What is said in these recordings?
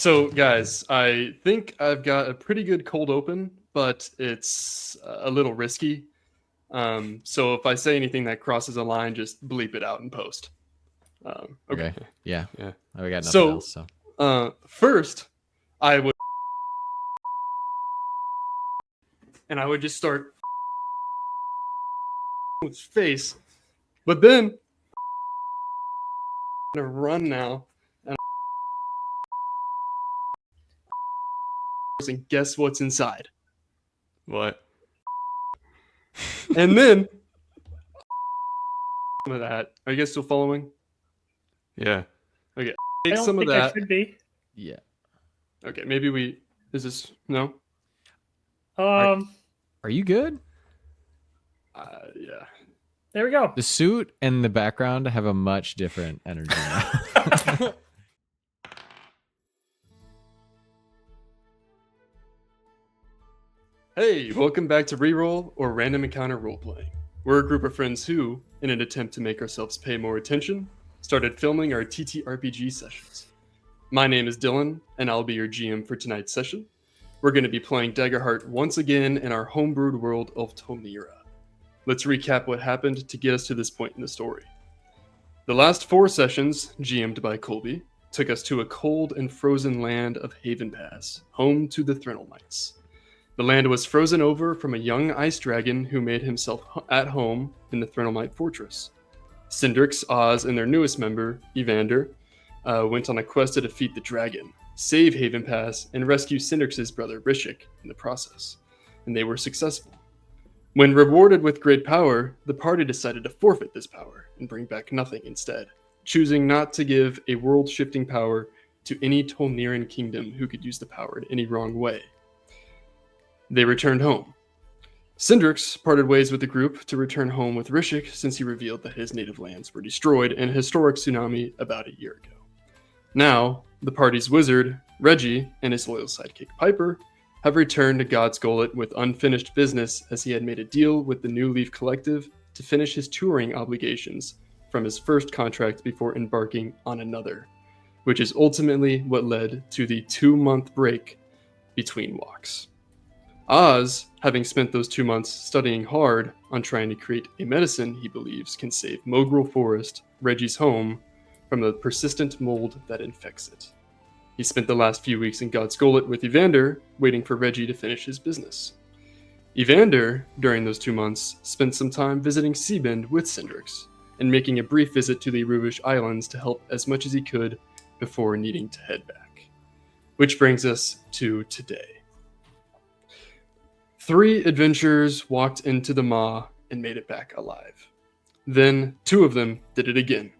So, guys, I think I've got a pretty good cold open, but it's a little risky. So if I say anything that crosses a line, just bleep it out in post. Okay. Okay. Yeah. Yeah. We got nothing So, else. So first, I would, and I would just start with his face, but then I'm gonna run now and guess what's inside. What? And then some of that. Are you guys still following? Yeah. Okay. I Take don't some of think I that. should be. yeah. Okay, maybe we. Is this no? Are you good? Yeah. There we go. The suit and the background have a much different energy now. Hey, welcome back to RERole or Random Encounter Roleplaying. We're a group of friends who, in an attempt to make ourselves pay more attention, started filming our TTRPG sessions. My name is Dylan, and I'll be your GM for tonight's session. We're going to be playing Daggerheart once again in our homebrewed world of Tomira. Let's recap what happened to get us to this point in the story. The last 4 sessions, GM'd by Colby, took us to a cold and frozen land of Haven Pass, home to the Threnelmites. The land was frozen over from a young ice dragon who made himself at home in the Threnelmite fortress. Cindrix, Oz, and their newest member, Evander, went on a quest to defeat the dragon, save Haven Pass, and rescue Cindrix's brother Rishik in the process, and they were successful. When rewarded with great power, the party decided to forfeit this power and bring back nothing instead, choosing not to give a world-shifting power to any Tolneran kingdom who could use the power in any wrong way. They returned home. Cindrix parted ways with the group to return home with Rishik since he revealed that his native lands were destroyed in a historic tsunami about a year ago. Now, the party's wizard, Reggy, and his loyal sidekick Piper have returned to God's Gullet with unfinished business as he had made a deal with the New Leaf Collective to finish his touring obligations from his first contract before embarking on another, which is ultimately what led to the 2-month break between walks. Oz, having spent those 2 months studying hard on trying to create a medicine he believes can save Mogrel Forest, Reggy's home, from the persistent mold that infects it. He spent the last few weeks in God's Gullet with Evander, waiting for Reggy to finish his business. Evander, during those 2 months, spent some time visiting Seabend with Cindrix, and making a brief visit to the Ruvish Islands to help as much as he could before needing to head back. Which brings us to today. 3 adventurers walked into the Maw and made it back alive. Then 2 of them did it again.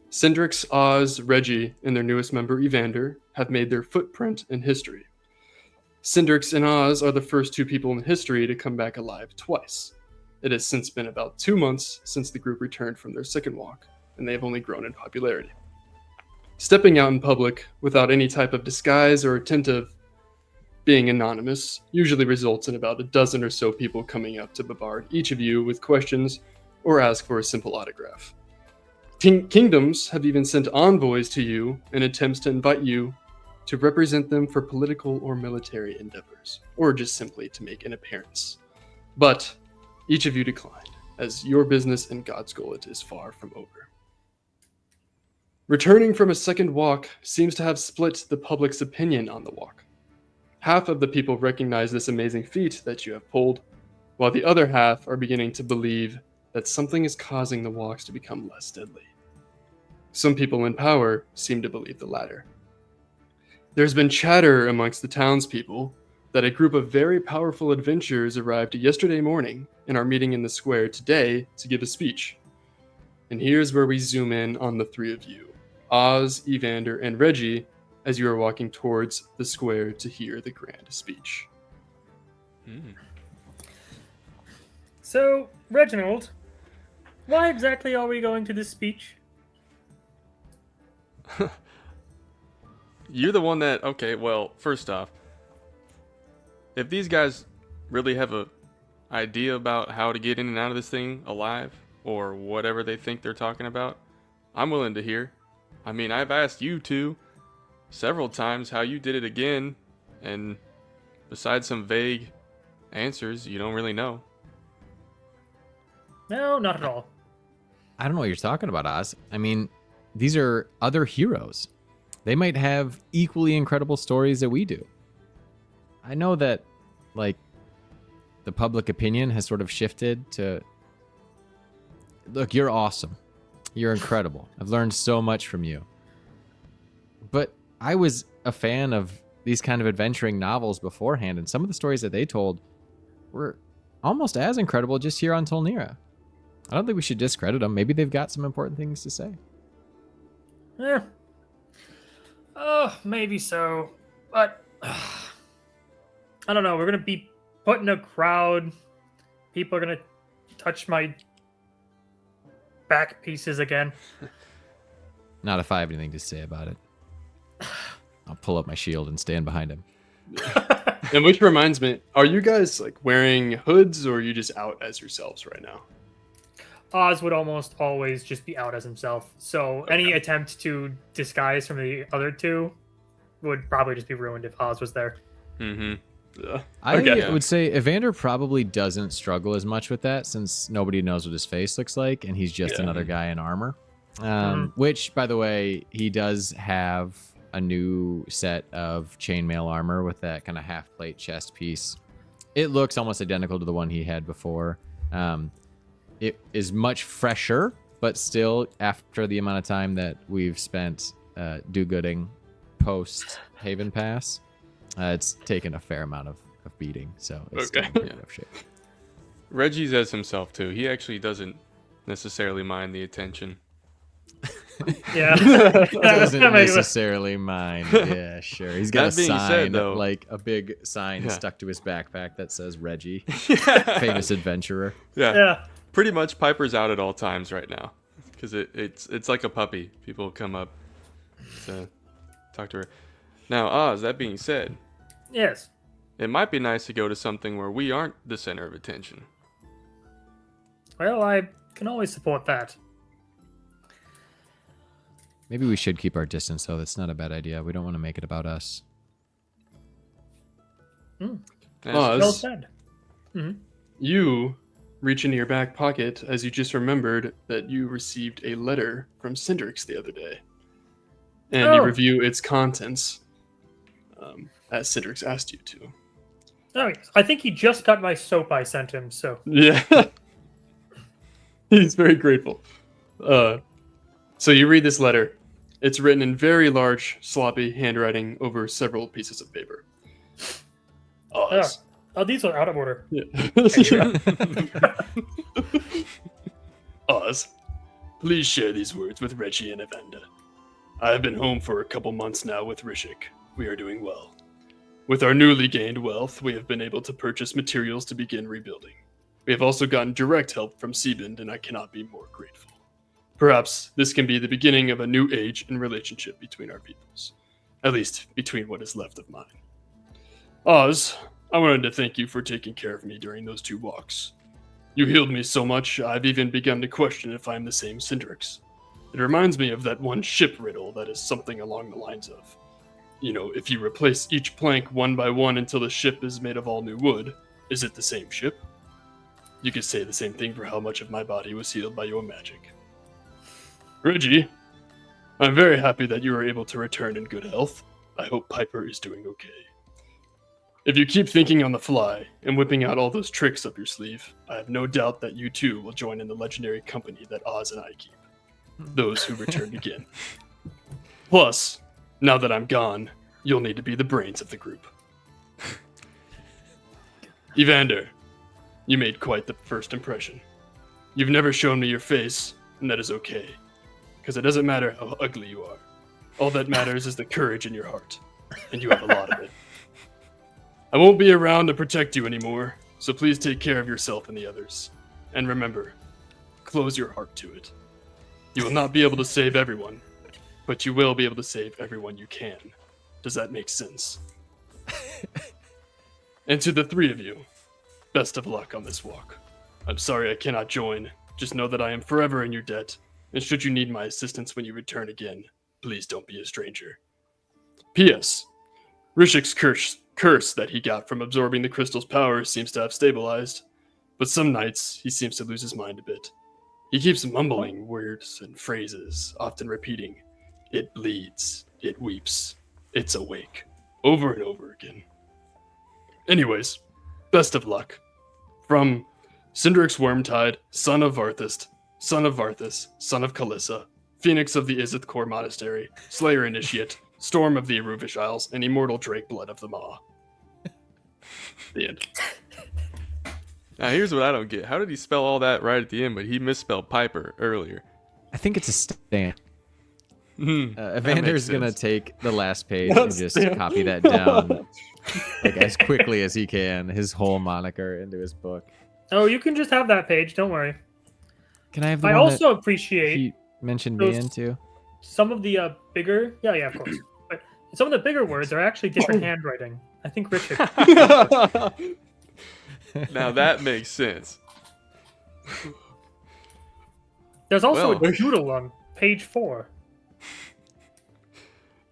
Cindrix, Oz, Reggy, and their newest member Evander have made their footprint in history. Cindrix and Oz are the first 2 people in history to come back alive twice. It has since been about 2 months since the group returned from their second walk, and they have only grown in popularity. Stepping out in public without any type of disguise or attempt of being anonymous usually results in about a dozen or so people coming up to bombard each of you with questions or ask for a simple autograph. Kingdoms have even sent envoys to you in attempts to invite you to represent them for political or military endeavors, or just simply to make an appearance. But each of you declined, as your business in God's Gullet is far from over. Returning from a second walk seems to have split the public's opinion on the walk. Half of the people recognize this amazing feat that you have pulled, while the other half are beginning to believe that something is causing the walks to become less deadly. Some people in power seem to believe the latter. There's been chatter amongst the townspeople that a group of very powerful adventurers arrived yesterday morning and are meeting in the square today to give a speech. And here's where we zoom in on the 3 of you, Oz, Evander, and Reggy, as you are walking towards the square to hear the grand speech. So, Reginald, why exactly are we going to this speech? You're the one that... Okay, well, first off, if these guys really have a idea about how to get in and out of this thing alive, or whatever they think they're talking about, I'm willing to hear. I mean, I've asked you to, several times. How you did it again, and besides some vague answers, you don't really know. No, not at all. I don't know what you're talking about, Oz. I mean, these are other heroes. They might have equally incredible stories that we do. I know that, like, the public opinion has sort of shifted to, look, you're awesome. You're incredible. I've learned so much from you. But I was a fan of these kind of adventuring novels beforehand, and some of the stories that they told were almost as incredible just here on Tolnira. I don't think we should discredit them. Maybe they've got some important things to say. Yeah. Oh, maybe so. But I don't know. We're going to be put in a crowd. People are going to touch my back pieces again. Not if I have anything to say about it. I'll pull up my shield and stand behind him. And which reminds me, are you guys like wearing hoods or are you just out as yourselves right now? Oz would almost always just be out as himself. So any attempt to disguise from the other two would probably just be ruined if Oz was there. Mm-hmm. I would say Evander probably doesn't struggle as much with that since nobody knows what his face looks like and he's just another guy in armor. Which, by the way, he does have a new set of chainmail armor with that kind of half-plate chest piece. It looks almost identical to the one he had before. It is much fresher, but still, after the amount of time that we've spent do-gooding post-Haven Pass, it's taken a fair amount of beating, so it's still in pretty rough shape. Reggy's as himself, too. He actually doesn't necessarily mind the attention. Yeah. Doesn't necessarily mind. Yeah, sure. He's got a sign, like a big sign stuck to his backpack that says Reggy, famous adventurer. Yeah. Pretty much Piper's out at all times right now because it's like a puppy. People come up to talk to her. Now, Oz, that being said, yes, it might be nice to go to something where we aren't the center of attention. Well, I can always support that. Maybe we should keep our distance, though. That's not a bad idea. We don't want to make it about us. Well said. You reach into your back pocket as you just remembered that you received a letter from Cindrix the other day. And you review its contents as Cindrix asked you to. Oh, yes. I think he just got my soap I sent him, so... Yeah. He's very grateful. So you read this letter. It's written in very large, sloppy handwriting over several pieces of paper. Oz. Oh, these are out of order. Yeah. Oz, please share these words with Reggy and Evander. I have been home for a couple months now with Rishik. We are doing well. With our newly gained wealth, we have been able to purchase materials to begin rebuilding. We have also gotten direct help from Seabind, and I cannot be more grateful. Perhaps this can be the beginning of a new age in relationship between our peoples. At least, between what is left of mine. Oz, I wanted to thank you for taking care of me during those 2 walks. You healed me so much, I've even begun to question if I'm the same Cindrix. It reminds me of that one ship riddle that is something along the lines of, if you replace each plank one by one until the ship is made of all new wood, is it the same ship? You could say the same thing for how much of my body was healed by your magic. Reggy, I'm very happy that you were able to return in good health. I hope Piper is doing okay. If you keep thinking on the fly and whipping out all those tricks up your sleeve, I have no doubt that you too will join in the legendary company that Oz and I keep. Those who return again. Plus, now that I'm gone, you'll need to be the brains of the group. Evander, you made quite the first impression. You've never shown me your face, and that is okay. Because it doesn't matter how ugly you are. All that matters is the courage in your heart. And you have a lot of it. I won't be around to protect you anymore, so please take care of yourself and the others. And remember, close your heart to it. You will not be able to save everyone, but you will be able to save everyone you can. Does that make sense? And to the 3 of you, best of luck on this walk. I'm sorry I cannot join. Just know that I am forever in your debt. And should you need my assistance when you return again, please don't be a stranger. P.S. Rishik's curse that he got from absorbing the crystal's power seems to have stabilized, but some nights he seems to lose his mind a bit. He keeps mumbling words and phrases, often repeating, "It bleeds, it weeps, it's awake," over and over again. Anyways, best of luck. From Cindrix Wormtide, son of Varthist, son of Varthus, son of Kalissa, Phoenix of the Izith Core Monastery, Slayer Initiate, Storm of the Aruvish Isles, and Immortal Drake Blood of the Maw. The end. Now here's what I don't get. How did he spell all that right at the end, but he misspelled Piper earlier? I think it's a stamp. That Evander's makes gonna sense. take the last page and just copy that down like as quickly as he can, his whole moniker into his book. Oh, you can just have that page. Don't worry. Can I have the I one also that appreciate he mentioned me those- into? some of the bigger. Yeah, of course. But some of the bigger words are actually different handwriting. I think Richard. Now that makes sense. There's also Well. a doodle on page 4.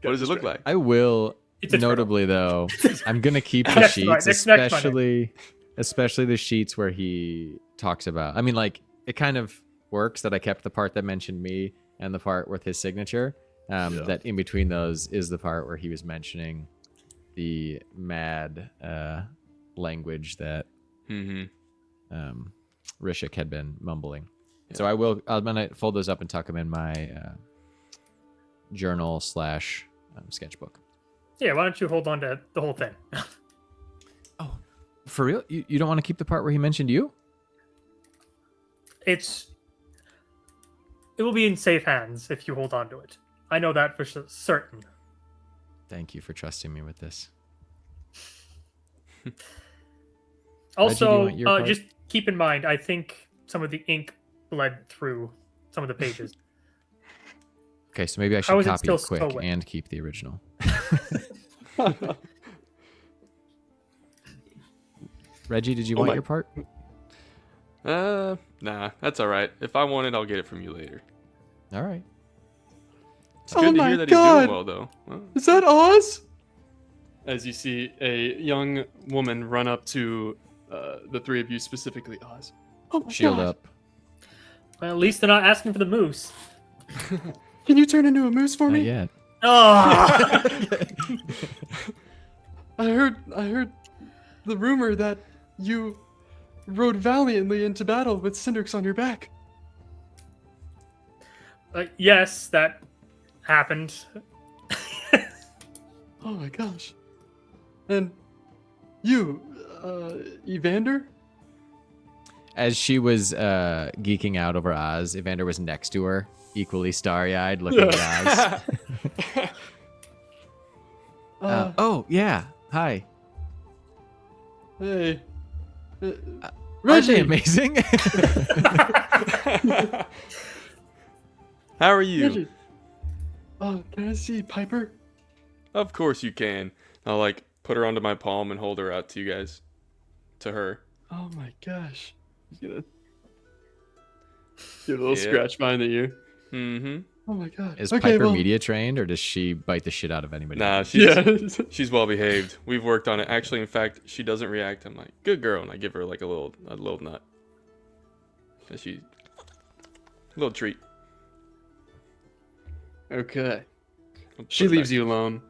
What does it look like? I will. It's a Notably, though, I'm gonna keep the Next sheets, line, next line. especially the sheets where he talks about. I mean, like it kind of works that I kept the part that mentioned me and the part with his signature. That in between those is the part where he was mentioning the mad language that Rishik had been mumbling. So I'm gonna fold those up and tuck them in my journal / sketchbook. Yeah, why don't you hold on to the whole thing? Oh, for real? You don't want to keep the part where he mentioned you? It will be in safe hands if you hold on to it. I know that for certain. Thank you for trusting me with this. Also, want your part? just keep in mind, I think some of the ink bled through some of the pages. Okay, so maybe I How should is it copy still it quick so wet? and keep the original. Reggie, did you want your part? Nah, that's all right. If I want it, I'll get it from you later. All right. It's good to my hear that God. he's doing well, though. Well, Is that Oz? As you see a young woman run up to the three of you, specifically Oz. Oh my Shield God. up. Well, at least they're not asking for the moose. Can you turn into a moose for Not me? yet. Oh! I heard the rumor that you rode valiantly into battle with Cindrix on your back. Yes, that happened. Oh my gosh. And you, Evander? As she was geeking out over Oz, Evander was next to her, equally starry-eyed, looking at Oz. Oh, yeah. Hi. Hey. Aren't Reggie! they amazing? how are you? Reggie. Can I see Piper? Of course you can. I'll put her onto my palm and hold her out to you guys. To her. Oh my gosh. He's gonna give a little Yeah. scratch behind the ear. Mm-hmm. Oh my god. Is Okay, Piper well, media trained, or does she bite the shit out of anybody? Nah, Yeah. she's well behaved. We've worked on it. Actually, in fact, she doesn't react. I'm like, good girl, and I give her a little nut. And a little treat. Okay. I'll put She it leaves back. you alone.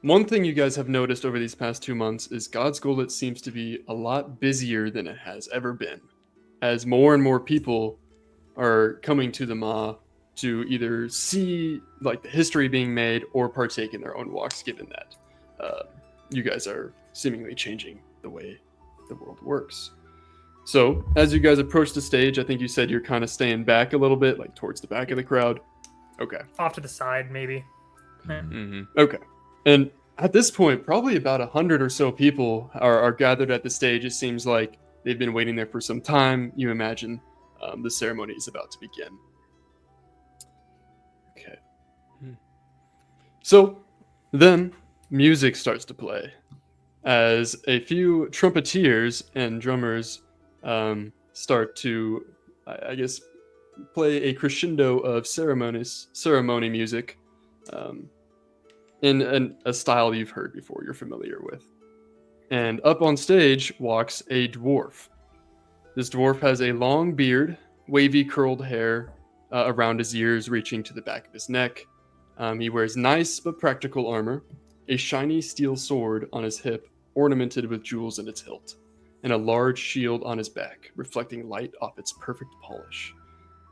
One thing you guys have noticed over these past 2 months is God's Gullet seems to be a lot busier than it has ever been, as more and more people are coming to the Maw to either see the history being made or partake in their own walks, given that you guys are seemingly changing the way the world works. So as you guys approach the stage, I think you said you're kind of staying back a little bit, towards the back of the crowd. Okay. Off to the side, maybe. Mm-hmm. Okay. And at this point, probably about 100 or so people are gathered at the stage. It seems like they've been waiting there for some time. You imagine the ceremony is about to begin. Okay. So then music starts to play as a few trumpeters and drummers start to, I guess, play a crescendo of ceremony music. in a style you've heard before, you're familiar with. And up on stage walks a dwarf. This dwarf has a long beard, wavy curled hair around his ears reaching to the back of his neck. He wears nice but practical armor, a shiny steel sword on his hip ornamented with jewels in its hilt, and a large shield on his back, reflecting light off its perfect polish.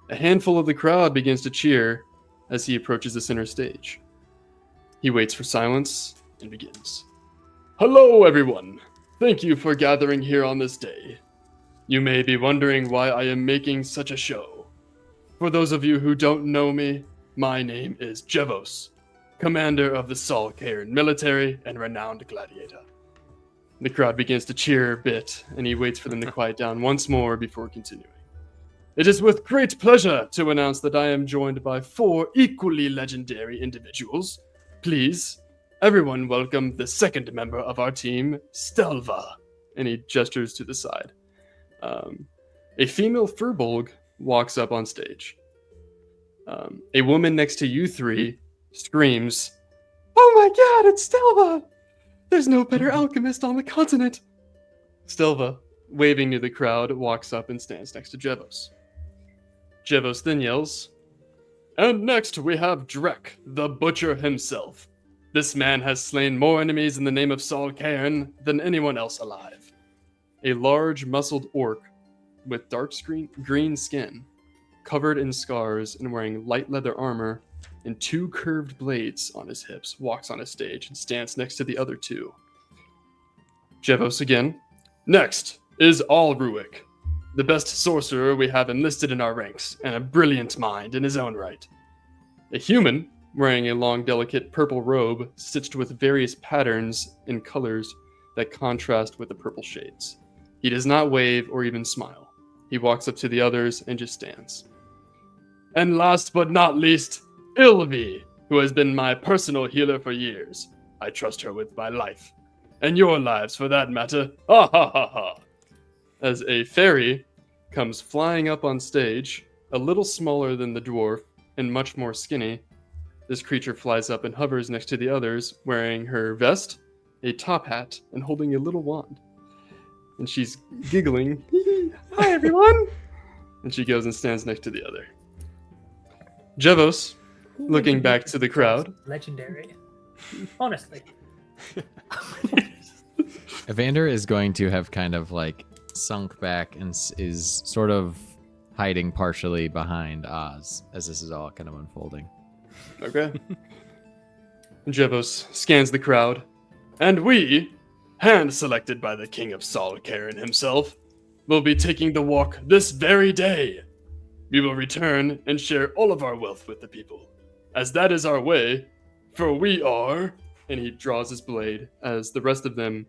A handful of the crowd begins to cheer as he approaches the center stage. He waits for silence and begins. Hello, everyone. Thank you for gathering here on this day. You may be wondering why I am making such a show. For those of you who don't know me, my name is Jevos, commander of the Sol Cairn military and renowned gladiator. The crowd begins to cheer a bit, and he waits for them to quiet down once more before continuing. It is with great pleasure to announce that I am joined by 4 equally legendary individuals. Please, everyone welcome the second member of our team, Stelva. And he gestures to the side. A female furbolg walks up on stage. A woman next to you 3 screams, "Oh my god, it's Stelva! There's no better alchemist on the continent!" Stelva, waving to the crowd, walks up and stands next to Jevos. Jevos then yells, "And next we have Drek, the butcher himself. This man has slain more enemies in the name of Sol Cairn than anyone else alive." A large, muscled orc with dark green skin, covered in scars and wearing light leather armor and 2 curved blades on his hips, walks on a stage and stands next to the other 2. Jevos again. Next is Alruic, the best sorcerer we have enlisted in our ranks, and a brilliant mind in his own right. A human, wearing a long, delicate purple robe stitched with various patterns and colors that contrast with the purple shades. He does not wave or even smile. He walks up to the others and just stands. And last but not least, Ilvi, who has been my personal healer for years. I trust her with my life. And your lives, for that matter. Ha ha ha ha. As a fairy comes flying up on stage, a little smaller than the dwarf and much more skinny. This creature flies up and hovers next to the others, wearing her vest, a top hat, and holding a little wand. And she's giggling. Hi, everyone! And she goes and stands next to the other. Jevos, looking back to the crowd. Legendary. Honestly. Evander is going to have kind of like sunk back and is sort of hiding partially behind Oz as this is all kind of unfolding. Okay. Jevos scans the crowd. And we, hand-selected by the King of Sol Cairn himself, will be taking the walk this very day. We will return and share all of our wealth with the people, as that is our way, for we are... And he draws his blade, as the rest of them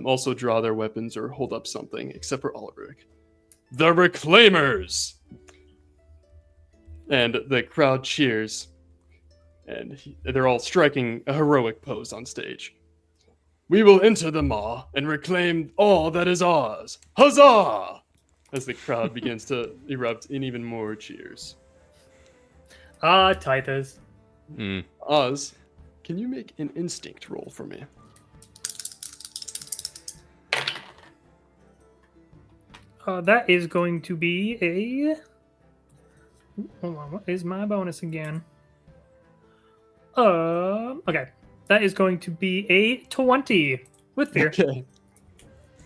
also draw their weapons or hold up something, except for Ulrich. The Reclaimers! And the crowd cheers, and they're all striking a heroic pose on stage. We will enter the maw and reclaim all that is ours. Huzzah! As the crowd begins to erupt in even more cheers. Ah, Tithers. Oz, can you make an instinct roll for me? That is going to be a... Hold on, what is my bonus again? Okay. That is going to be a 20 with fear.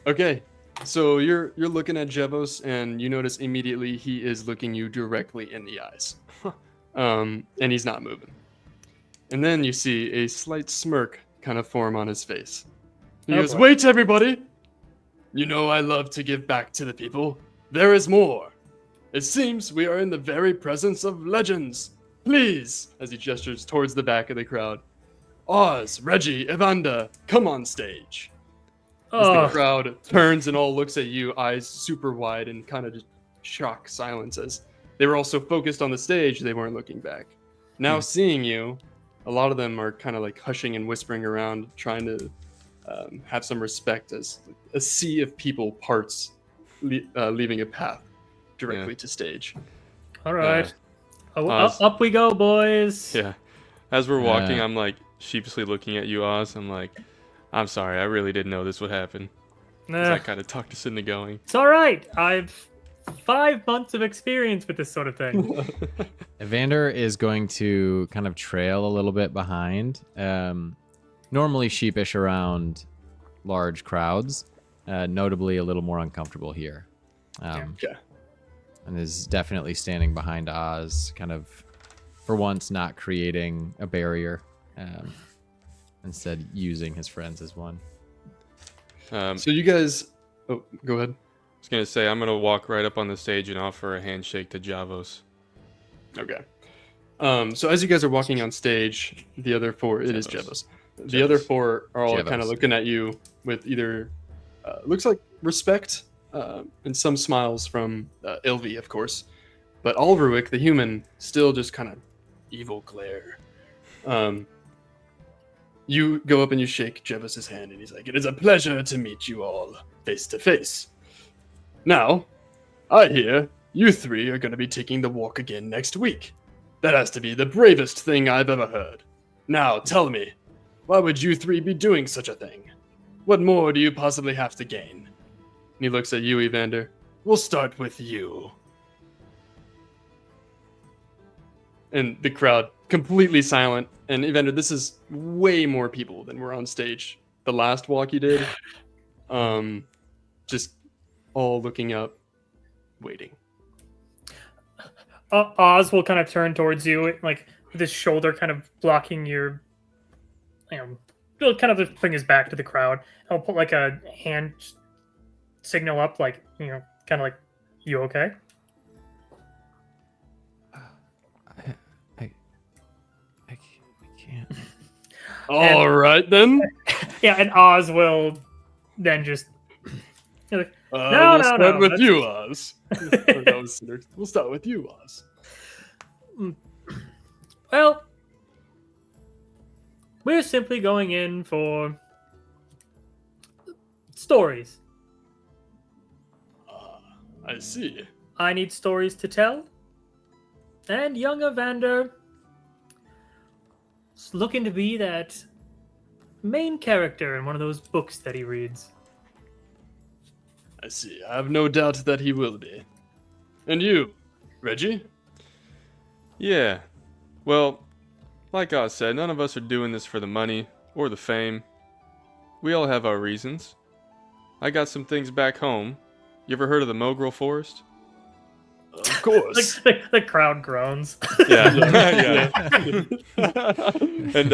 Okay. So you're looking at Jevos, and you notice immediately he is looking you directly in the eyes. And he's not moving. And then you see a slight smirk kind of form on his face. He goes, "Wait, everybody! You know I love to give back to the people. There is more. It seems we are in the very presence of legends. Please," as he gestures towards the back of the crowd, "Oz, Reggy, Evander, come on stage." As the crowd turns and all looks at you, eyes super wide and kind of just shock silence, as they were also focused on the stage, they weren't looking back. Now seeing you, a lot of them are kind of like hushing and whispering around, trying to have some respect as a sea of people parts, leaving a path directly to stage. All right. Up we go, boys. Yeah. As we're walking, I'm like sheepishly looking at you, Oz. I'm like, I'm sorry, I really didn't know this would happen. 'Cause I kind of talked us into going. It's all right. I've 5 months of experience with this sort of thing. Evander is going to kind of trail a little bit behind. Normally sheepish around large crowds, notably a little more uncomfortable here. Okay. And is definitely standing behind Oz, kind of, for once, not creating a barrier, instead using his friends as one. So you guys... Oh, go ahead. I was going to say, I'm going to walk right up on the stage and offer a handshake to Javos. Okay. So as you guys are walking on stage, the other four... It is Jevos. The other four are all kind of looking at you with either... looks like respect, and some smiles from Ilvi, of course. But Ulruik, the human, still just kind of evil glare. You go up and you shake Jevos' hand, and he's like, "It is a pleasure to meet you all face to face. Now, I hear you three are going to be taking the walk again next week. That has to be the bravest thing I've ever heard. Now, tell me, why would you three be doing such a thing? What more do you possibly have to gain?" And he looks at you, Evander. "We'll start with you." And the crowd completely silent. And Evander, this is way more people than were on stage the last walk you did. Just all looking up, waiting. Oz will kind of turn towards you, like with his shoulder kind of blocking your. He'll kind of just bring his back to the crowd. He'll put like a hand signal up, like kind of like, "You okay?" I can't. All right then. Yeah, and Oz will then just. Like, we'll start with you, Oz. We'll start with you, Oz. Well, we're simply going in for stories. I see. I need stories to tell. And young Evander is looking to be that main character in one of those books that he reads. I see. I have no doubt that he will be. And you, Reggie? Yeah. Well, like I said, none of us are doing this for the money or the fame. We all have our reasons. I got some things back home. You ever heard of the Mogrel Forest? Of course. The crowd groans. Yeah. And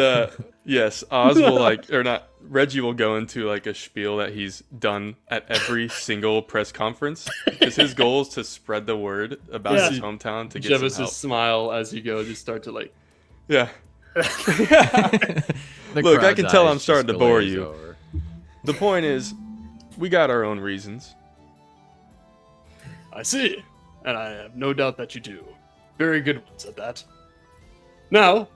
yes, Oz will Reggie will go into like a spiel that he's done at every single press conference. Because his goal is to spread the word about his hometown to get some help. Smile as you go, just start to like... Yeah. Look, I can tell I'm starting to bore you. Over. The point is, we got our own reasons. I see. And I have no doubt that you do. Very good ones at that. Now,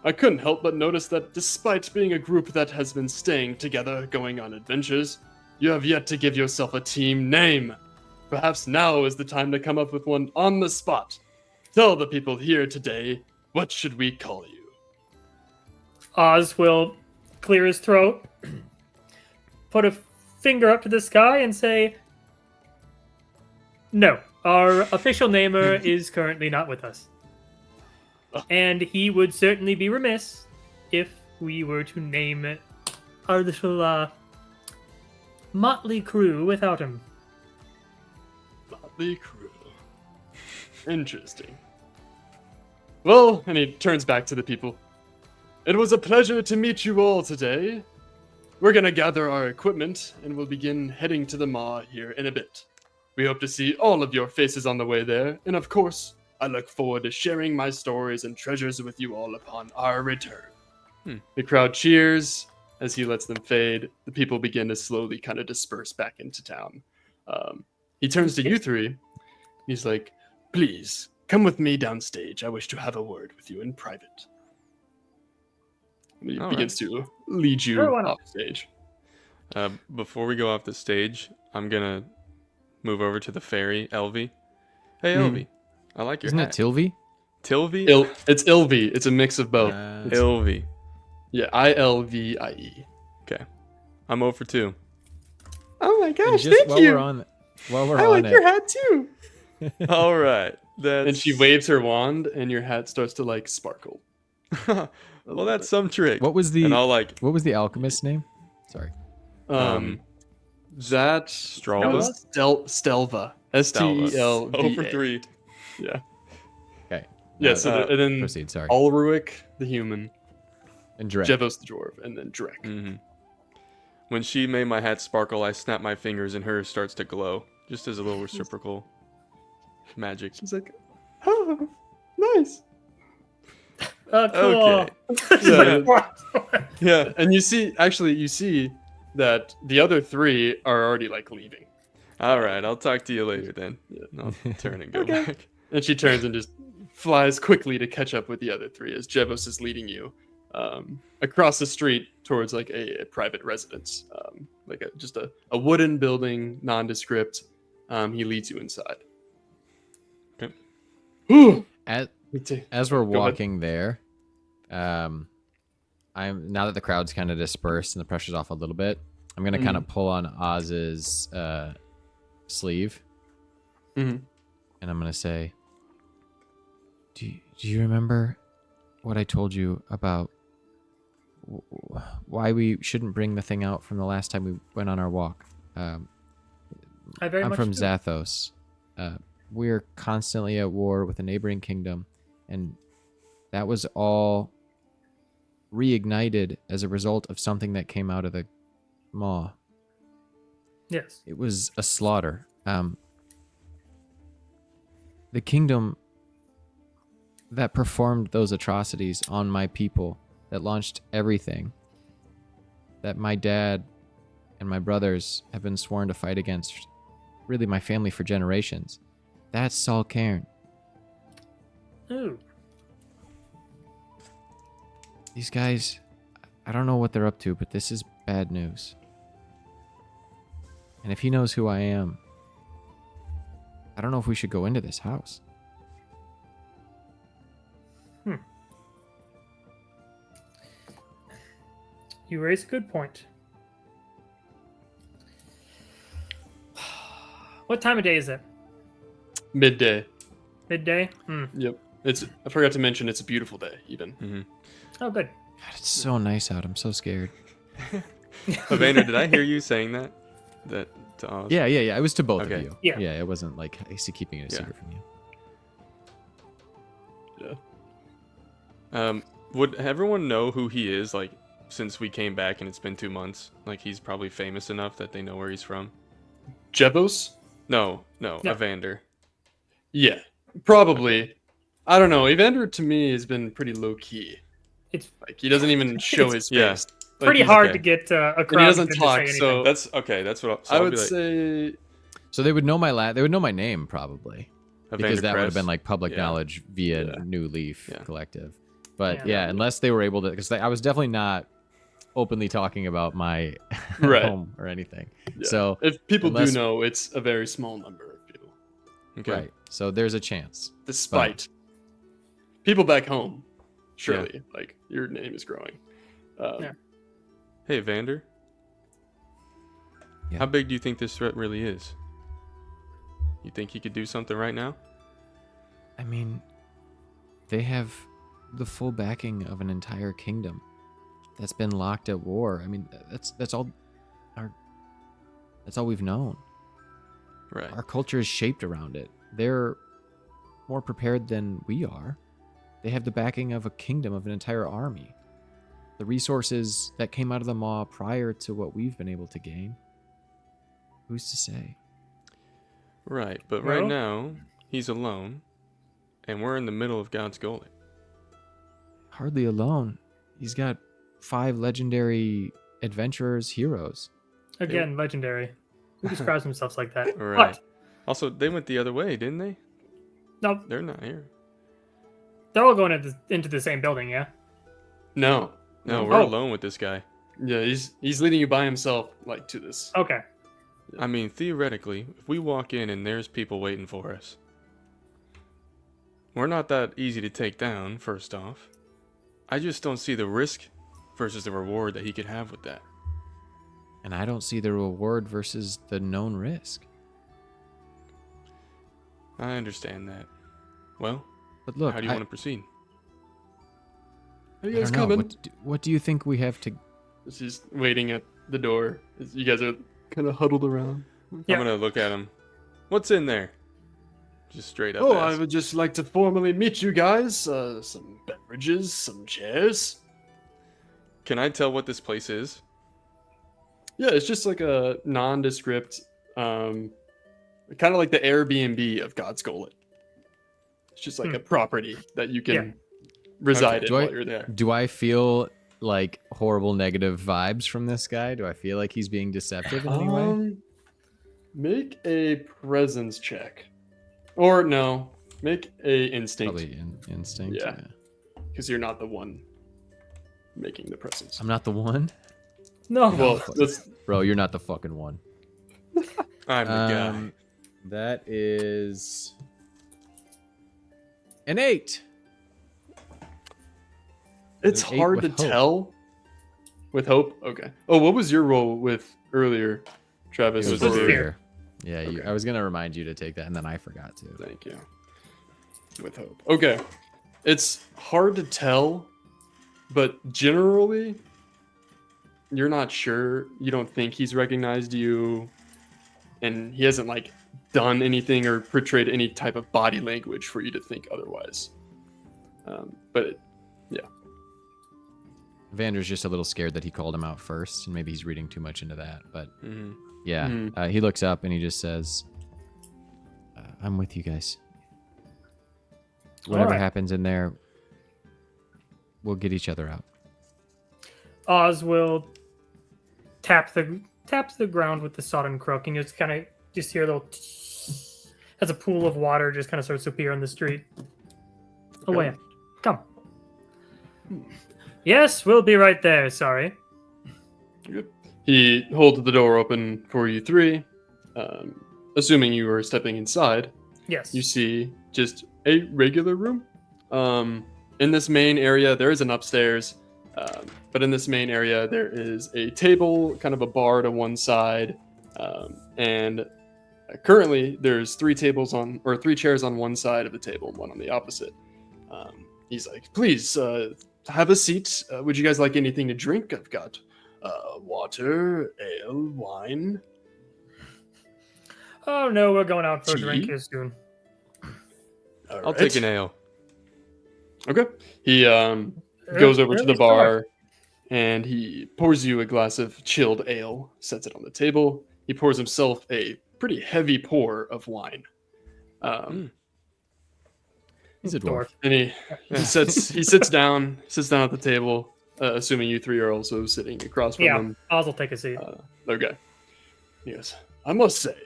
I couldn't help but notice that despite being a group that has been staying together, going on adventures, you have yet to give yourself a team name. Perhaps now is the time to come up with one on the spot. Tell the people here today, what should we call you? Oz will clear his throat, put a finger up to the sky and say, "No. Our official namer is currently not with us. And he would certainly be remiss if we were to name our little motley crew without him." Motley crew. Interesting. Well, and he turns back to the people. "It was a pleasure to meet you all today. We're gonna gather our equipment and we'll begin heading to the Maw here in a bit. We hope to see all of your faces on the way there, and of course, I look forward to sharing my stories and treasures with you all upon our return." The crowd cheers as he lets them fade. The people begin to slowly kind of disperse back into town. He turns to you three. He's like, "Please, come with me downstage. I wish to have a word with you in private." And he begins to lead you off stage. Before we go off the stage, I'm going to move over to the fairy, Elvie. Hey, Elvie. I like your hat. Isn't it Tilvi? Tilvi? It's Ilvi. It's a mix of both. Ilvi. Yeah, Ilvie. Okay. I'm 0 for 2. Oh my And gosh, just thank while you. while we're I on like your it, hat too. All right. That's... And she waves her wand, and your hat starts to like sparkle. Well, that's some trick. what was And the I'll like alchemist's name? Sorry. That Stralva? was Stelva. Stelva. 0 for Stelva. 3. Yeah. Okay. Yeah. So and then proceed. Sorry. Ulruik the human, And Drek. Jevos the dwarf, and then Drek. Mm-hmm. When she made my hat sparkle, I snap my fingers and hers starts to glow, just as a little reciprocal magic. She's like, oh, nice. Cool. Okay. Yeah. And you see that the other 3 are already like leaving. All right. I'll talk to you later then. Yeah. I'll turn and go Okay. back. And she turns and just flies quickly to catch up with the other 3 as Jevos is leading you across the street towards like a private residence, like just a wooden building, nondescript. He leads you inside. Okay. As we're Go ahead. walking there, I'm now that the crowd's kind of dispersed and the pressure's off a little bit, I'm gonna kind of pull on Oz's sleeve, Mhm. and I'm gonna say, "Do you remember what I told you about why we shouldn't bring the thing out from the last time we went on our walk?" I very I'm much from do. Zathos. We're constantly at war with a neighboring kingdom, and that was all reignited as a result of something that came out of the maw. Yes. It was a slaughter. The kingdom that performed those atrocities on my people, that launched everything, that my dad and my brothers have been sworn to fight against, really my family for generations. That's Saul Cairn. Ooh. These guys, I don't know what they're up to, but this is bad news. And if he knows who I am, I don't know if we should go into this house. You raise a good point. What time of day is it? Midday. Midday? Yep. I forgot to mention it's a beautiful day, even. Mm-hmm. Oh, good. God, it's so nice out. I'm so scared. Evander, did I hear you saying that? That to Oz? Yeah. It was to both Okay. of you. Yeah. Yeah, it wasn't like keeping it a secret from you. Yeah. Would everyone know who he is? Like, since we came back and it's been 2 months, like he's probably famous enough that they know where he's from. Jevos? No, No. Evander. Yeah, probably. I don't know. Evander to me has been pretty low key. It's Like he doesn't even show his Yeah. face. Like, pretty he's- hard okay. to get a And crowd he doesn't to say talk, anything. so That's okay. That's what so I I'll would be like, say So they would know they would know my name probably. Evander Because that would have Kress. been like public Yeah. knowledge via Yeah. New Leaf Yeah. Collective. But Yeah. yeah, unless they were able to, because I was definitely not openly talking about my Right. home or anything. yeah. So if people unless- do know, it's a very small number of people. Okay. right, so there's a chance. Despite people back home, surely like your name is growing. Yeah. Hey, Evander. Yeah. How big do you think this threat really is? You think he could do something right now? I mean, they have the full backing of an entire kingdom that's been locked at war. I mean, that's all we've known. Right. Our culture is shaped around it. They're more prepared than we are. They have the backing of a kingdom, of an entire army. The resources that came out of the Maw prior to what we've been able to gain. Who's to say? Right. But right Well- now, he's alone, and we're in the middle of God's Gullet. Hardly alone. He's got 5 legendary adventurers, heroes. Again, legendary. Who describes themselves like that? Right. What? Also, they went the other way, didn't they? No, They're not here. they're all going into the same building, yeah? No, No, Oh. we're alone with this guy. yeah, he's leading you by himself, like to this. Okay. I mean, theoretically, if we walk in and there's people waiting for us, we're not that easy to take down, first off. I just don't see the risk versus the reward that he could have with that. And I don't see the reward versus the known risk. I understand that. Well, But look, how do you want to proceed? Are you I guys don't know. coming? What do you think we have to... She's waiting at the door. You guys are kind of huddled around. Yeah. I'm gonna look at him. What's in there? Just straight up. Oh, ask. I would just like to formally meet you guys. Some beverages, some chairs. Can I tell what this place is? Yeah, it's just like a nondescript, kind of like the Airbnb of God's Gullet. It's just like a property that you can reside in while you're there. Do I feel like horrible negative vibes from this guy? Do I feel like he's being deceptive in any way? Make a presence check. Or no, make a instinct. Probably instinct. Yeah. Because you're not the one making the presence. I'm not the one? No. Well, Bro, you're not the fucking one. I'm the guy. That is an 8. it's An 8 hard to with hope. tell. With hope? Okay. Oh, what was your role with earlier, Travis? It was Persevere. Persevere. Yeah, Okay. I was gonna remind you to take that, and then I forgot to. Thank you. With hope. Okay. It's hard to tell, but generally, you're not sure. You don't think he's recognized you, and he hasn't like done anything or portrayed any type of body language for you to think otherwise. But Vander's just a little scared that he called him out first, and maybe he's reading too much into that. But Mm-hmm. yeah, he looks up and he just says, "I'm with you guys. Whatever Alright. happens in there, we'll get each other out." Oz will tap the ground with the sodden crook, and you just kind of just hear a little as a pool of water just kind of starts to appear on the street. Away, come. Yes, we'll be right there. Sorry. good. He holds the door open for you three. Assuming you are stepping inside, Yes. you see just a regular room. In this main area, there is an upstairs, but in this main area, there is a table, kind of a bar to one side, and currently there's three chairs on one side of the table, one on the opposite. He's like, "Please have a seat. Would you guys like anything to drink? I've got water, ale, wine." Oh no, we're going out for a drink Tea? here soon. All I'll right. take an ale. Okay. He goes over to the bar and he pours you a glass of chilled ale, sets it on the table. He pours himself a pretty heavy pour of wine. He's a dwarf. And he sits down at the table, assuming you three are also sitting across from Yeah, him. Oz will take a seat. Okay. He goes, "I must say,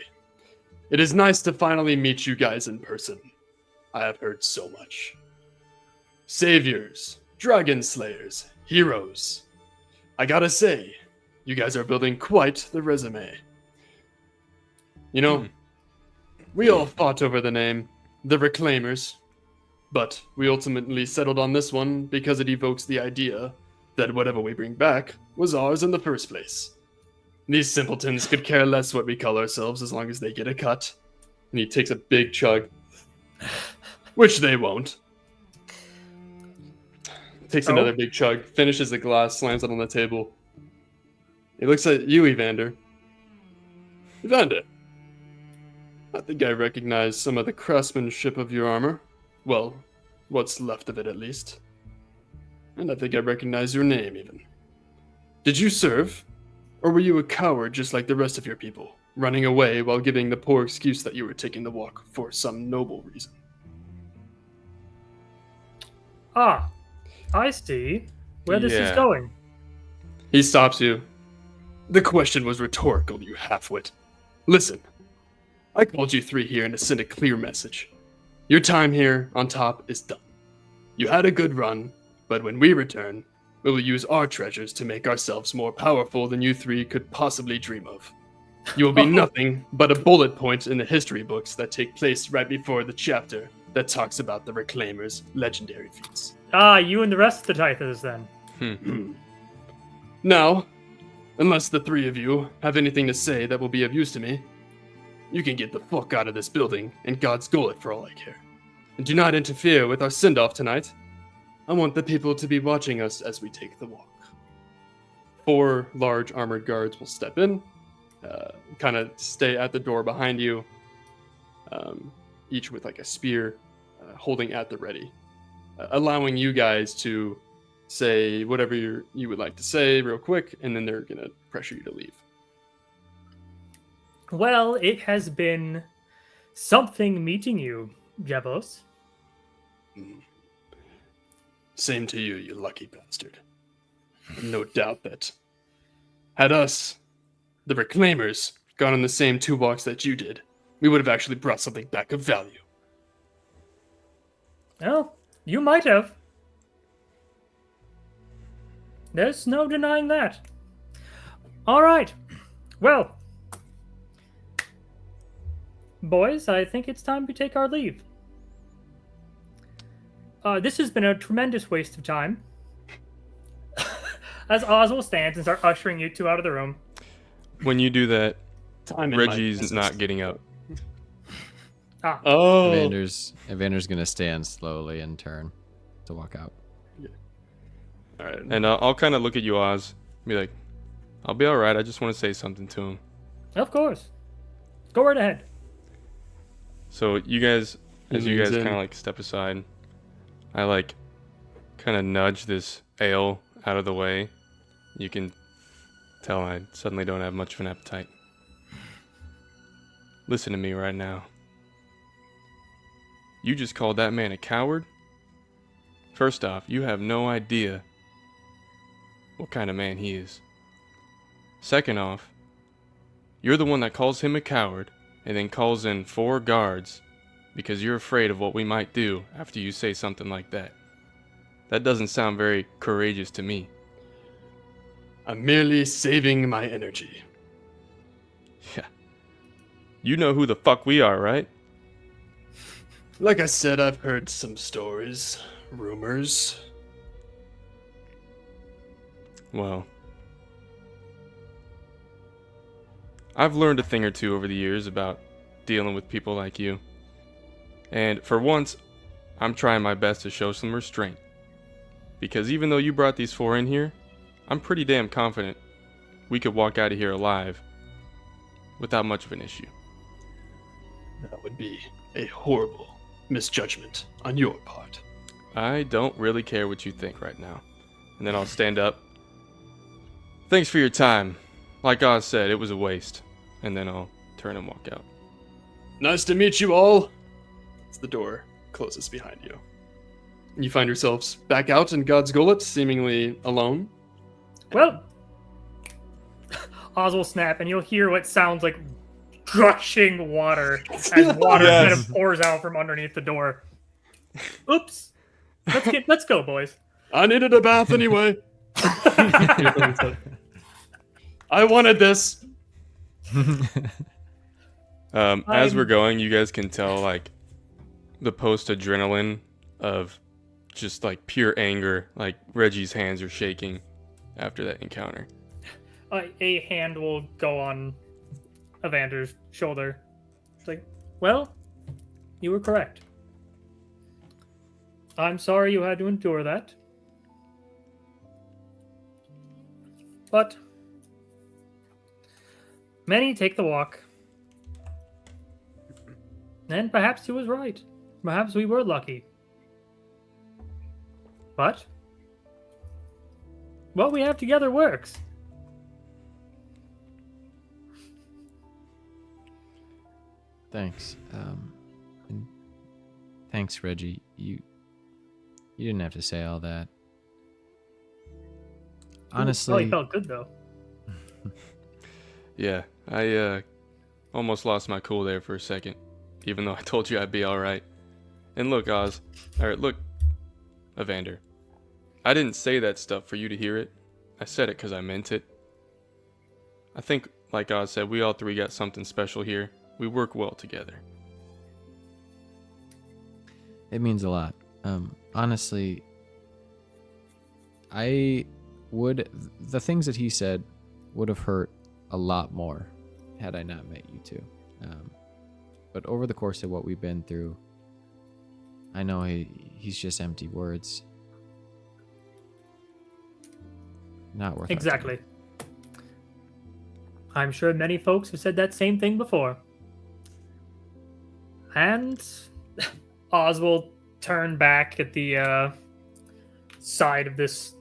it is nice to finally meet you guys in person. I have heard so much. Saviors, dragon slayers, heroes. I gotta say, you guys are building quite the resume. You know, we all fought over the name, the Reclaimers, but we ultimately settled on this one because it evokes the idea that whatever we bring back was ours in the first place. These simpletons could care less what we call ourselves as long as they get a cut." And he takes a big chug, which they won't. Takes another big chug, finishes the glass, slams it on the table. He looks at you, Evander. "Evander, I think I recognize some of the craftsmanship of your armor. Well, what's left of it at least. And I think I recognize your name even. Did you serve? Or were you a coward just like the rest of your people, running away while giving the poor excuse that you were taking the walk for some noble reason?" Ah, I see where this is Yeah. going. He stops you. "The question was rhetorical, you half-wit. Listen, I called you three here and to send a clear message. Your time here on top is done. You had a good run, but when we return, we will use our treasures to make ourselves more powerful than you three could possibly dream of. You will be nothing but a bullet point in the history books that take place right before the chapter that talks about the Reclaimers' legendary feats." Ah, you and the rest of the Tithers then. Now, unless the three of you have anything to say that will be of use to me, you can get the fuck out of this building and God's gullet for all I care. And do not interfere with our send-off tonight. I want the people to be watching us as we take the walk. 4 large armored guards will step in, kind of stay at the door behind you, each with like a spear, holding at the ready, allowing you guys to say whatever you would like to say real quick, and then they're gonna pressure you to leave. Well, it has been something meeting you, Jebos. Same to you, you lucky bastard. No doubt that had us, the Reclaimers, gone on the same 2 walks that you did, we would have actually brought something back of value. Well, you might have. There's no denying that. All right. Well, boys, I think it's time we take our leave. This has been a tremendous waste of time. As Oswald stands and starts ushering you 2 out of the room. When you do that, Time in Reggie's my not getting up. Ah. Oh. Evander's gonna stand slowly and turn to walk out. All right. And I'll kind of look at you, Oz, be like, I'll be all right. I just want to say something to him. Of course. Go right ahead. So you guys, as you leans guys in. kind of like step aside, I like kind of nudge this ale out of the way. You can tell I suddenly don't have much of an appetite. Listen to me right now. You just called that man a coward? First off, you have no idea what kind of man he is. Second off, you're the one that calls him a coward and then calls in 4 guards because you're afraid of what we might do after you say something like that. That doesn't sound very courageous to me. I'm merely saving my energy. Yeah. You know who the fuck we are, right? Like I said, I've heard some stories, rumors. Well, I've learned a thing or two over the years about dealing with people like you. And for once, I'm trying my best to show some restraint. Because even though you brought these 4 in here, I'm pretty damn confident we could walk out of here alive without much of an issue. That would be a horrible misjudgment on your part. I don't really care what you think right now. And then I'll stand up. Thanks for your time. Like Oz said, it was a waste. And then I'll turn and walk out. Nice to meet you all. As the door closes behind you. You find yourselves back out in God's Gullet, seemingly alone. Well, Oz will snap, and you'll hear what sounds like gushing water as water kind of pours out from underneath the door. Oops. Let's go, boys. I needed a bath anyway. I wanted this. As we're going, you guys can tell, like, the post-adrenaline of just, like, pure anger. Like, Reggie's hands are shaking after that encounter. A hand will go on Evander's shoulder. It's like, well, you were correct. I'm sorry you had to endure that. But many take the walk. And perhaps he was right. Perhaps we were lucky. But what we have together works. Thanks. And thanks, Reggie. You didn't have to say all that. Honestly, Probably felt good though. Yeah, I almost lost my cool there for a second, even though I told you I'd be alright. And look, look, Evander. I didn't say that stuff for you to hear it. I said it because I meant it. I think, like Oz said, we all 3 got something special here. We work well together. it means a lot. Honestly, I the things that he said would have hurt a lot more had I not met you two. But over the course of what we've been through, I know he's just empty words. Not worth it. Exactly. I'm sure many folks have said that same thing before. And Oz will turn back at the side of this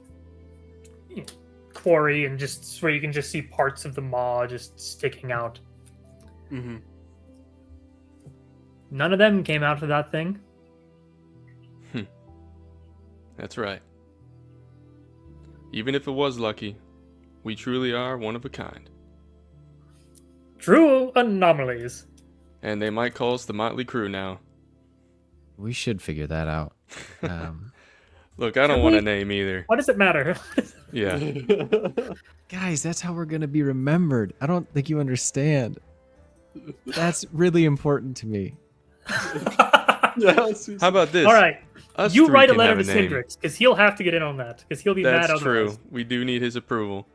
quarry and just where you can just see parts of the maw just sticking out. Mm-hmm. None of them came out of that thing. That's right. Even if it was lucky, we truly are one of a kind. True anomalies. And they might call us the Motley Crew now. We should figure that out. Look, I don't want a name either. What does it matter? Yeah. Guys, that's how we're going to be remembered. I don't think you understand. That's really important to me. Yeah, How about this? All right. Us You three write a can letter have to name. Cindrix, because he'll have to get in on that, because he'll be mad That's otherwise. true. We do need his approval.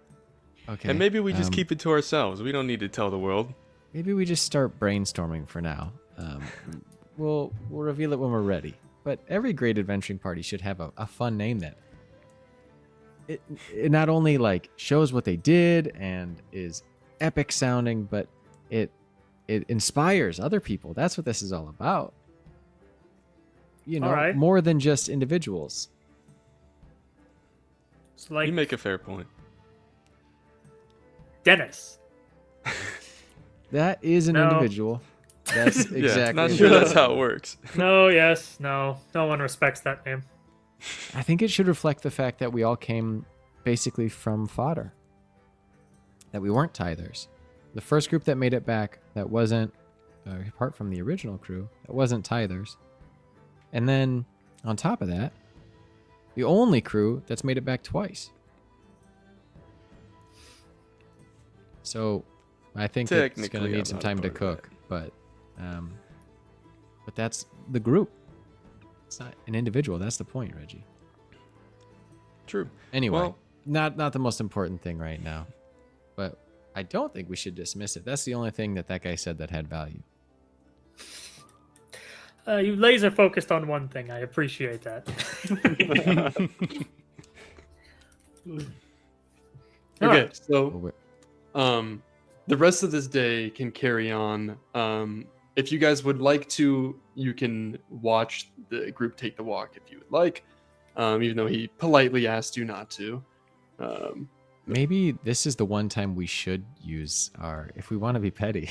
Okay. And maybe we just keep it to ourselves. We don't need to tell the world. Maybe we just start brainstorming for now. We'll reveal it when we're ready. But every great adventuring party should have a fun name that it not only like shows what they did and is epic sounding, but it inspires other people. That's what this is all about. You know, Alright. more than just individuals. So, like, You make a fair point. Dennis. That is an No. individual. That's Yeah, exactly. not sure that's how it works. No, yes, no. No one respects that name. I think it should reflect the fact that we all came basically from fodder. That we weren't tithers. The first group that made it back that wasn't, apart from the original crew, that wasn't tithers. And then, on top of that, the only crew that's made it back twice. So, I think it's going to Technically, need I'm some not time to part of cook, but that's the group. It's not an individual. That's the point, Reggie. True. Anyway, Well- not the most important thing right now, but I don't think we should dismiss it. That's the only thing that guy said that had value. You laser focused on one thing. I appreciate that. Okay, Alright. so the rest of this day can carry on. If you guys would like to, you can watch the group take the walk if you would like, even though he politely asked you not to. Maybe this is the one time we should use if we want to be petty,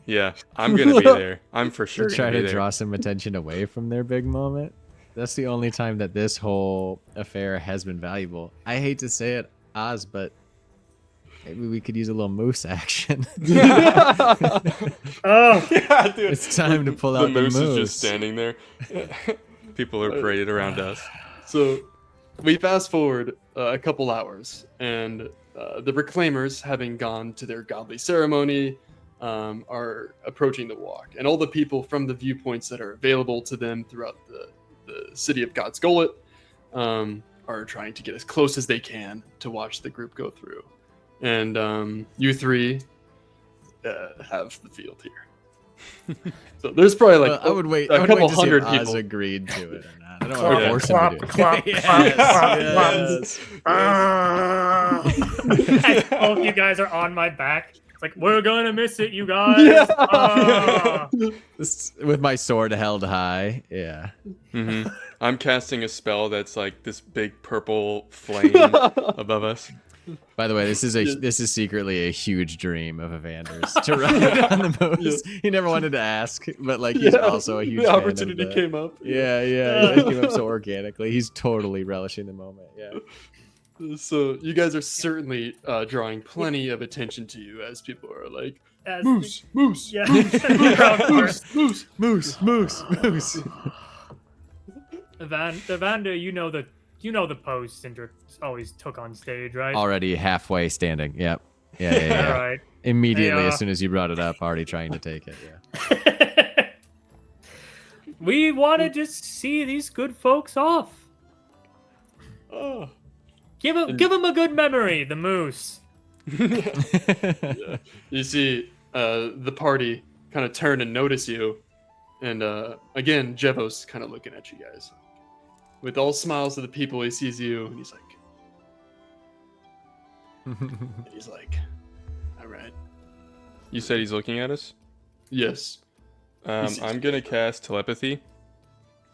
Yeah, I'm going to be there. I'm for sure try going to to be there. draw some attention away from their big moment. That's the only time that this whole affair has been valuable. I hate to say it, Oz, but maybe we could use a little moose action. Oh, Yeah, dude. It's time to pull out the moose moose. is just standing there. People are paraded around us. So we fast forward a couple hours, and the Reclaimers, having gone to their godly ceremony, are approaching the walk. And all the people from the viewpoints that are available to them throughout the city of God's Gullet are trying to get as close as they can to watch the group go through. And you three have the field here. So there's probably like I would wait. a I would couple wait to see hundred if Oz people. agreed to it or not. I don't want to Clop, force him to do it. clop, clop, Yes, as both you guys are on my back. It's like, we're gonna miss it, you guys. Yeah. Ah. with my sword held high. Yeah. Mm-hmm. I'm casting a spell that's like this big purple flame above us. By the way, this is secretly a huge dream of Evander's to ride on the moose. He never wanted to ask, but like he's also a huge the fan opportunity of came up. Yeah, it came up so organically. He's totally relishing the moment. Yeah. So you guys are certainly drawing plenty of attention to you as people are like, As moose, moose, Yeah. moose, moose, Moose. Evander, you know the pose Cindrix always took on stage, right? Already halfway standing. Yep. Yeah. All right. Immediately, Hey, as soon as you brought it up, already trying to take it. Yeah. We want to just see these good folks off. Oh, Give him a good memory, the moose. Yeah. You see the party kind of turn and notice you. And again, Jevos kind of looking at you guys. With all smiles to the people, he sees you and he's like, all right. You said he's looking at us? Yes. I'm going to cast telepathy.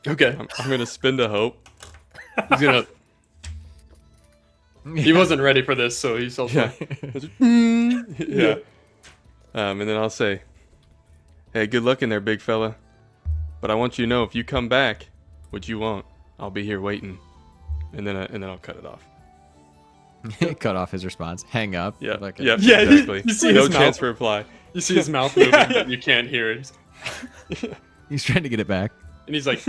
Okay. I'm going to spend a hope. He's gonna. He wasn't ready for this, so he's also. Yeah. And then I'll say, hey, good luck in there, big fella. But I want you to know, if you come back, what you want, I'll be here waiting. And then I'll cut it off. Cut off his response. Hang up. Yeah. Like Yeah. Yeah, Exactly. you see No his chance mouth. for reply. You see his mouth moving, but you can't hear it. He's trying to get it back. And he's like,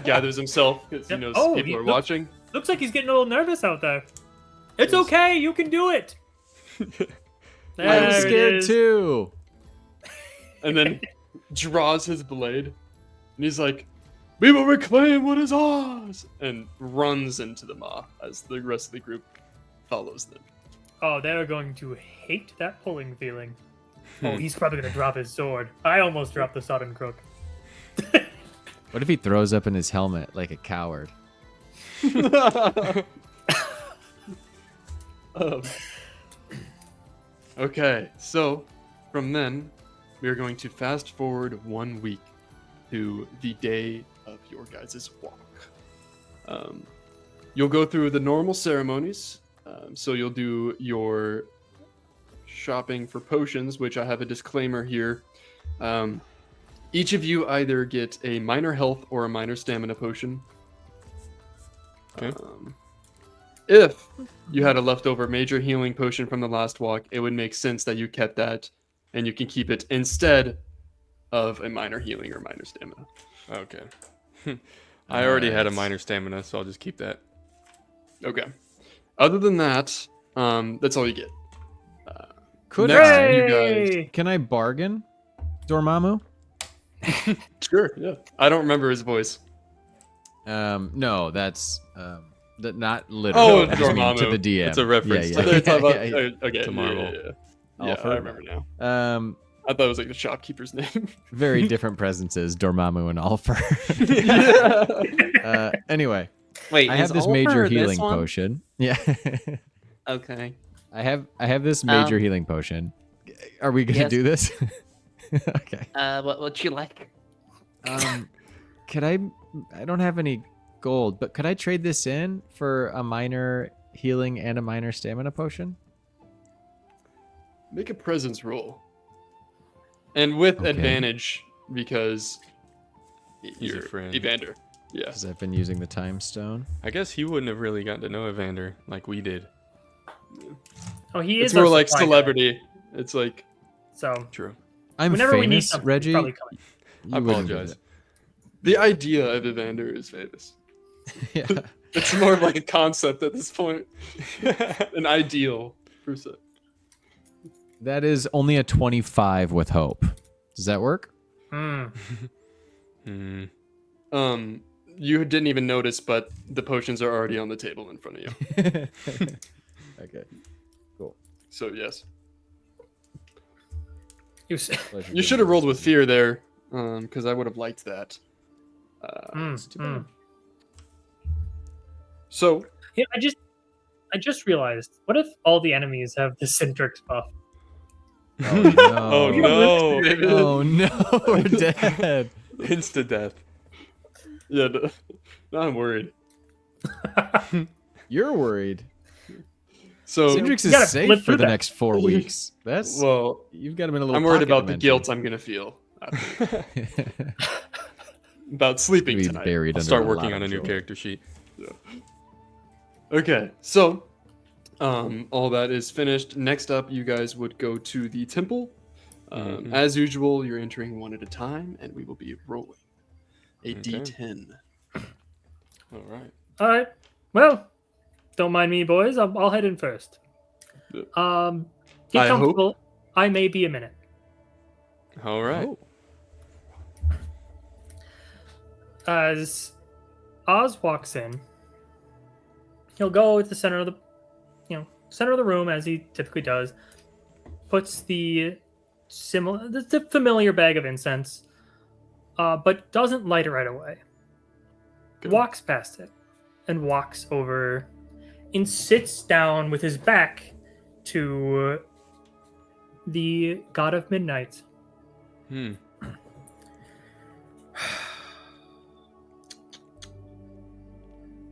gathers himself because he knows people are watching. Looks like he's getting a little nervous out there. It's okay, you can do it. I was scared too. And then draws his blade. And he's like, we will reclaim what is ours! And runs into the maw as the rest of the group follows them. Oh, they're going to hate that pulling feeling. Oh, he's probably going to drop his sword. I almost dropped the sudden crook. What if he throws up in his helmet like a coward? Okay, so from then, we are going to fast forward 1 week to the day of your guys' walk. You'll go through the normal ceremonies. So you'll do your shopping for potions, which I have a disclaimer here. Each of you either get a minor health or a minor stamina potion. Okay. If you had a leftover major healing potion from the last walk, it would make sense that you kept that, and you can keep it instead of a minor healing or minor stamina. Okay. I already had a minor stamina, so I'll just keep that. Okay. Other than that, that's all you get. Could next, I? you guys. Can I bargain, Dormammu? Sure. Yeah. I don't remember his voice. No, that's not literally. Oh, I just mean Dormammu. to the DM. It's a reference Yeah, to- I thought you were yeah, talking yeah, about- okay. To Marvel. Yeah, Alfred. I remember now. yeah. I thought it was like the shopkeeper's name. Very different presences, Dormammu and Alfred. Anyway, Wait, I have this major healing potion. Yeah. Okay. I have this major healing potion. Are we gonna yes. do this? Okay. What you like? Could I don't have any gold, but could I trade this in for a minor healing and a minor stamina potion? Make a presence roll. And with Okay. advantage because He's a you're friend. Evander. Yeah. Because I've been using the time stone. I guess he wouldn't have really gotten to know Evander like we did. Oh, he is. It's more our like supply guy. celebrity. It's like So True. I'm whenever we need famous, something, he's Reggie. probably coming. I You wouldn't apologize. get the idea of Evander is famous. it. Yeah. It's more of like a concept at this point. An ideal per se. That is only a 25 with hope. Does that work? Hmm. Hmm. You didn't even notice, but the potions are already on the table in front of you. Okay. So yes. You You should have rolled with fear there, because I would have liked that. Hmm. So Yeah, I just realized. What if all the enemies have the Centrix buff? Oh no. Oh no! Oh no, we're dead. Insta death. yeah, now I'm worried. You're worried. So Cindrix You gotta is safe flip for through the that. next 4 weeks. That's well, you've got him in a little. I'm worried pocket about the dimension. guilt I'm gonna feel after, about sleeping He's tonight. buried I'll under start a working lot on of a new joy. character sheet. Okay, so all that is finished. Next up, you guys would go to the temple. Mhm. As usual, you're entering one at a time, and we will be rolling a Okay. D10. All right. All right. Well, don't mind me, boys. I'll head in first. Yeah. Get I hope- comfortable. I may be a minute. All right. Oh. As Oz walks in, he'll go at the center of the room as he typically does. Puts the familiar bag of incense, but doesn't light it right away. Good. Walks past it and walks over and sits down with his back to the God of Midnight.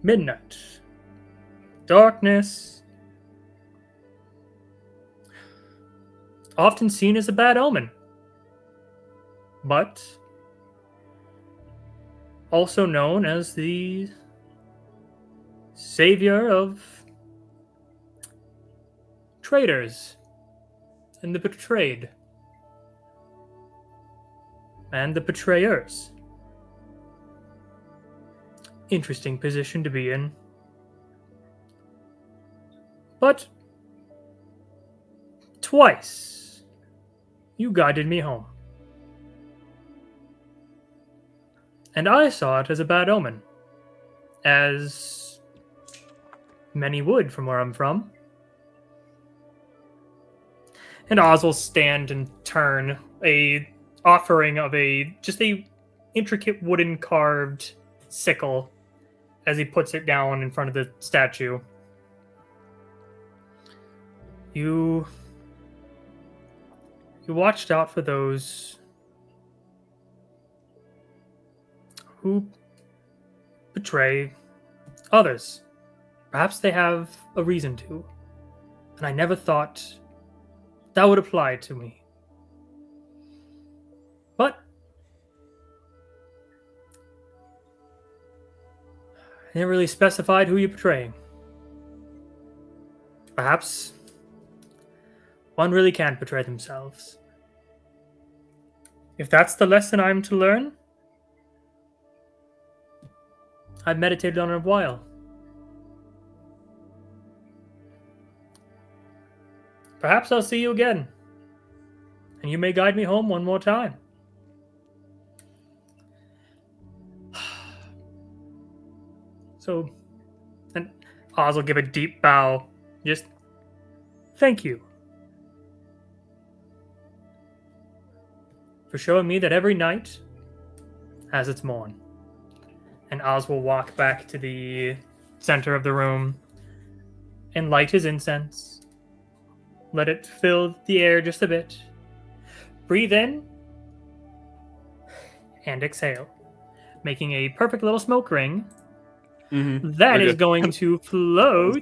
Midnight. Darkness. Often seen as a bad omen. But also known as the savior of traitors and the betrayed and the betrayers. Interesting position to be in. But twice you guided me home. And I saw it as a bad omen, as many would from where I'm from. And Oz will stand and turn a offering of just a intricate wooden carved sickle as he puts it down in front of the statue. You watched out for those who betray others. Perhaps they have a reason to. And I never thought that would apply to me. But I never really specified who you're betraying. Perhaps one really can't betray themselves. If that's the lesson I'm to learn, I've meditated on it a while. Perhaps I'll see you again, and you may guide me home one more time. So, and Oz will give a deep bow. Just, thank you for showing me that every night has its morn. And Oz will walk back to the center of the room and light his incense. Let it fill the air just a bit. Breathe in and exhale, making a perfect little smoke ring. That is going to float.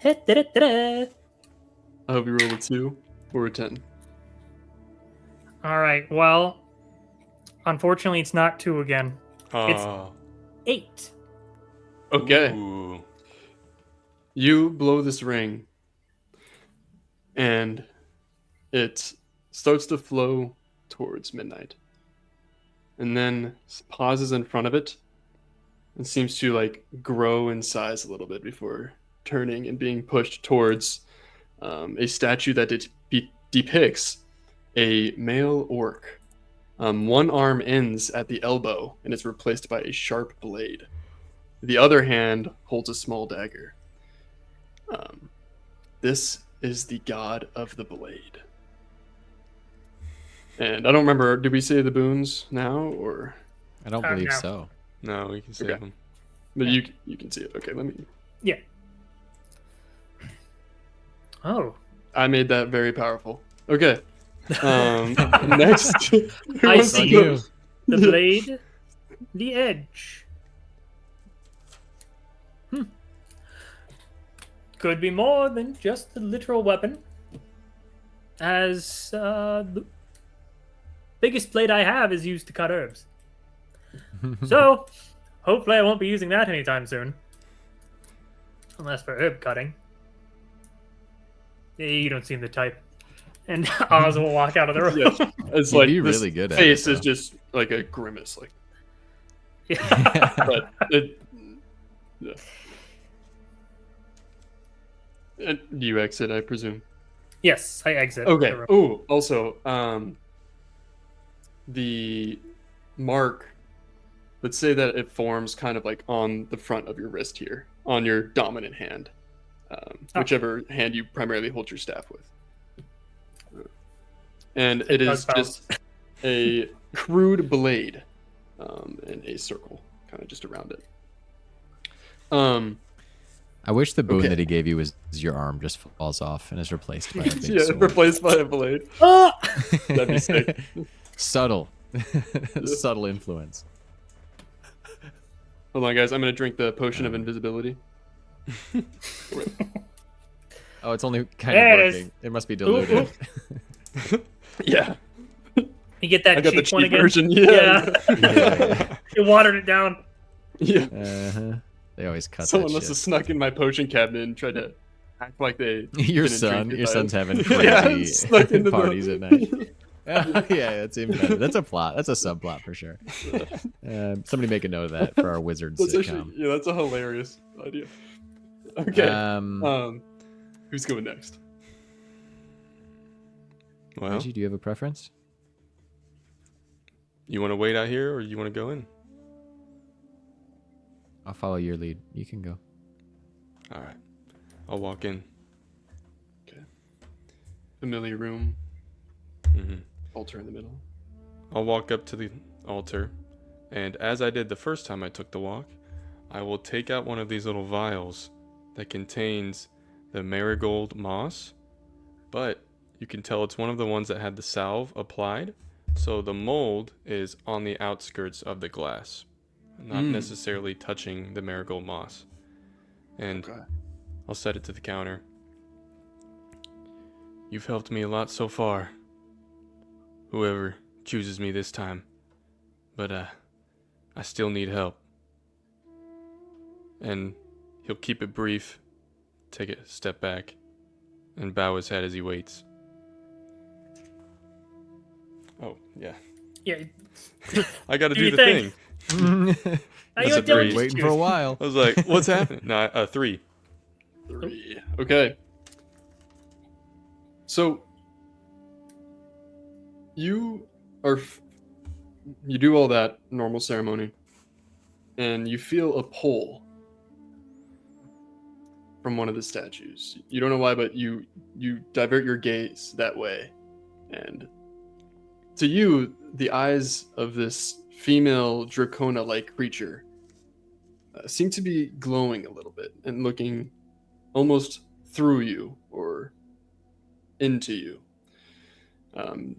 I hope you roll a 2 or a 10. All right. Well, unfortunately, it's not 2 again. It's 8. Okay. Ooh. You blow this ring, and it starts to flow towards midnight. And then pauses in front of it and seems to like grow in size a little bit before turning and being pushed towards a statue that depicts a male orc. One arm ends at the elbow and is replaced by a sharp blade. The other hand holds a small dagger. This is the god of the blade. And I don't remember, did we say the boons now, or? I don't believe no. so. No, we can save them. But you can see it. Okay, let me. Yeah. Oh. I made that very powerful. Okay. Next. I see the blade, the edge. Could be more than just the literal weapon. As the biggest blade I have is used to cut herbs. So, hopefully I won't be using that anytime soon. Unless for herb cutting. You don't seem the type. And Oz will walk out of the room. Yeah. It's You'd like be this really good at face it, is though. just like a grimace, like. Yeah. But it. Yeah. And you exit, I presume. Yes, I exit. Okay. the room. Oh, also, the mark. Let's say that it forms kind of like on the front of your wrist here, on your dominant hand, whichever hand you primarily hold your staff with. And it is just a crude blade in a circle, kind of just around it. I wish the boon that he gave you was your arm just falls off and is replaced by a big yeah, sword. replaced by a blade. That'd be sick. Subtle. Subtle influence. Hold on, guys. I'm going to drink the potion of invisibility. Oh, it's only kind of working. It must be diluted. Yeah. You get that I got cheap the cheap one again? version. Yeah. You watered it down. Yeah. They always cut Someone that must shit. have snuck in my potion cabinet and tried to act like they. Your son's having Yeah, crazy snuck into parties at night. Yeah, that's even better. That's a plot. That's a subplot for sure. Somebody make a note of that for our wizard sitcom. Yeah, that's a hilarious idea. Okay. Who's going next? Well, Reggie, do you have a preference? you want to wait out here or you want to go in? I'll follow your lead. You can go. All right. I'll walk in. Okay. Familiar room. Mm-hmm. Altar in the middle. I'll walk up to the altar, and as I did the first time I took the walk, I will take out one of these little vials that contains the marigold moss, but you can tell it's one of the ones that had the salve applied, so the mold is on the outskirts of the glass, not necessarily touching the marigold moss. And I'll set it to the counter. You've helped me a lot so far, whoever chooses me this time, but I still need help. And he'll keep it brief, take a step back, and bow his head as he waits. Oh, yeah. Yeah. I gotta Do do you the think? thing. Now That's you a three. Waiting for a while. I was like, what's happening? No, 3. 3. Okay. So you you do all that normal ceremony, and you feel a pull from one of the statues. You don't know why, but you divert your gaze that way, and to you, the eyes of this female Dracona-like creature seem to be glowing a little bit and looking almost through you or into you.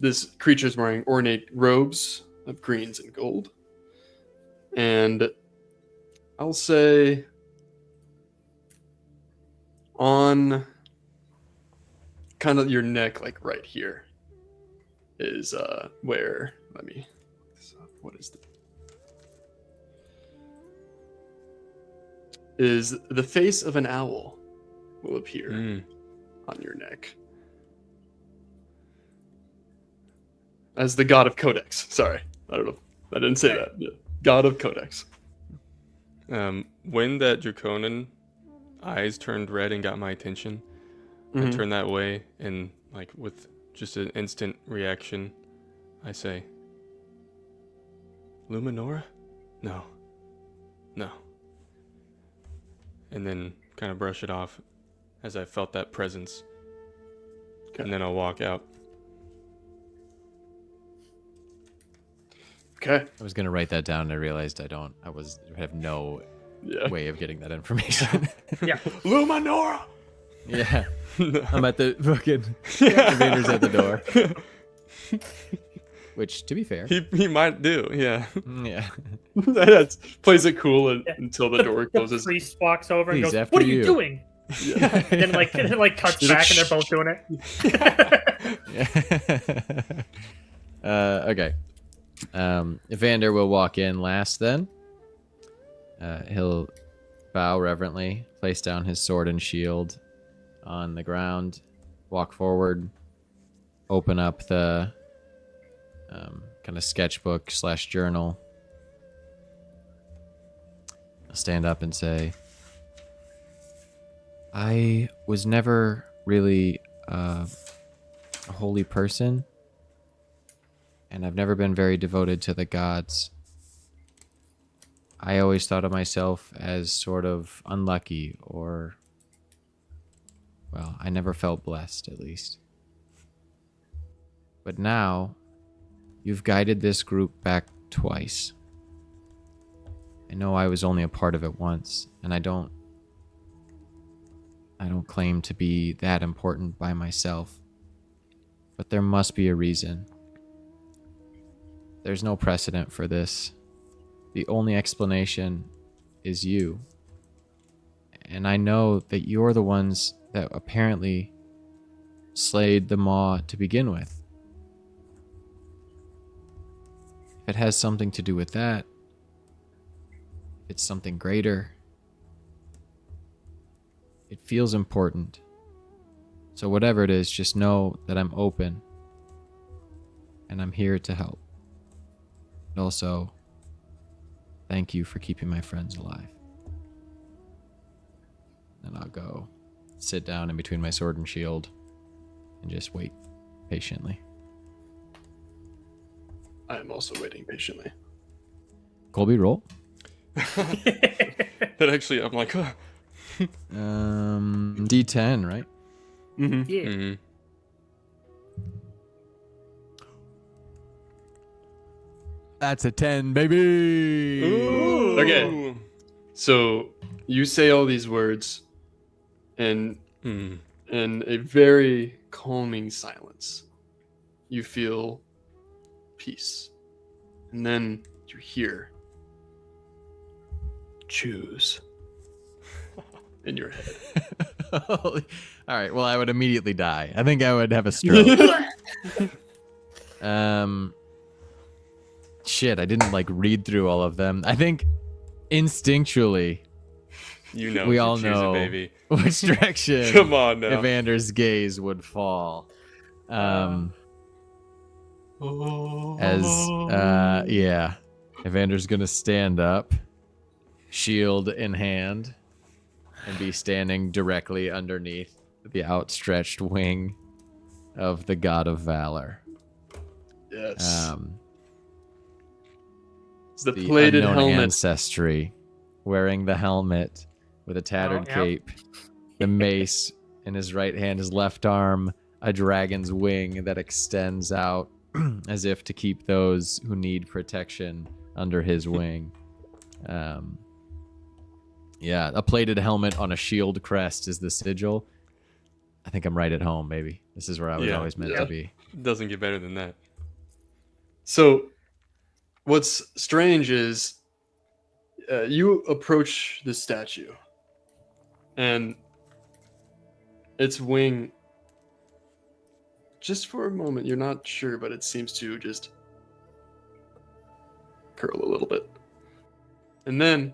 This creature is wearing ornate robes of greens and gold. And I'll say on kind of your neck, like right here, is where, let me, what is is the face of an owl will appear on your neck. As the god of Codex. Sorry, I don't know. I didn't say that. Yeah. God of Codex. When that Draconan eyes turned red and got my attention, I turned that way, and like with just an instant reaction, I say, Luminora? No. And then kind of brush it off as I felt that presence. Okay. And then I'll walk out. Okay. I was gonna write that down and I realized I have no way of getting that information. Yeah. Luminora! Yeah. I'm at the fucking Evander's at the door. Which, to be fair, he might do, yeah. Yeah. That plays it cool until the door closes. The priest walks over and He's goes, after "What are you you." doing?" Yeah. Then like cuts back and they're both doing it. Okay. Evander will walk in last then. He'll bow reverently, place down his sword and shield on the ground, walk forward, open up the kind of sketchbook / journal. I'll stand up and say, I was never really a holy person, and I've never been very devoted to the gods. I always thought of myself as sort of unlucky, or, well, I never felt blessed, at least. But now, you've guided this group back twice. I know I was only a part of it once, and I don't claim to be that important by myself. But there must be a reason. There's no precedent for this. The only explanation is you. And I know that you're the ones that apparently slayed the Maw to begin with. If it has something to do with that, if it's something greater, it feels important. So whatever it is, just know that I'm open and I'm here to help. And also, thank you for keeping my friends alive. And I'll go sit down in between my sword and shield and just wait patiently. I am also waiting patiently. Colby, roll. That actually, I'm like, huh. D10, right? Mm-hmm. Yeah. Mm-hmm. That's a 10, baby. Ooh. Okay. So you say all these words, and in a very calming silence, you feel peace. And then you hear, choose, in your head. All right, well, I would immediately die. I think I would have a stroke. Shit, I didn't read through all of them. I think instinctually, You know, we you're all choosing, know baby. which direction Come on now. Evander's gaze would fall. Evander's gonna stand up, shield in hand, and be standing directly underneath the outstretched wing of the God of Valor. Yes. It's the plated unknown helmet. ancestry, wearing the helmet with a tattered cape, the mace in his right hand, his left arm, a dragon's wing that extends out as if to keep those who need protection under his wing. A plated helmet on a shield crest is the sigil. I think I'm right at home, baby. This is where I was always meant to be. Doesn't get better than that. So, what's strange is you approach the statue, and its wing, just for a moment, you're not sure, but it seems to just curl a little bit. And then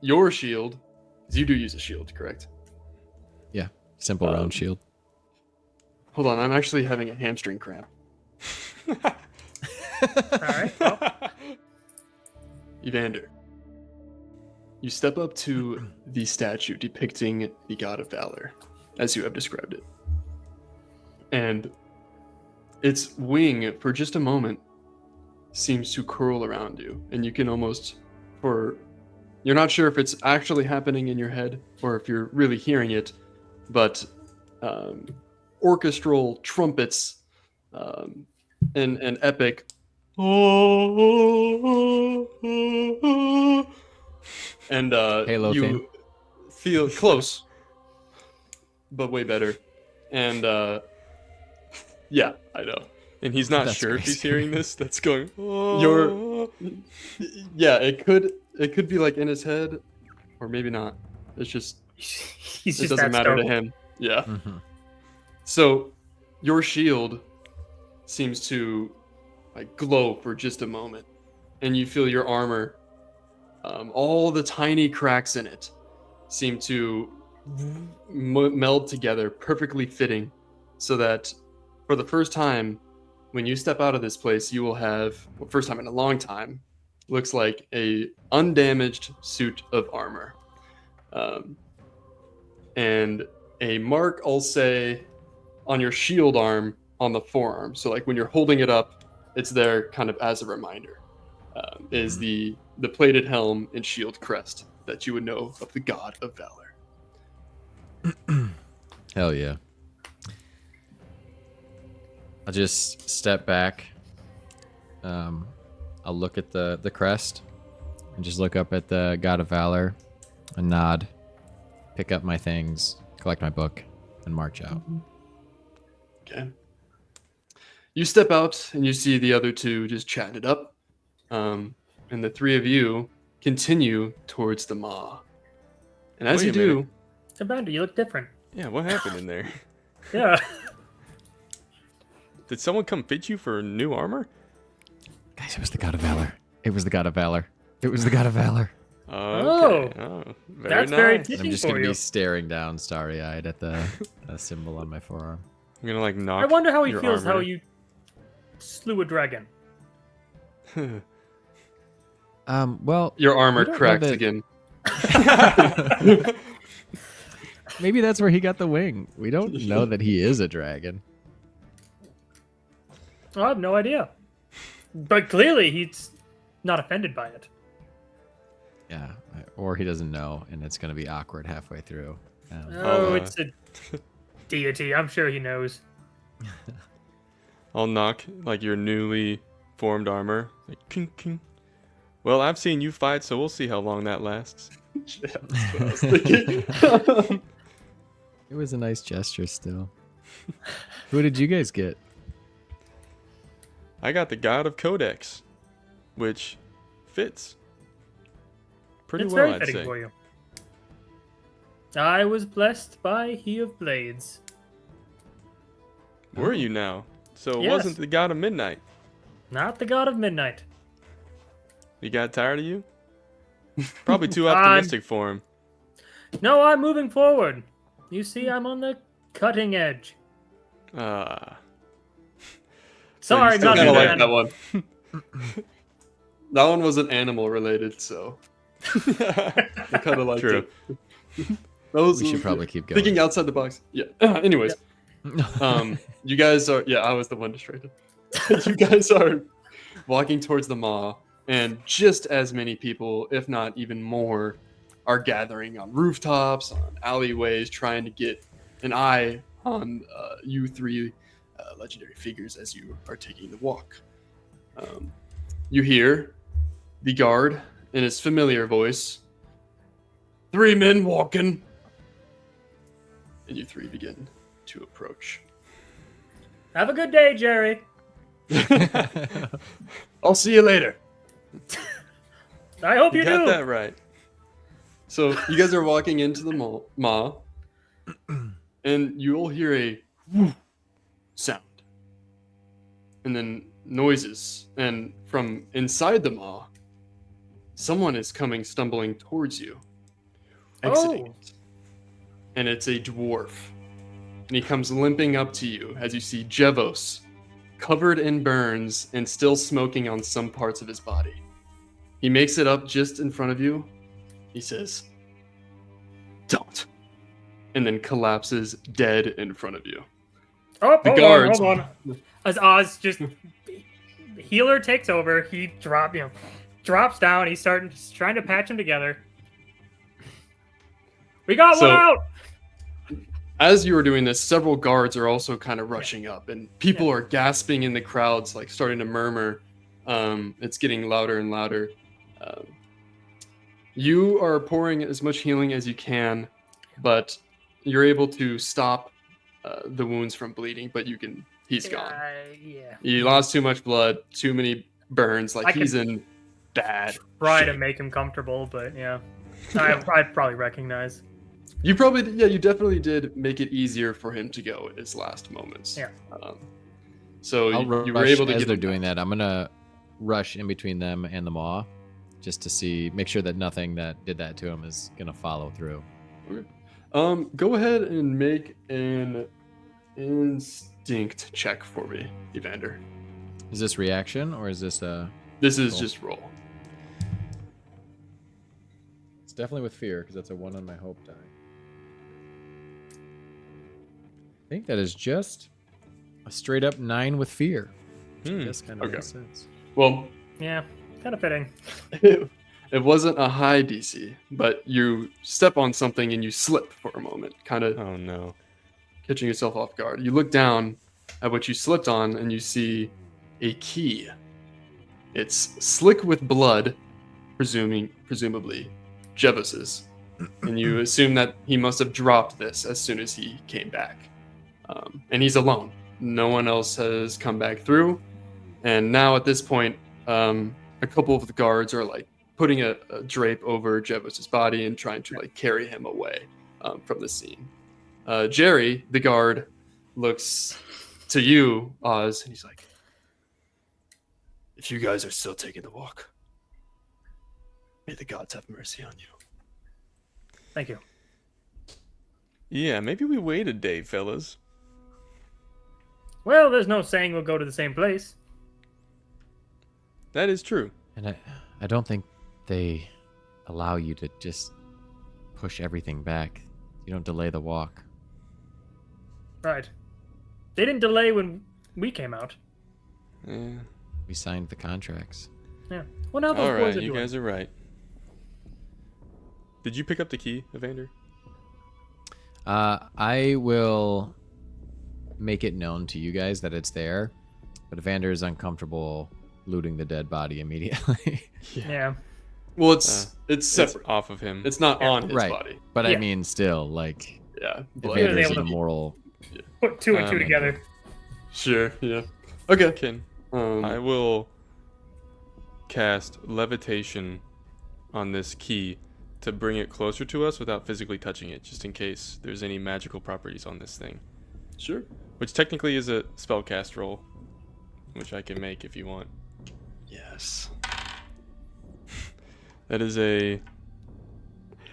your shield, because you do use a shield, correct? Yeah, simple round shield. Hold on, I'm actually having a hamstring cramp. Alright. Well, Evander, you step up to the statue depicting the God of Valor, as you have described it. And its wing, for just a moment, seems to curl around you. And you can almost, you're not sure if it's actually happening in your head or if you're really hearing it, but orchestral trumpets and epic and Halo you theme. feel close, but way better. And yeah, I know. And he's not That's sure if he's crazy. hearing this. That's going. Yeah, it could be like in his head, or maybe not. It's just he's it just doesn't that matter to startled. him. Yeah. Mhm. So your shield seems to glow for just a moment, and you feel your armor, all the tiny cracks in it seem to meld together, perfectly fitting, so that for the first time, when you step out of this place, you will have, well, first time in a long time, looks like a undamaged suit of armor, and a mark, I'll say, on your shield arm on the forearm. So like when you're holding it up, it's there kind of as a reminder. is the plated helm and shield crest that you would know of the god of valor. Hell yeah. I'll just step back. I'll look at the crest and just look up at the god of valor and nod, pick up my things, collect my book, and march out. Okay. You step out and you see the other two just chatting it up. And the three of you continue towards the maw. And as you do... Evander, you look different. Yeah, what happened in there? Yeah. Did someone come fit you for new armor? Guys, it was the god of valor. It was the god of valor. It was the god of valor. Okay. Oh, that's very nice. fitting. I'm just for going to you. be staring down starry-eyed at the symbol on my forearm. I'm going to like knock I wonder how he your feels armor. how you slew a dragon. Well, Your armor we don't know cracks that- again. maybe that's where he got the wing. We don't know that he is a dragon. I have no idea. But clearly he's not offended by it. Yeah, or he doesn't know, and it's going to be awkward halfway through. Oh, it's a deity. I'm sure he knows. I'll knock like your newly formed armor. Like, kink, kink. Well, I've seen you fight, so we'll see how long that lasts. Yeah, that's what I was thinking. It was a nice gesture still. Who did you guys get? I got the God of Codex, which fits pretty It's well, very I'd fitting say. for you. I was blessed by He of Blades. Were you now? So it Yes. wasn't the God of Midnight. Not the God of Midnight. He got tired of you? Probably too optimistic for him. No, I'm moving forward. You see, I'm on the cutting edge. Sorry, still not Kind of do like man. that one. That one wasn't animal related, so I kind of liked True. it. Those We should probably keep going. thinking outside the box. Yeah. Anyways, you guys are. Yeah, I was the one distracted. You guys are walking towards the maw, and just as many people, if not even more, are gathering on rooftops, on alleyways, trying to get an eye on you three legendary figures as you are taking the walk. You hear the guard in his familiar voice, 3 men walking. And you three begin to approach. Have a good day, Jerry. I'll see you later. I hope You you got do. that right. So you guys are walking into the maw, and you all hear a whoo sound, and then noises, and from inside the maw, someone is coming stumbling towards you, exiting it. And it's a dwarf, and he comes limping up to you as you see Jevos, covered in burns and still smoking on some parts of his body. He makes it up just in front of you. He says, "Don't," and then collapses dead in front of you. Oh, The hold guards- on, hold on. As Oz just healer takes over, he drops down. He's trying to patch him together. We got So- one out. As you are doing this, several guards are also kind of rushing up, and people are gasping in the crowds, like starting to murmur. It's getting louder and louder. You are pouring as much healing as you can, but you're able to stop the wounds from bleeding. But he's gone. Yeah. He lost too much blood, too many burns. Like I he's could in bad Try to shape. make him comfortable, but yeah. I'd probably recognize. You definitely did make it easier for him to go at his last moments. Yeah. So I'll you were able to as get they're him doing back. that. I'm gonna rush in between them and the maw, just to make sure that nothing that did that to him is gonna follow through. Go ahead and make an instinct check for me, Evander. Is this reaction or is this This is Cool. just roll. It's definitely with fear because that's a 1 on my hope die. I think that is just a straight up 9 with fear. Hmm. This kind of Okay. makes sense. Well, Yeah. Kind of fitting. It wasn't a high DC, but you step on something and you slip for a moment, kind of Oh no. catching yourself off guard. You look down at what you slipped on and you see a key. It's slick with blood, presumably Jevis's. And you assume that he must have dropped this as soon as he came back. And he's alone. No one else has come back through. And now at this point, a couple of the guards are like putting a drape over Jevis's body and trying to like carry him away from the scene. Jerry, the guard, looks to you, Oz, and he's like, if you guys are still taking the walk, may the gods have mercy on you. Thank you. Yeah, maybe we wait a day, fellas. Well, there's no saying we'll go to the same place. That is true. And I don't think they allow you to just push everything back. You don't delay the walk. Right. They didn't delay when we came out. Yeah. We signed the contracts. Yeah. Well, now those All boys right, are you doing. guys are right. Did you pick up the key, Evander? I will make it known to you guys that it's there, but Evander is uncomfortable looting the dead body immediately. Yeah. Well, it's separate. It's off of him. It's not on his Right. body. But Yeah. I mean, still, like, Yeah. blood. Evander's able an to- immoral. Put two and two together. Sure. Yeah. Okay. Ken, I will cast levitation on this key to bring it closer to us without physically touching it, just in case there's any magical properties on this thing. Sure. Which technically is a spellcast roll, which I can make if you want. Yes. That is a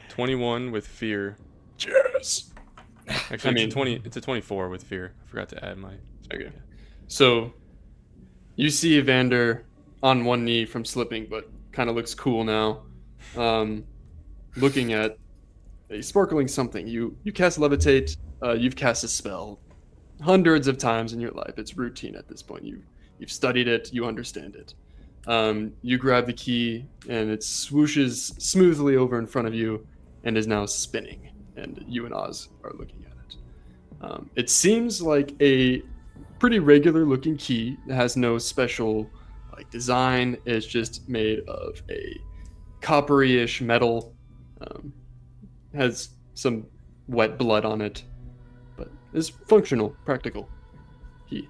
21 with fear. Yes. Actually, it's a 24 with fear. I forgot to add my... Okay. So, you see Evander on one knee from slipping, but kind of looks cool now. Looking at a sparkling something. You cast levitate. You've cast a spell hundreds of times in your life. It's routine at this point. You've studied it. You understand it. You grab the key, and it swooshes smoothly over in front of you, and is now spinning. And you and Oz are looking at it. It seems like a pretty regular-looking key. It has no special like design. It's just made of a coppery-ish metal. Has some wet blood on it, but is functional, practical key.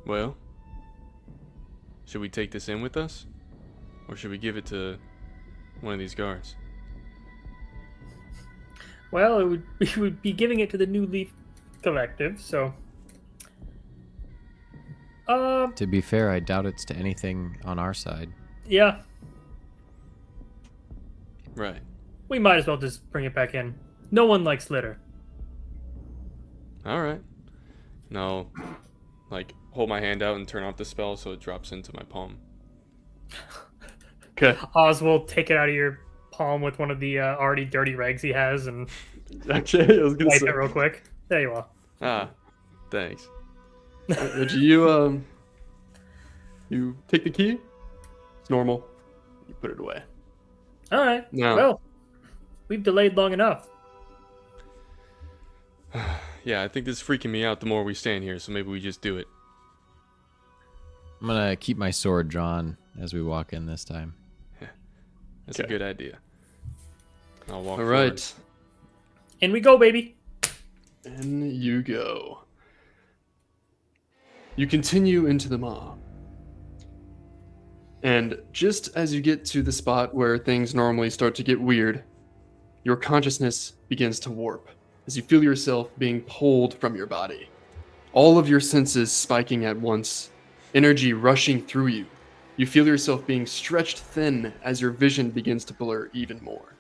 Well, should we take this in with us? Or should we give it to one of these guards? Well, we would be giving it to the New Leaf Collective, so... To be fair, I doubt it's to anything on our side. Yeah, Right. we might as well just bring it back in. No one likes litter. Alright. Now, like, hold my hand out and turn off the spell so it drops into my palm. Okay. Oz will take it out of your palm with one of the already dirty rags he has and Okay. I was gonna wipe say. it real quick. There you are. Ah, thanks. Reggie, you take the key. It's normal. You put it away. All right. No. Well, we've delayed long enough. Yeah, I think this is freaking me out the more we stand here, so maybe we just do it. I'm gonna keep my sword drawn as we walk in this time. That's a Okay. good idea. I'll walk All forward. right. In we go, baby. In you go. You continue into the maw. And just as you get to the spot where things normally start to get weird, your consciousness begins to warp as you feel yourself being pulled from your body. All of your senses spiking at once, energy rushing through you. You feel yourself being stretched thin as your vision begins to blur even more.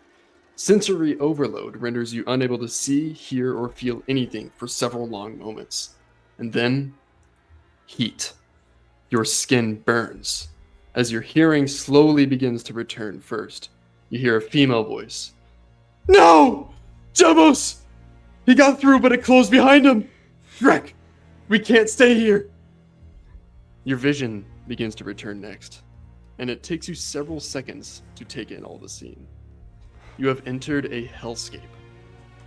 Sensory overload renders you unable to see, hear, or feel anything for several long moments. And then, heat. Your skin burns. As your hearing slowly begins to return first, you hear a female voice. No! Jebos! He got through, but it closed behind him! Drek, we can't stay here. Your vision begins to return next, and it takes you several seconds to take in all the scene. You have entered a hellscape.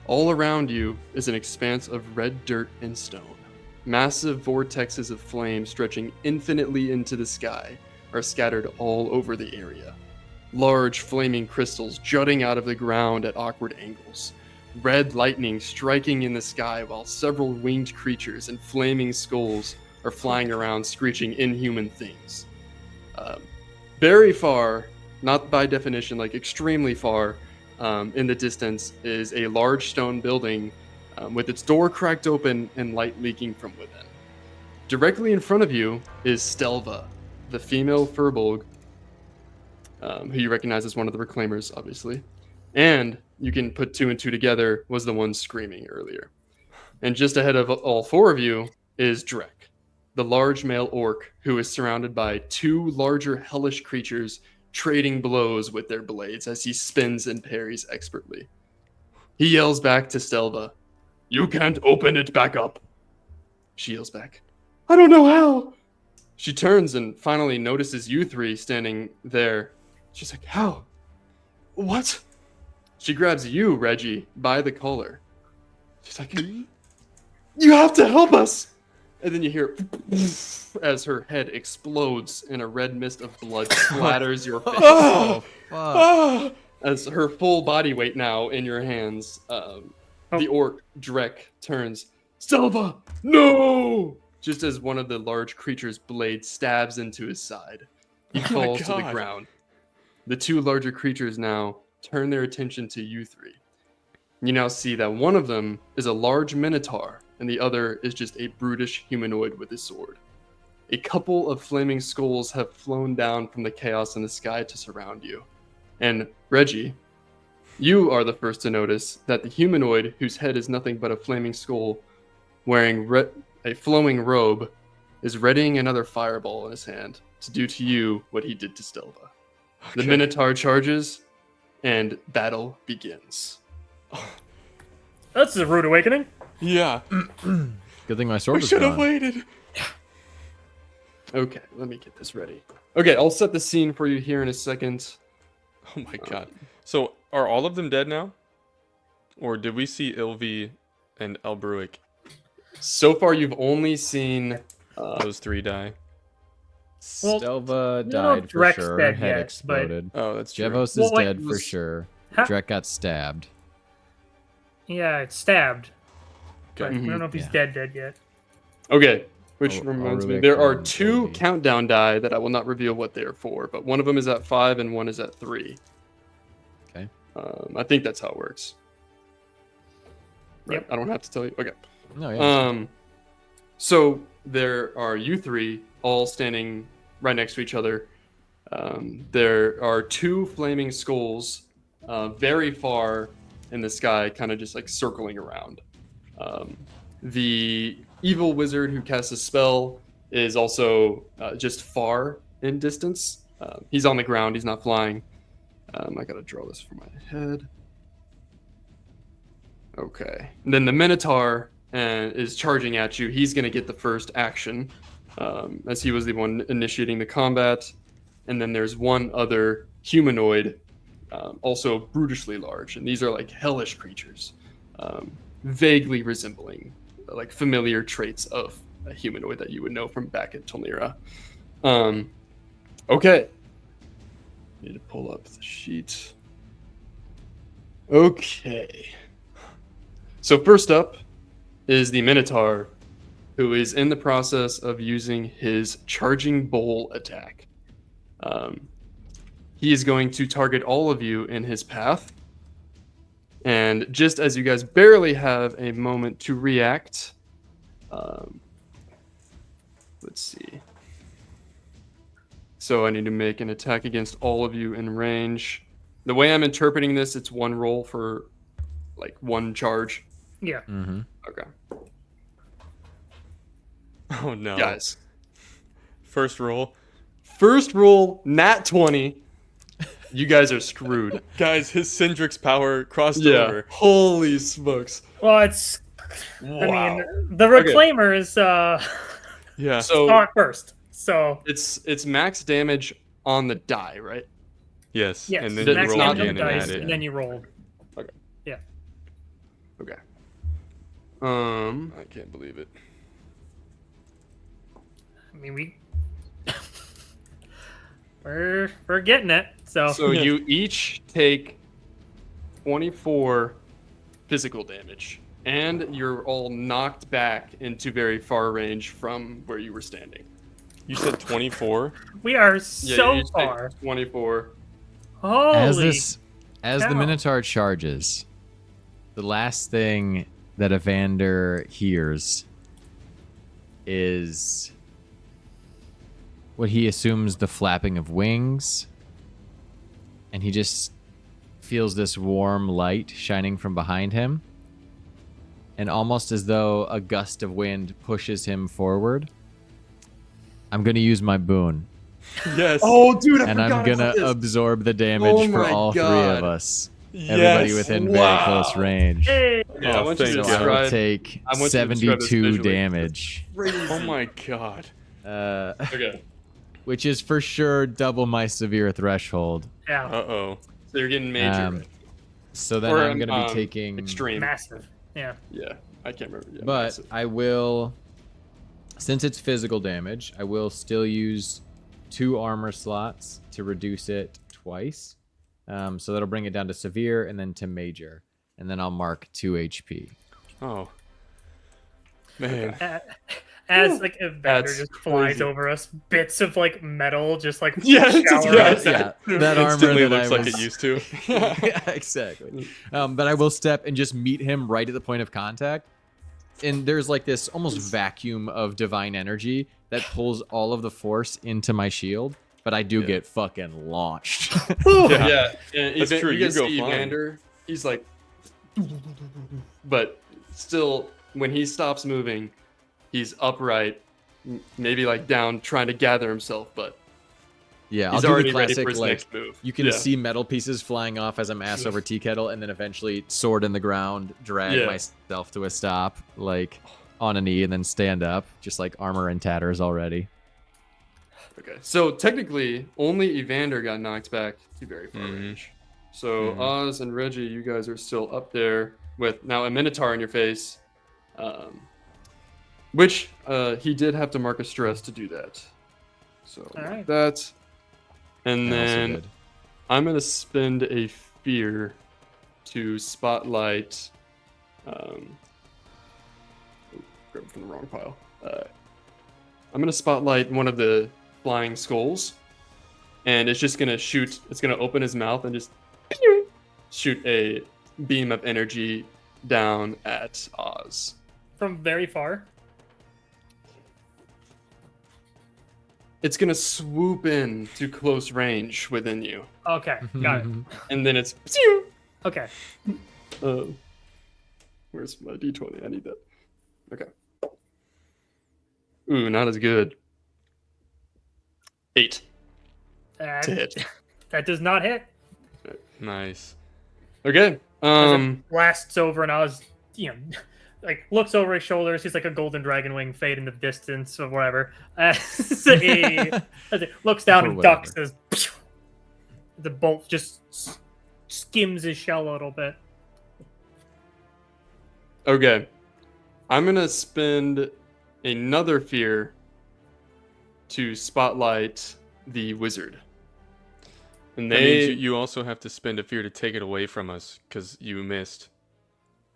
All around you is an expanse of red dirt and stone. Massive vortexes of flame stretching infinitely into the sky are scattered all over the area. Large flaming crystals jutting out of the ground at awkward angles. Red lightning striking in the sky while several winged creatures and flaming skulls are flying around screeching inhuman things. Very far, not by definition, like extremely far, in the distance is a large stone building with its door cracked open and light leaking from within. Directly in front of you is Stelva, the female Furbolg, who you recognize as one of the Reclaimers, obviously. And you can put two and two together, was the one screaming earlier. And just ahead of all four of you is Drek, the large male orc who is surrounded by two larger hellish creatures trading blows with their blades as he spins and parries expertly. He yells back to Stelva, "You can't open it back up." She yells back, "I don't know how." She turns and finally notices you three standing there. She's like, "How? What?" She grabs you, Reggy, by the collar. She's like, "You have to help us!" And then you hear as her head explodes and a red mist of blood splatters your face. As her full body weight now in your hands, the orc, Drek, turns, "Stelva, no!" Just as one of the large creature's blade stabs into his side. He falls to the ground. The two larger creatures now turn their attention to you three. You now see that one of them is a large minotaur, and the other is just a brutish humanoid with a sword. A couple of flaming skulls have flown down from the chaos in the sky to surround you. And Reggy, you are the first to notice that the humanoid, whose head is nothing but a flaming skull, wearing a flowing robe, is readying another fireball in his hand to do to you what he did to Stelva. Okay. The Minotaur charges, and battle begins. That's a rude awakening. Yeah. Good thing my sword was should have gone. waited. Okay, let me get this ready. Okay, I'll set the scene for you here in a second. Oh my god. So, are all of them dead now? Or did we see Ilvi and Elbruic? So far, you've only seen... those three die. Stelva died for sure. Head yet, exploded. Oh, that's true. Jevos is dead for sure. Drek got stabbed. Yeah, it's stabbed. Okay. We don't know if he's dead yet. Okay, which reminds me, there are two countdown die that I will not reveal what they are for, but one of them is at 5 and one is at 3. Okay. I think that's how it works. Right. Yep. I don't have to tell you. Okay. No, yeah. So there are you three all standing right next to each other. There are two flaming skulls very far in the sky, kind of just like circling around. The evil wizard who casts a spell is also just far in distance. He's on the ground. He's not flying. I gotta draw this from my head. Okay. And then the Minotaur is charging at you. He's gonna get the first action, as he was the one initiating the combat. And then there's one other humanoid, also brutishly large. And these are like hellish creatures, vaguely resembling like familiar traits of a humanoid that you would know from back at Tolnira. Okay. Need to pull up the sheet. Okay. So first up is the Minotaur, who is in the process of using his charging bowl attack. He is going to target all of you in his path. And just as you guys barely have a moment to react, let's see. So I need to make an attack against all of you in range. The way I'm interpreting this, it's one roll for like one charge. Yeah. Mm-hmm. Okay. Oh no. Guys. First roll, nat 20. You guys are screwed. Guys, his Syndrix power crossed over. Holy smokes. Well, it's Wow. I mean, the Reclaimers Yeah. So saw it first. So it's max damage on the die, right? Yes. yes, And then That's you max roll not damage on again the and dice, add it. and then you roll. Okay. I can't believe it. I mean, we're getting it. So So you each take 24 physical damage, and you're all knocked back into very far range from where you were standing. You said 24? we are Yeah, so you each take far. 24. Holy As cow. the Minotaur charges, the last thing that Evander hears is what he assumes the flapping of wings, and he just feels this warm light shining from behind him, and almost as though a gust of wind pushes him forward. I'm going to use my boon, Yes. Oh, dude, I and I'm forgot going about to this. absorb the damage for my all 3 God. of us. Yes. Everybody within very close range. Hey, Okay, I Oh, want you to thank So God. I will describe. take I want you to describe this 72 visually. damage, Oh my God. Okay, which is for sure double my severe threshold. yeah, Uh-oh. so you're getting major. So then Or, I'm going to be taking... extreme. massive. Yeah. Yeah, I can't remember. Yeah, But massive. I will, since it's physical damage, I will still use 2 armor slots to reduce it twice. So that'll bring it down to severe and then to major. And then I'll mark 2 HP. Oh. Man. As like Evander That's just flies crazy. over us, bits of like metal just like Yeah, it's just- shower yeah, us. Yeah, that armor Instantly that looks I like was... it used to. Yeah, exactly. But I will step and just meet him right at the point of contact. And there's like this almost vacuum of divine energy that pulls all of the force into my shield, but I do get fucking launched. Yeah, and That's true, You you guys go see flying. Evander, he's like, but still, when he stops moving, he's upright, maybe like down, trying to gather himself, but Yeah, I'll he's do the already ready classic, for his like, next move. you can Yeah. see metal pieces flying off as I'm ass over tea kettle, and then eventually sword in the ground, drag Yeah. myself to a stop, like on a knee, and then stand up, just like armor in tatters already. Okay, so technically, only Evander got knocked back to very far range. So Oz and Reggie, you guys are still up there with now a Minotaur in your face, which he did have to mark a stress to do that. So All right. that, and Yeah, also then good. I'm gonna spend a fear to spotlight. Grab it from the wrong pile. I'm gonna spotlight one of the flying skulls, and it's just gonna shoot. It's gonna open his mouth and just shoot a beam of energy down at Oz. From very far. It's gonna swoop in to close range within you, Okay, got it. and then it's. Okay. Where's my d20? I need that. Okay. Ooh, not as good. 8 And to hit. that does not hit. Nice. Okay. As it blasts over, and I was, like looks over his shoulder, sees like a golden dragon wing fade in the distance or whatever. As it looks down Or and whatever. ducks, as the bolt just skims his shell a little bit. Okay. I'm gonna spend another fear to spotlight the wizard. And That means they. you also have to spend a fear to take it away from us because you missed.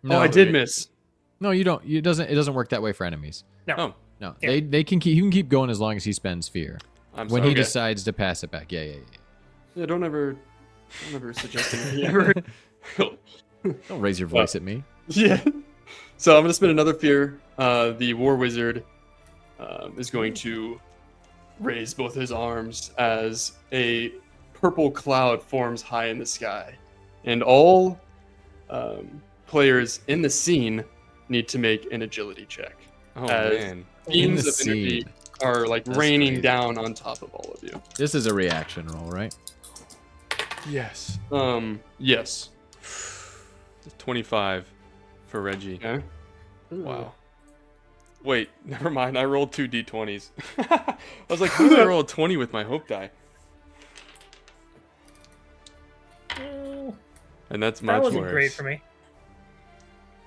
Oh, I did it- miss. No, you don't. It doesn't work that way for enemies. No. Oh, No, Yeah. they can keep. You can keep going as long as he spends fear. I'm When sorry. he decides to pass it back, yeah. Yeah, don't ever suggest anything ever. Don't raise your voice at me. Yeah. So I'm gonna spend another fear. The war wizard is going to raise both his arms as a purple cloud forms high in the sky, and all players in the scene need to make an agility check. Oh, as man. In beams the of energy scene. are like That's raining crazy. down on top of all of you. This is a reaction roll, right? Yes. Yes. 25 for Reggie. Okay. Wow. Wait, never mind. I rolled 2 d20s. I was like, how did I roll a 20 with my hope die? And that's much That wasn't worse. great for me.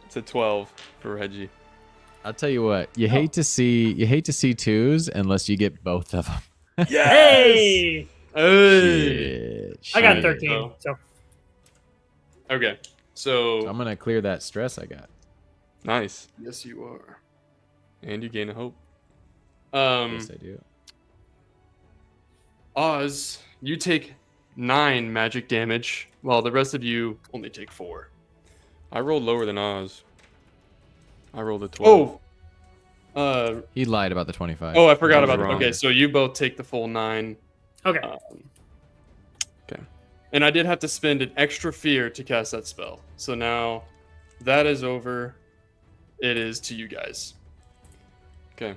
It's a 12 for Reggie. I'll tell you what. You hate to see twos unless you get both of them. Hey! Shit, I got shit. 13. So Okay, So so I'm gonna clear that stress I got. Nice. yes, you are. And you gain a hope. Yes, I do. Oz, you take 9 magic damage, while the rest of you only take 4. I rolled lower than Oz. I rolled a 12. He lied about the 25. I forgot was about that. wrong. Okay, so you both take the full 9. okay. Okay. And I did have to spend an extra fear to cast that spell. So now that is over. It is to you guys. Okay.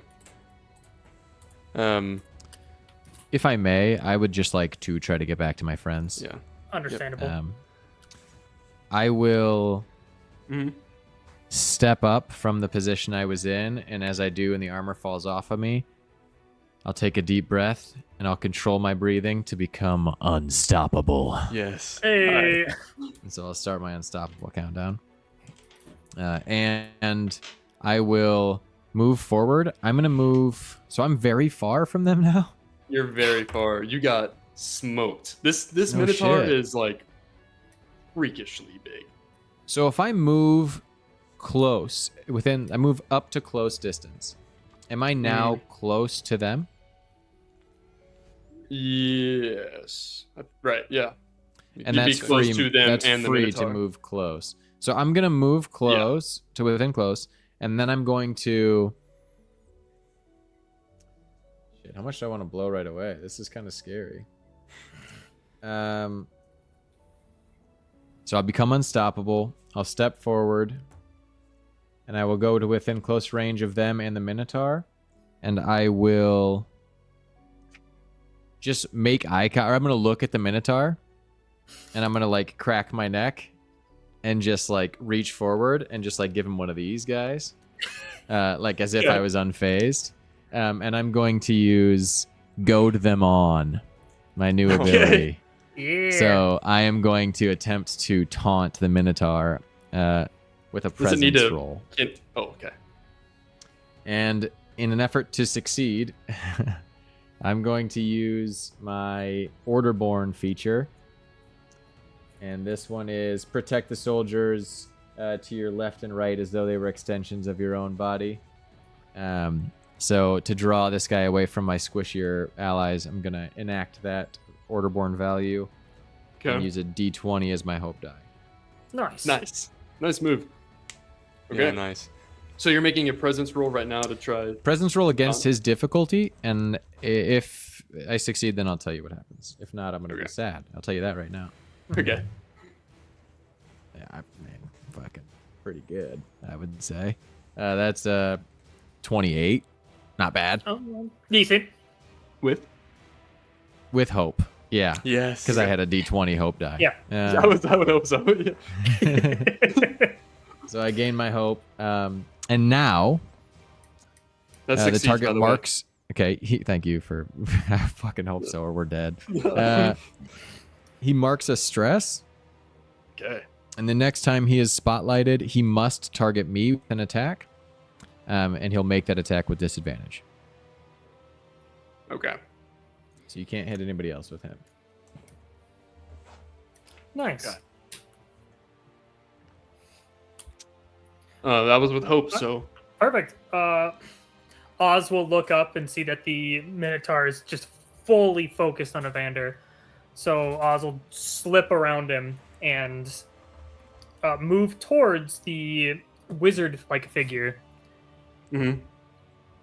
If I may, I would just like to try to get back to my friends. Yeah. Understandable. I will Mhm. step up from the position I was in, and as I do and the armor falls off of me, I'll take a deep breath and I'll control my breathing to become unstoppable. Yes. Hey. And so I'll start my unstoppable countdown. And I will move forward. I'm going to move. So I'm very far from them now. You're very far. You got smoked. This No Minotaur shit. is like freakishly big. So if I move close, I move up to close distance. Am I now close to them? Yes. Right, yeah. And You'd be that's close free. to them That's and the free to Minotaur. move close. So I'm gonna move close to within close, and then I'm going to. Shit, how much do I want to blow right away? This is kind of scary. So I'll become unstoppable. I'll step forward, and I will go to within close range of them and the Minotaur, and I will just make eye contact. I'm gonna look at the Minotaur, and I'm gonna like crack my neck, and just like reach forward and just like give him one of these guys, like as if I was unfazed. And I'm going to use Goad Them On, my new ability. Yeah. So I am going to attempt to taunt the Minotaur with a Does it need presence to- roll. Okay. And in an effort to succeed, I'm going to use my Orderborn feature. And this one is protect the soldiers to your left and right as though they were extensions of your own body. So to draw this guy away from my squishier allies, I'm going to enact that Orderborn value and Okay. use a d20 as my hope die. Nice. Nice move. Okay. Yeah, nice. So you're making a presence roll right now to try. Presence roll against his difficulty, and if I succeed, then I'll tell you what happens. If not, I'm going to be Okay. sad. I'll tell you that right now. Okay. Yeah, fucking pretty good, I would say. That's 28. Not bad. Decent. With? With hope. Yeah. Yes. Because I had a d20 hope die. Yeah. I would hope so. Yeah. So I gained my hope. And now That's the target marks. Okay, thank you for. I fucking hope so, or we're dead. He marks a stress, Okay. and the next time he is spotlighted, he must target me with an attack, and he'll make that attack with disadvantage. Okay. So you can't hit anybody else with him. Nice. Okay. That was with hope, so. Perfect. Oz will look up and see that the Minotaur is just fully focused on Evander. So Oz will slip around him and move towards the wizard-like figure. Mm-hmm.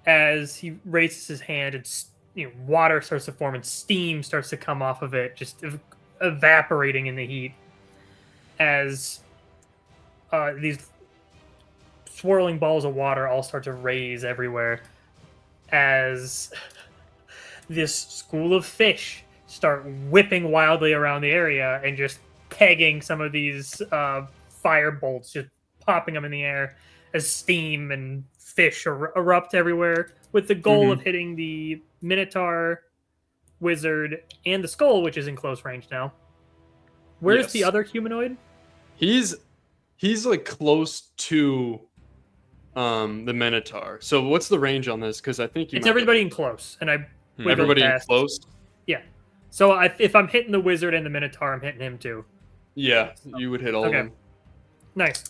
As he raises his hand, and water starts to form and steam starts to come off of it, just evaporating in the heat. As these swirling balls of water all start to raise everywhere, as this school of fish start whipping wildly around the area and just pegging some of these fire bolts, just popping them in the air as steam and fish erupt everywhere, with the goal of hitting the Minotaur, Wizard, and the Skull, which is in close range now. Where's the other humanoid? He's like close to the Minotaur. So what's the range on this? Because I think it's everybody in close, and I everybody in close. Yeah. So if I'm hitting the Wizard and the Minotaur, I'm hitting him too. Yeah, you would hit all of them. Nice.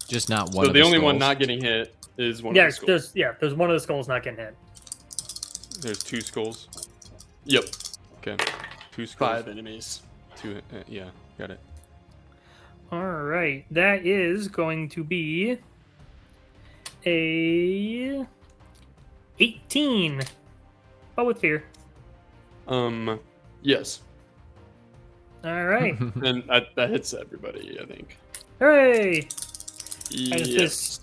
Just not one. So of the only skulls. one not getting hit is one of the skulls. There's one of the skulls not getting hit. There's 2 skulls. Yep. Okay. 2 skulls. 5 enemies. 2. Yeah, got it. All right, that is going to be a 18. But with fear. Yes. All right. And that hits everybody, I think. Hooray! Yes.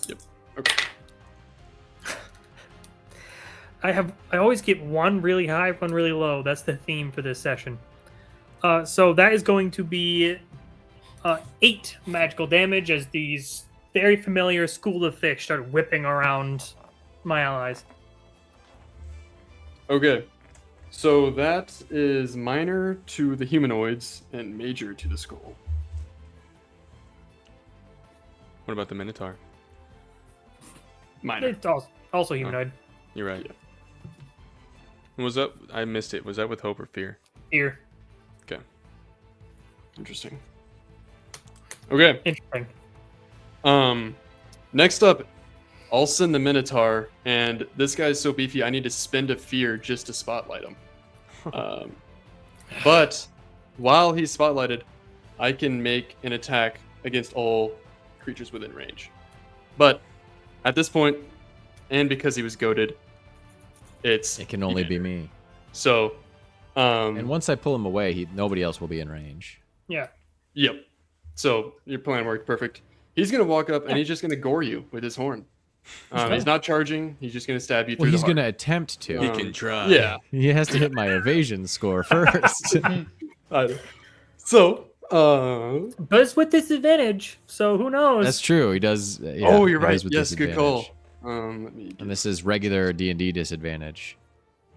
Yep. Okay. I always get one really high, one really low. That's the theme for this session. So that is going to be 8 magical damage as these very familiar school of fish start whipping around my allies. Okay. So that is minor to the humanoids and major to the skull. What about the Minotaur? Minor. It's also humanoid. You're right. Yeah. Was that? I missed it. Was that with hope or fear? Fear. Okay. Interesting. Okay. Interesting. Next up, I'll send the Minotaur, and this guy's so beefy, I need to spend a fear just to spotlight him. But while he's spotlighted, I can make an attack against all creatures within range. But at this point, and because he was goated, it can only be me. So, and once I pull him away, nobody else will be in range. Yeah. Yep. So your plan worked perfect. He's gonna walk up and he's just gonna gore you with his horn. He's not charging. He's just gonna stab you through the heart. He's gonna attempt to. He can try. Yeah. He has to hit my evasion score first. So, but it's with disadvantage, so who knows? That's true. He does. Yeah, oh, you're right. with Yes, good call. And this is regular D&D disadvantage.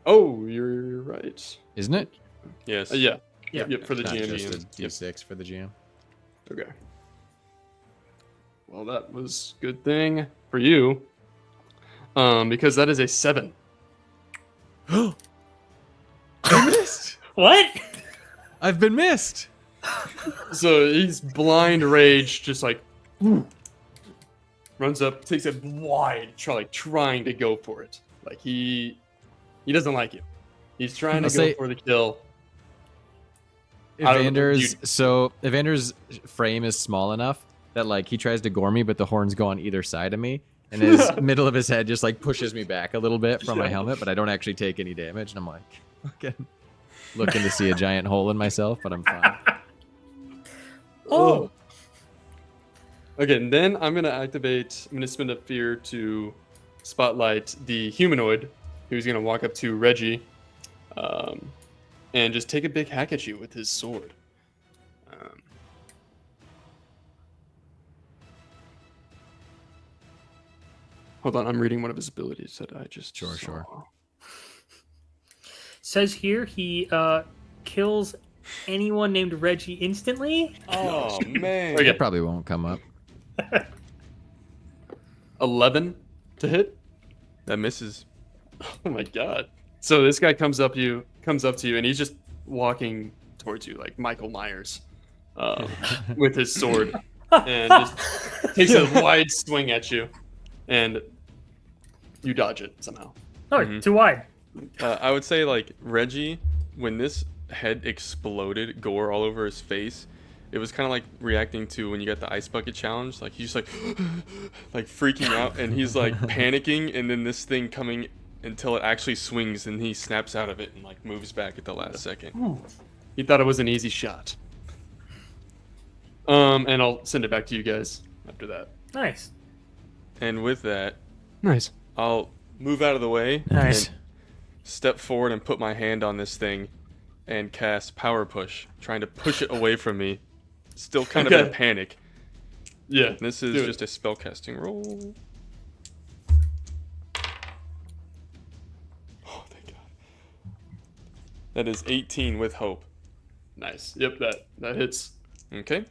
Oh, you're right. Isn't it? Yes. Yeah. Yeah. Yep, for the Not GM. just a D6 for the GM. Okay. Well, that was a good thing for you. Because that is a 7. I missed. What? I've been missed. So he's blind rage, just like runs up, takes it wide, trying to go for it. Like he doesn't like you. He's trying to go for the kill. Evander's frame is small enough that like he tries to gore me, but the horns go on either side of me, and his middle of his head just like pushes me back a little bit from my helmet, but I don't actually take any damage, and I'm like, okay, looking to see a giant hole in myself, but I'm fine. Oh. Okay, and then I'm gonna spend a fear to spotlight the humanoid, who's gonna walk up to Reggy, and just take a big hack at you with his sword. Hold on, I'm reading one of his abilities that I just Sure. Says here he kills anyone named Reggy instantly. Oh man. Okay. That probably won't come up. 11 to hit. That misses. Oh my god. So this guy comes up to you, and he's just walking towards you like Michael Myers, with his sword, and just takes a wide swing at you, and you dodge it somehow. Oh, too wide. I would say like Reggy, when this head exploded, gore all over his face, it was kind of like reacting to when you got the ice bucket challenge. Like he's just like freaking out, and he's like panicking, and then this thing coming until it actually swings, and he snaps out of it and like moves back at the last second. He thought it was an easy shot. And I'll send it back to you guys after that. Nice. And with that, Nice. I'll move out of the way. Nice. And step forward and put my hand on this thing and cast Power Push, trying to push it away from me. Still kind of in a panic. Yeah. This is just a spellcasting roll. Oh, thank God. That is 18 with hope. Nice. Yep, that hits. Okay.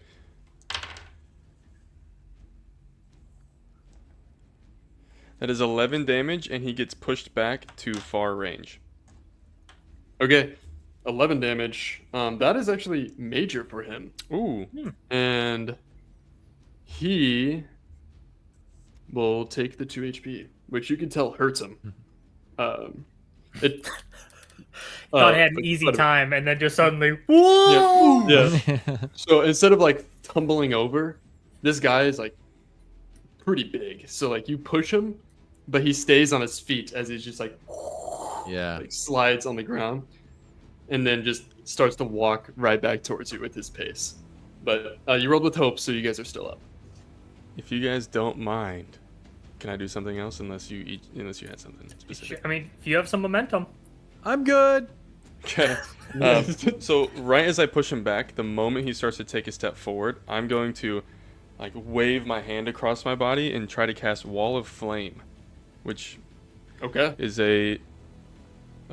That is 11 damage, and he gets pushed back to far range. Okay. 11 damage. That is actually major for him. Ooh. And he will take the 2 HP, which you can tell hurts him. It Thought he had an easy time, and then just suddenly, whoa! Yeah. So instead of like tumbling over, this guy is like pretty big. So like you push him, but he stays on his feet as he's just like slides on the ground, and then just starts to walk right back towards you with his pace. But you rolled with hope, so you guys are still up. If you guys don't mind, can I do something else unless you had something specific? I mean, if you have some momentum. I'm good. Okay. So right as I push him back, the moment he starts to take a step forward, I'm going to like wave my hand across my body and try to cast Wall of Flame, which is a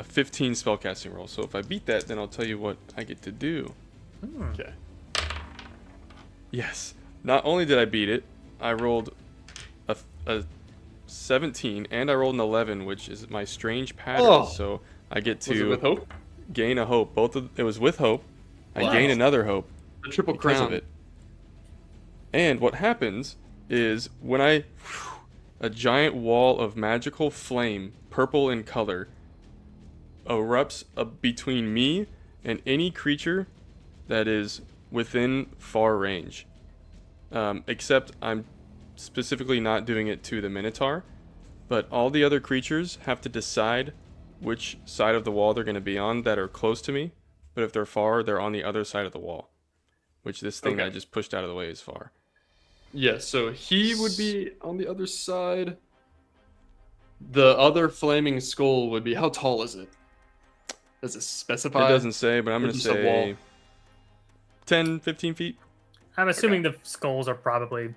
15 spellcasting roll. So if I beat that, then I'll tell you what I get to do. Okay. Yes. Not only did I beat it, I rolled a 17 and I rolled an 11, which is my strange pattern. So I get to Was it with hope? Gain a hope. It was with hope. I gain another hope. The triple because crown of it. And what happens is when a giant wall of magical flame, purple in color, erupts between me and any creature that is within far range. Except I'm specifically not doing it to the Minotaur, but all the other creatures have to decide which side of the wall they're going to be on that are close to me, but if they're far, they're on the other side of the wall, which this thing I just pushed out of the way is far. Yeah, so he would be on the other side. The other flaming skull would be, how tall is it? Does it specify? It doesn't say, but I'm going to say 10, 15 feet. I'm assuming the skulls are probably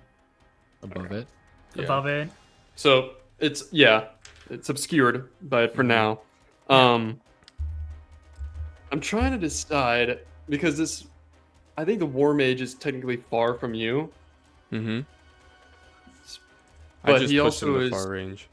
above it. Above it. So it's obscured by it for now. I'm trying to decide because I think the War Mage is technically far from you. Mm-hmm. But I just he pushed also him to far range.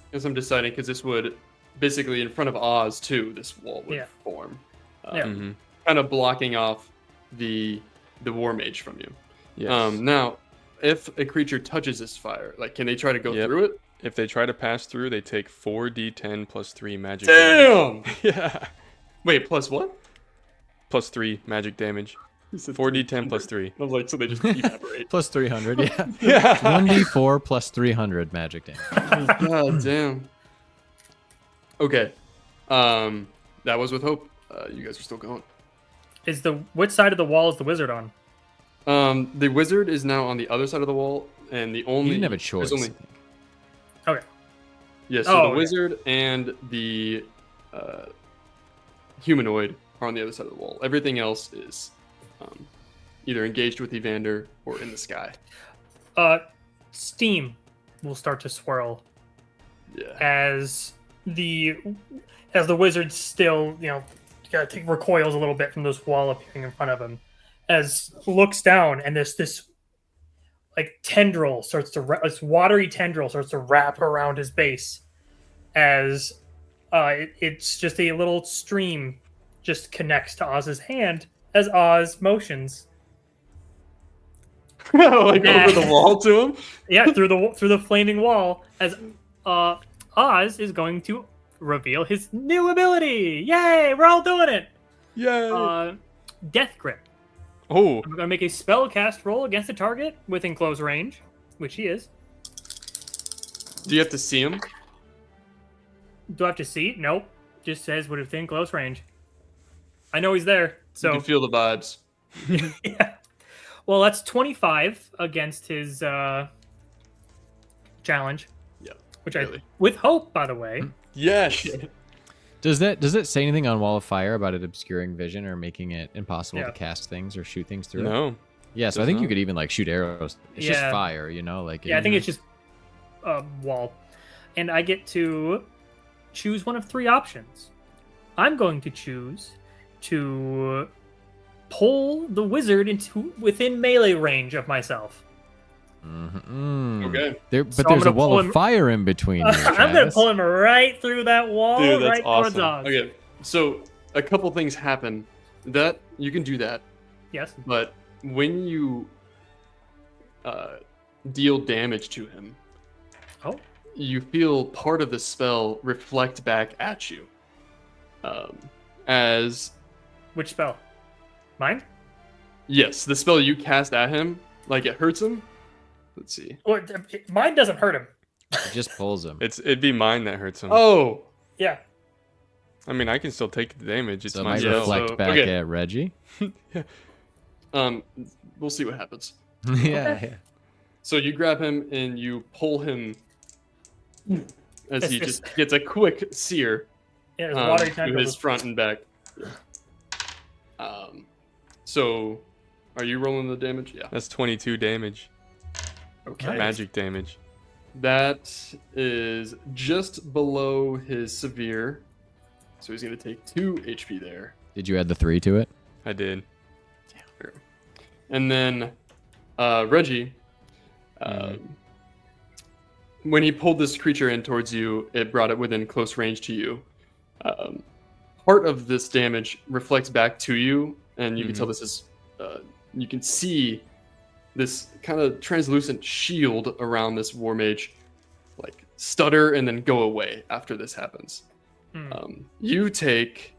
I guess I'm deciding because this would basically in front of Oz too. This wall would form, kind of blocking off the War Mage from you. Yes. Now, if a creature touches this fire, like, can they try to go through it? If they try to pass through, they take 4d10 plus 3 magic damage. Damage. Yeah. Wait, plus what? Plus 3 magic damage. 4d10 plus 3. I was like, so they just evaporate. Plus 300, yeah. Yeah. 1d4 plus 300 magic damage. God damn. Okay. That was with hope. You guys are still going. Which side of the wall is the wizard on? The wizard is now on the other side of the wall, and the only... You didn't have a choice. Okay. Yeah, so the wizard and the humanoid are on the other side of the wall. Everything else is either engaged with Evander or in the sky. Steam will start to swirl. Yeah. As the wizard still, recoils a little bit from this wall appearing in front of him. As looks down and this like tendril starts to this watery tendril starts to wrap around his base as it's just a little stream just connects to Oz's hand as Oz motions like over the wall to him. Yeah, through the flaming wall as Oz is going to reveal his new ability. Yay! We're all doing it. Yay! Death Grip. Oh. I'm going to make a spell cast roll against the target within close range, which he is. Do you have to see him? Do I have to see? Nope. Just says within close range. I know he's there, so... You can feel the vibes. Yeah. Well, that's 25 against his challenge. Yeah. Which with hope, by the way. Yes. Does it say anything on Wall of Fire about it obscuring vision or making it impossible to cast things or shoot things through? No. Yeah, so I think you could even like shoot arrows. It's just fire, you know, like I think it's just a wall, and I get to choose one of 3 options. I'm going to choose to pull the wizard into within melee range of myself. Okay. But there's a wall of fire in between. I'm gonna pull him right through that wall, dude, that's right awesome. towards Oz. Okay, so a couple things happen. That you can do that. Yes. But when you deal damage to him, you feel part of the spell reflect back at you. As which spell? Mine? Yes, the spell you cast at him, like it hurts him. Let's see. Well, mine doesn't hurt him. It just pulls him. It'd be mine that hurts him. Oh. Yeah. I mean, I can still take the damage. It's so my it might reflect back at Reggy. We'll see what happens. Yeah. So you grab him and you pull him as he just gets a quick sear to his front and back. So are you rolling the damage? Yeah. That's 22 damage. Okay. Magic damage. That is just below his severe. So he's going to take 2 HP there. Did you add the 3 to it? I did. Damn. And then Reggy, when he pulled this creature in towards you, it brought it within close range to you. Part of this damage reflects back to you, and you can tell this is, you can see this kind of translucent shield around this war mage, like stutter and then go away after this happens. You take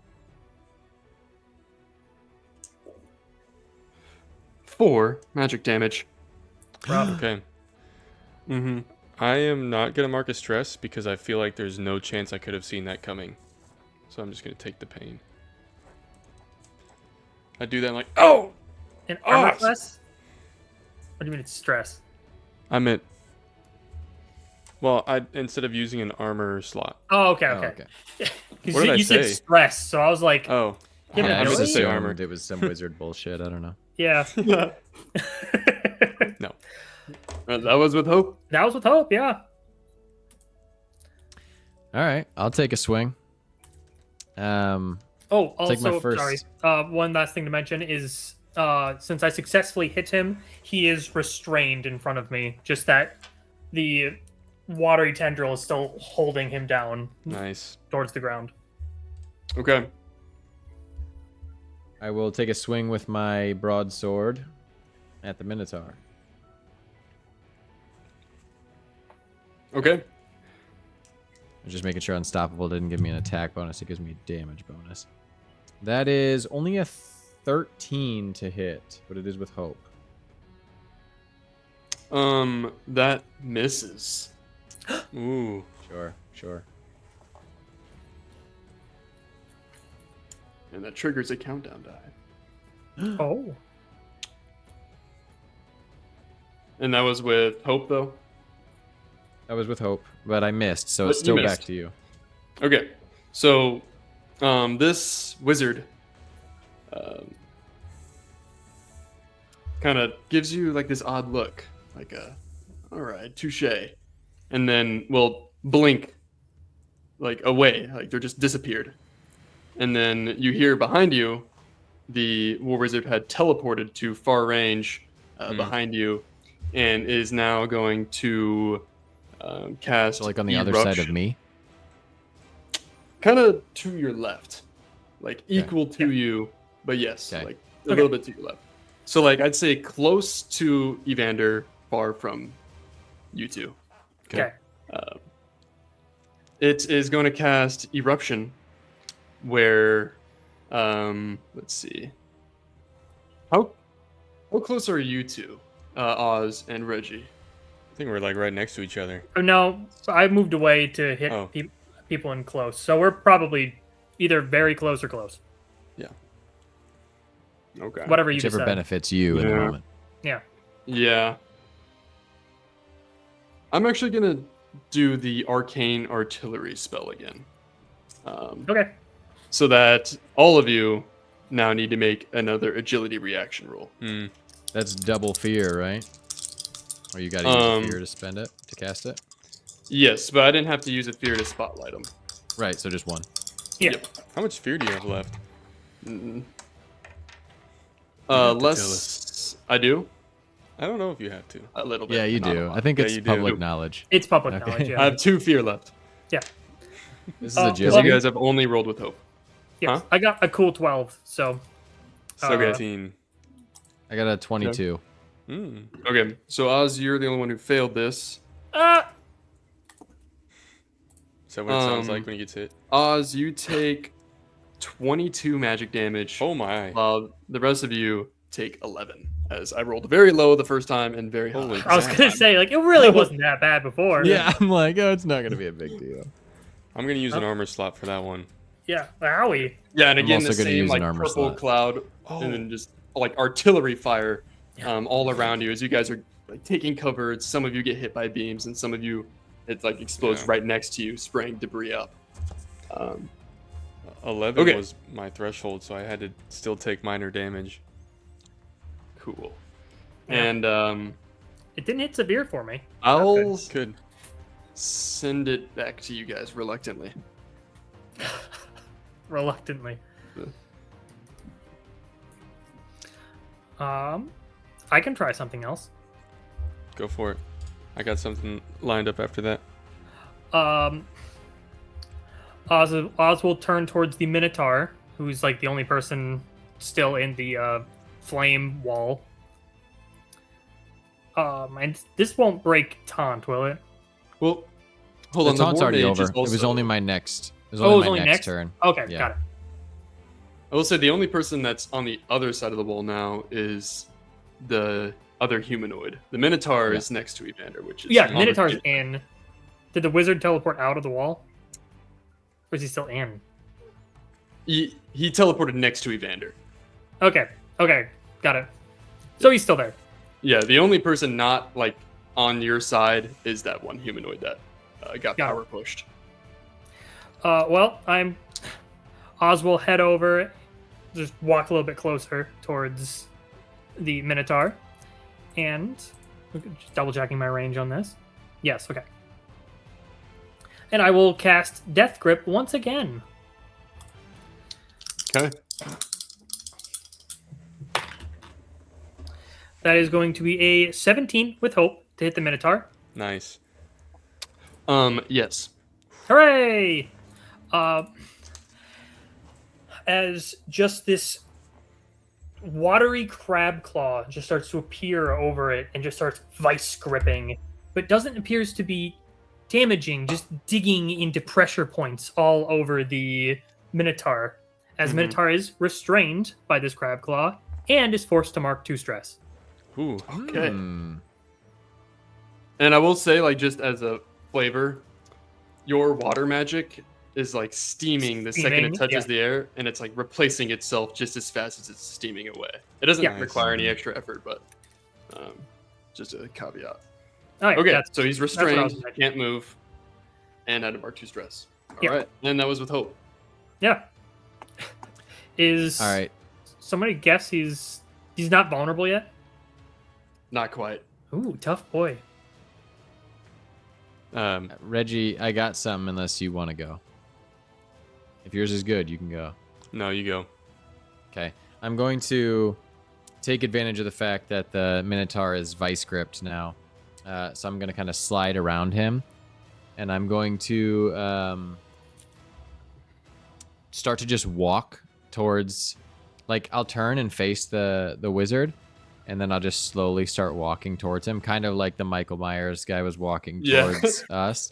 4 magic damage. Okay. I am not gonna mark a stress because I feel like there's no chance I could have seen that coming. So I'm just gonna take the pain. I do that and like, oh! An armor class? What do you mean it's stress? I meant, well, instead of using an armor slot. Oh, okay. Because What did I you say? said stress, so I was like, Oh, yeah, I really? just Say assumed armor. it was some wizard bullshit. I don't know. yeah. No. That was with hope. That was with hope, yeah. All right, I'll take a swing. Also, take my first. sorry. One last thing to mention is, since I successfully hit him, he is restrained in front of me. Just that the watery tendril is still holding him down. Nice. Towards the ground. Okay. I will take a swing with my broadsword at the Minotaur. Okay. I'm just making sure Unstoppable didn't give me an attack bonus. It gives me a damage bonus. That is only a 13 to hit, but it is with hope. That misses. Ooh. Sure. And that triggers a countdown die. Oh. And that was with hope, though? That was with hope, but I missed, so But it's still you back missed. to you. Okay. So, this wizard kind of gives you like this odd look, like all right, touche, and then will blink like away, like they're just disappeared, and then you hear behind you, the war wizard had teleported to far range behind you, and is now going to cast. So like on the other side of Eruption. me? Kind of to your left, like equal to you, but yes, Okay. like a little bit to your left. So like I'd say close to Evander, far from you two. Okay. It is going to cast Eruption, where, let's see, how close are you two, Oz and Reggie? I think we're like right next to each other. No, I moved away to hit people in close, so we're probably either very close or close. Yeah. Okay. Whatever you Whichever decide. benefits you in the Yeah. moment. Yeah. I'm actually going to do the Arcane Artillery spell again. Okay. So that all of you now need to make another agility reaction roll. That's double fear, right? Or you got to use a fear to spend it, to cast it? Yes, but I didn't have to use a fear to spotlight him. Right, so just one. Yeah. Yep. How much fear do you have left? Less. I do. I don't know if you have to. A little bit. Yeah, you not a do. lot. I think Yeah, it's you do. public knowledge. It's public Okay. knowledge. I Yeah. have 2 fear left. Yeah. This is a Well, Because joke. you guys have only rolled with hope. Yes. Huh? I got a cool 12. So. 17. I got a 22. Mm. Okay, so Oz, you're the only one who failed this. Is that what it sounds like when he gets hit? Oz, you take 22 magic damage. Oh my. While the rest of you take 11. As I rolled very low the first time and very high. Holy I was gonna say like it really wasn't that bad before. Yeah, I'm like, oh, it's not going to be a big deal. I'm going to use an armor slot for that one. Yeah. Wowie. Yeah, and I'm again also the gonna same use an like armor purple slot. cloud, and then just like artillery fire, all around you as you guys are like taking cover. Some of you get hit by beams, and some of you it like explodes right next to you, spraying debris up. 11 Okay. was my threshold, so I had to still take minor damage. Cool. Yeah. And It didn't hit severe for me. I'll Good. send it back to you guys reluctantly. Reluctantly. Yeah. I can try something else. Go for it. I got something lined up after that. Oz will turn towards the Minotaur, who's like the only person still in the flame wall. And this won't break taunt, will it? Well, hold The on. taunt's War already Mage over. is It was also- only my next. It was Oh, it was only only my next next? turn. Okay, Yeah. got it. I will say the only person that's on the other side of the wall now is the other humanoid. The Minotaur Yeah. is next to Evander, which is Yeah, on Minotaur's the- in. Did the wizard teleport out of the wall? Or is he still in? He teleported next to Evander. Okay, got it. So he's still there. Yeah, the only person not like on your side is that one humanoid that got Got it. power pushed. Well, Oz will head over, just walk a little bit closer towards the Minotaur, and just double checking my range on this. Yes, okay. And I will cast Death Grip once again. Okay. That is going to be a 17 with hope to hit the Minotaur. Nice. Yes. Hooray! As just this watery crab claw just starts to appear over it and just starts vice gripping, but doesn't appears to be damaging, just digging into pressure points all over the Minotaur. As Minotaur is restrained by this crab claw and is forced to mark 2 stress. Ooh. Okay. Hmm. And I will say, like, just as a flavor, your water magic is like steaming the second it Steaming, touches yeah. the air, and it's like replacing itself just as fast as it's steaming away. It doesn't Yeah. require any extra effort, but just a caveat. All right, Okay, that's- so he's what I was restrained, imagining. can't move, and had to mark 2 stress. All Yeah. right, and that was with hope. yeah. Is All right. somebody guess he's not vulnerable yet? Not quite. Ooh, tough boy. Reggie, I got something unless you want to go. If yours is good, you can go. No, you go. Okay. I'm going to take advantage of the fact that the Minotaur is vice gripped now. So I'm going to kind of slide around him. And I'm going to start to just walk towards... Like, I'll turn and face the wizard. And then I'll just slowly start walking towards him. Kind of like the Michael Myers guy was walking Yeah. towards us.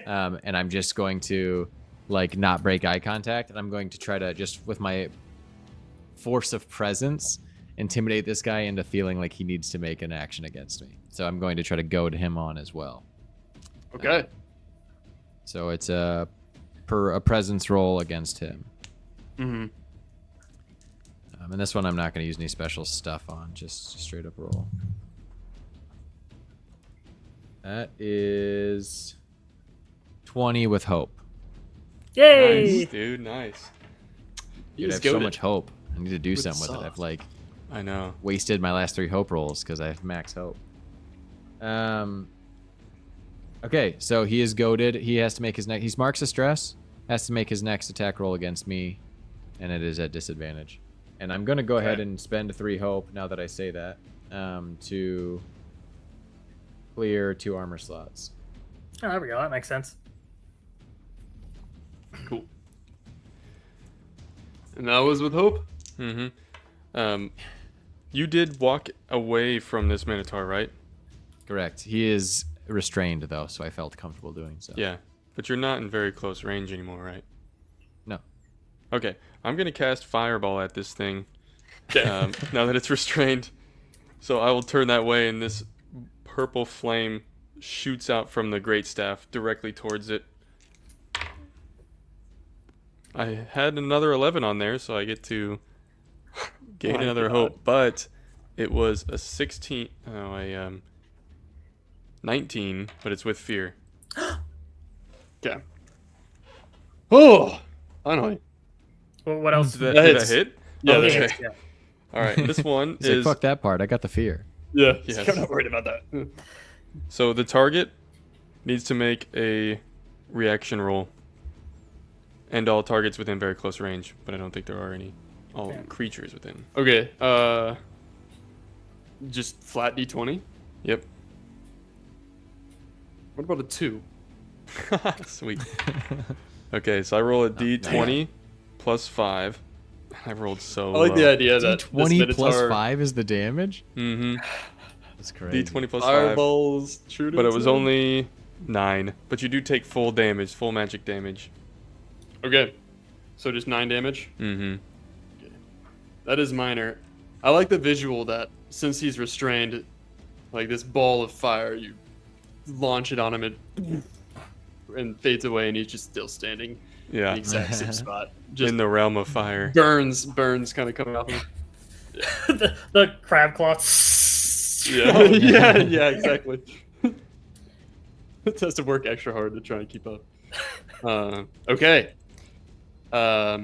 And I'm just going to... like not break eye contact, and I'm going to try to just with my force of presence intimidate this guy into feeling like he needs to make an action against me. So I'm going to try to goad him on as well. Okay. So it's a presence roll against him. Mm-hmm. And this one I'm not going to use any special stuff on, just straight up roll. That is 20 with hope. Yay! Nice, dude. Nice. He Dude, I was have so goated. much hope. I need to do With something with it. sauce. I've like I know. wasted my last 3 hope rolls because I have max hope. Okay, so he is goaded. He has to make his next. He's marks of stress. Has to make his next attack roll against me, and it is at disadvantage. And I'm gonna go ahead and spend 3 hope now that I say that to clear 2 armor slots. Oh, there we go. That makes sense. Cool. And that was with hope? Mm-hmm. You did walk away from this Minotaur, right? Correct. He is restrained though, so I felt comfortable doing so. Yeah, but you're not in very close range anymore, right? No. Okay, I'm gonna cast Fireball at this thing. Now that it's restrained, so I will turn that way, and this purple flame shoots out from the great staff directly towards it. I had another 11 on there, so I get to gain another hope, but it was a 16. Oh, a 19, but it's with fear. Okay. Oh, finally. Well, what else? Did that hit? Yeah, Okay. that's right. Yeah. All right, this one He's is like, fuck that part. I got the fear. Yeah, Yes. I'm not worried about that. so the target needs to make a reaction roll, and all targets within very close range, but I don't think there are any. All creatures within. Okay, just flat d20. Yep. What about a 2? Sweet. Okay, so I roll a d20 plus 5. I rolled so I like low. the idea that this 20 plus Minotaur 5 is the damage? Mm-hmm. That's crazy. D20 plus 5. fireballs true to But it was itself. only 9. But you do take full damage, full magic damage. Okay, so just 9 damage. Mm-hmm. That is minor. I like the visual that since he's restrained, like this ball of fire, you launch it on him and fades away, and he's just still standing in Yeah. the exact same spot. Just In the realm of fire. burns kind of coming off him. the crab claws. Yeah, yeah, exactly. It has to work extra hard to try and keep up. Okay. How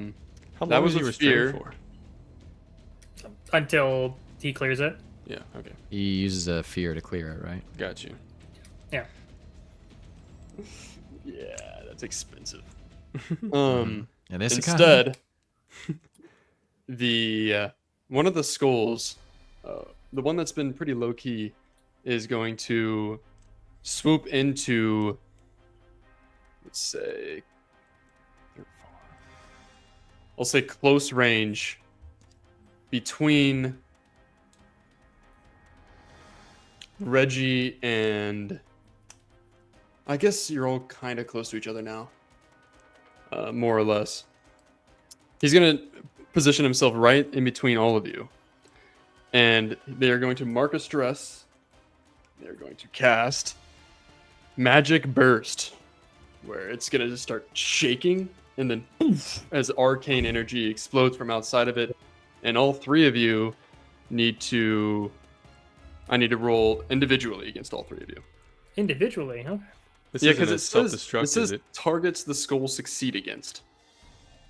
That long was was he with fear. restrained for? Until he clears it. Yeah, okay. He uses a fear to clear it, right? Got you. Yeah. Yeah, that's expensive. And this Instead, the one of the skulls, the one that's been pretty low key, is going to swoop into, let's say, I'll say close range between Reggy and, I guess you're all kind of close to each other now, more or less. He's going to position himself right in between all of you. And they are going to mark a stress. They're going to cast Magic Burst, where it's going to just start shaking, and then poof, as arcane energy explodes from outside of it. And all 3 of you need to... I need to roll individually against all 3 of you. Individually, huh? This Yeah, isn't because a it says, self-destruct, it says is it? targets the skull succeed against.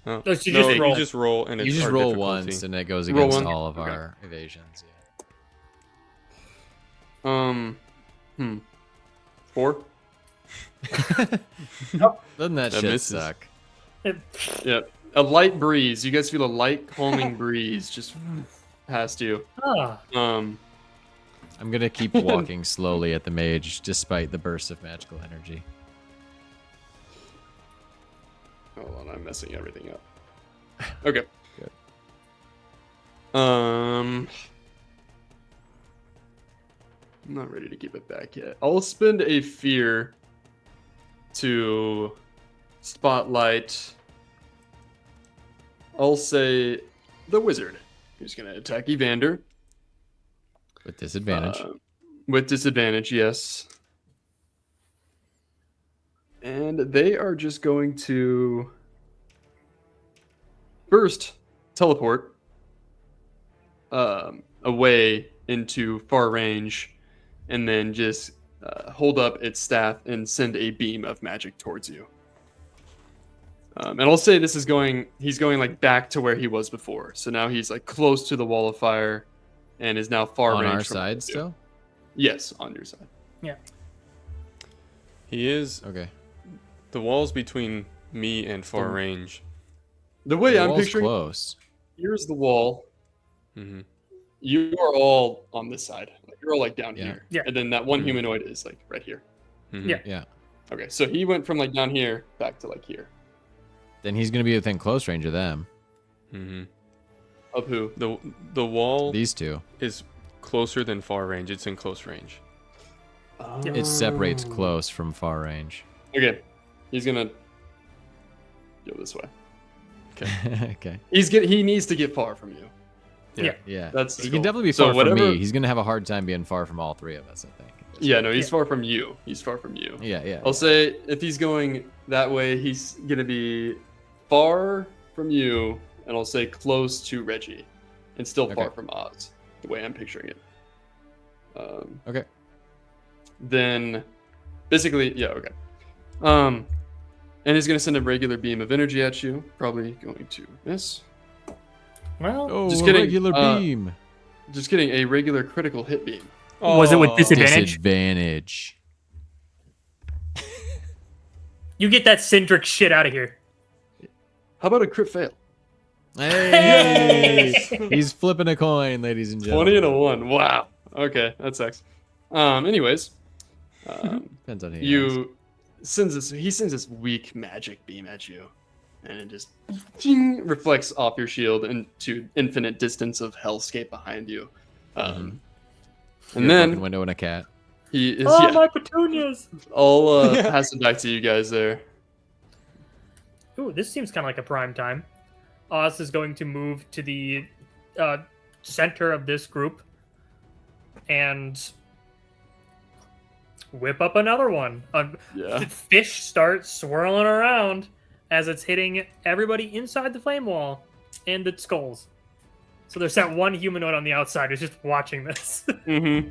Oh. So you No, just roll. you just roll, and it's You just our roll difficulty. once, and it goes Roll against one? all of Okay. our evasions. Yeah. 4? Doesn't that shit misses. suck? Yeah. A light breeze. You guys feel a light, calming breeze just past you. Ah, I'm gonna keep walking slowly at the mage, despite the burst of magical energy. Hold on, I'm messing everything up. Okay. Good. I'm not ready to give it back yet. I'll spend a fear to spotlight. I'll say the wizard, who's going to attack Evander. With disadvantage. With disadvantage, yes. And they are just going to first teleport away into far range, and then just hold up its staff and send a beam of magic towards you. And I'll say this is going, he's going like back to where he was before. So now he's like close to the wall of fire, and is now far On range our from side you. still? Yes, on your side. Yeah. He is. Okay. The wall's between me and far range. The way The I'm wall's picturing, close. here's the wall. Mm-hmm. You are all on this side. You're all like down Yeah. here. Yeah. And then that one Mhm. humanoid is like right here. Mm-hmm. Yeah. Yeah. Okay, so he went from like down here back to like here. Then he's going to be within close range of them. Mm-hmm. Of who? The wall These two. is closer than far range. It's in close range. It separates close from far range. Okay, he's gonna go this way. Okay. He needs to get far from you. Yeah. Yeah. That's the He goal. can definitely be So far from whatever- me. He's going to have a hard time being far from all three of us, I think. Yeah, no, he's Yeah. far from you. He's far from you. Yeah. I'll say if he's going that way, he's gonna be far from you, and I'll say close to Reggie, and still far Okay. from Oz. The way I'm picturing it. Okay. Then, basically, yeah, okay. And he's gonna send a regular beam of energy at you. Probably going to miss. Well, Oh, Just a kidding, regular beam. Just kidding. A regular critical hit beam. was it with Oh. disadvantage? Disadvantage. You get that Syndric shit out of here. How about a crit fail? Hey! He's flipping a coin, ladies and 20 gentlemen. and a 1. Wow. Okay, that sucks. Anyways, Depends on who he sends this weak magic beam at you, and it just ching, reflects off your shield into infinite distance of hellscape behind you. And then window and a cat. he is Oh, my petunias! I'll pass it back to you guys there. Ooh, this seems kind of like a prime time. Oz is going to move to the center of this group and whip up another one. Yeah. The fish starts swirling around as it's hitting everybody inside the flame wall and the skulls. So there's that one humanoid on the outside who's just watching this. Mm-hmm.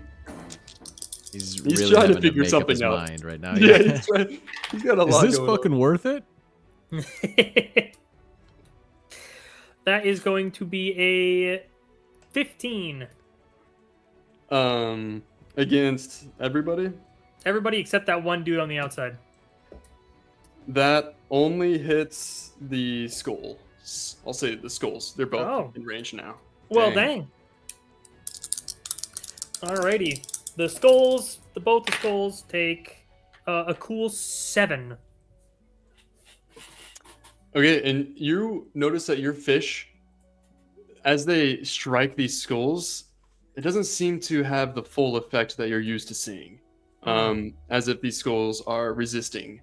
He's He's really trying to having figure make up something his out. mind right now. Yeah, he's got a Is lot this going fucking worth it? That is going to be a 15. on. Against everybody? Everybody except that one dude on the outside. That only hits the skulls. I'll say the skulls. They're both Oh. in range now. Well, Dang. Alrighty. Both the skulls take a cool 7. Okay, and you notice that your fish, as they strike these skulls, it doesn't seem to have the full effect that you're used to seeing. As if these skulls are resisting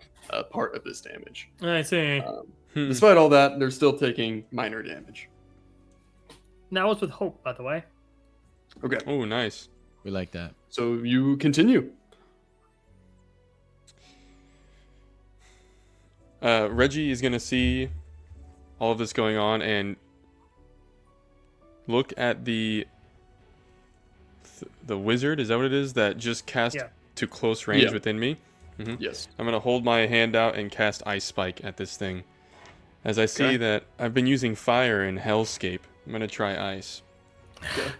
part of this damage. I see. Despite all that, they're still taking minor damage. That was with hope, by the way. Okay, Oh, nice. We like that. so you continue. Reggie is gonna see all of this going on and look at the wizard. Is that what it is? That just cast Yeah. to close range Yeah. within me. Yes. I'm gonna hold my hand out and cast Ice Spike at this thing. As I see Okay. that I've been using fire in Hellscape, I'm gonna try ice. Okay.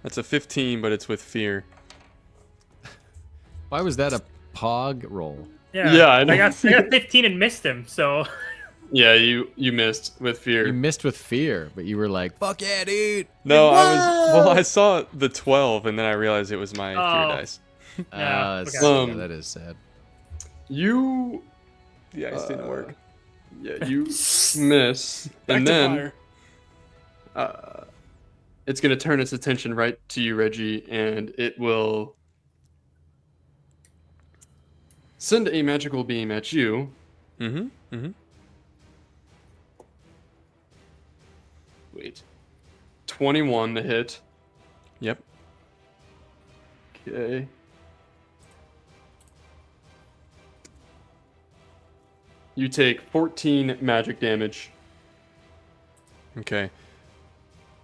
That's a 15, but it's with fear. Why was that a pog roll? Yeah, I know. I got 15 and missed him, so Yeah, you missed with fear. You missed with fear, but you were like, "Fuck yeah, dude!" No, I saw the 12, and then I realized it was my fear dice. Yeah, That's- okay. yeah, that is sad. You The ice didn't work. Yeah, you miss. Back and to then fire. it's going to turn its attention right to you, Reggie, and it will send a magical beam at you. Wait. 21 to hit. Yep. Okay. You take 14 magic damage. Okay.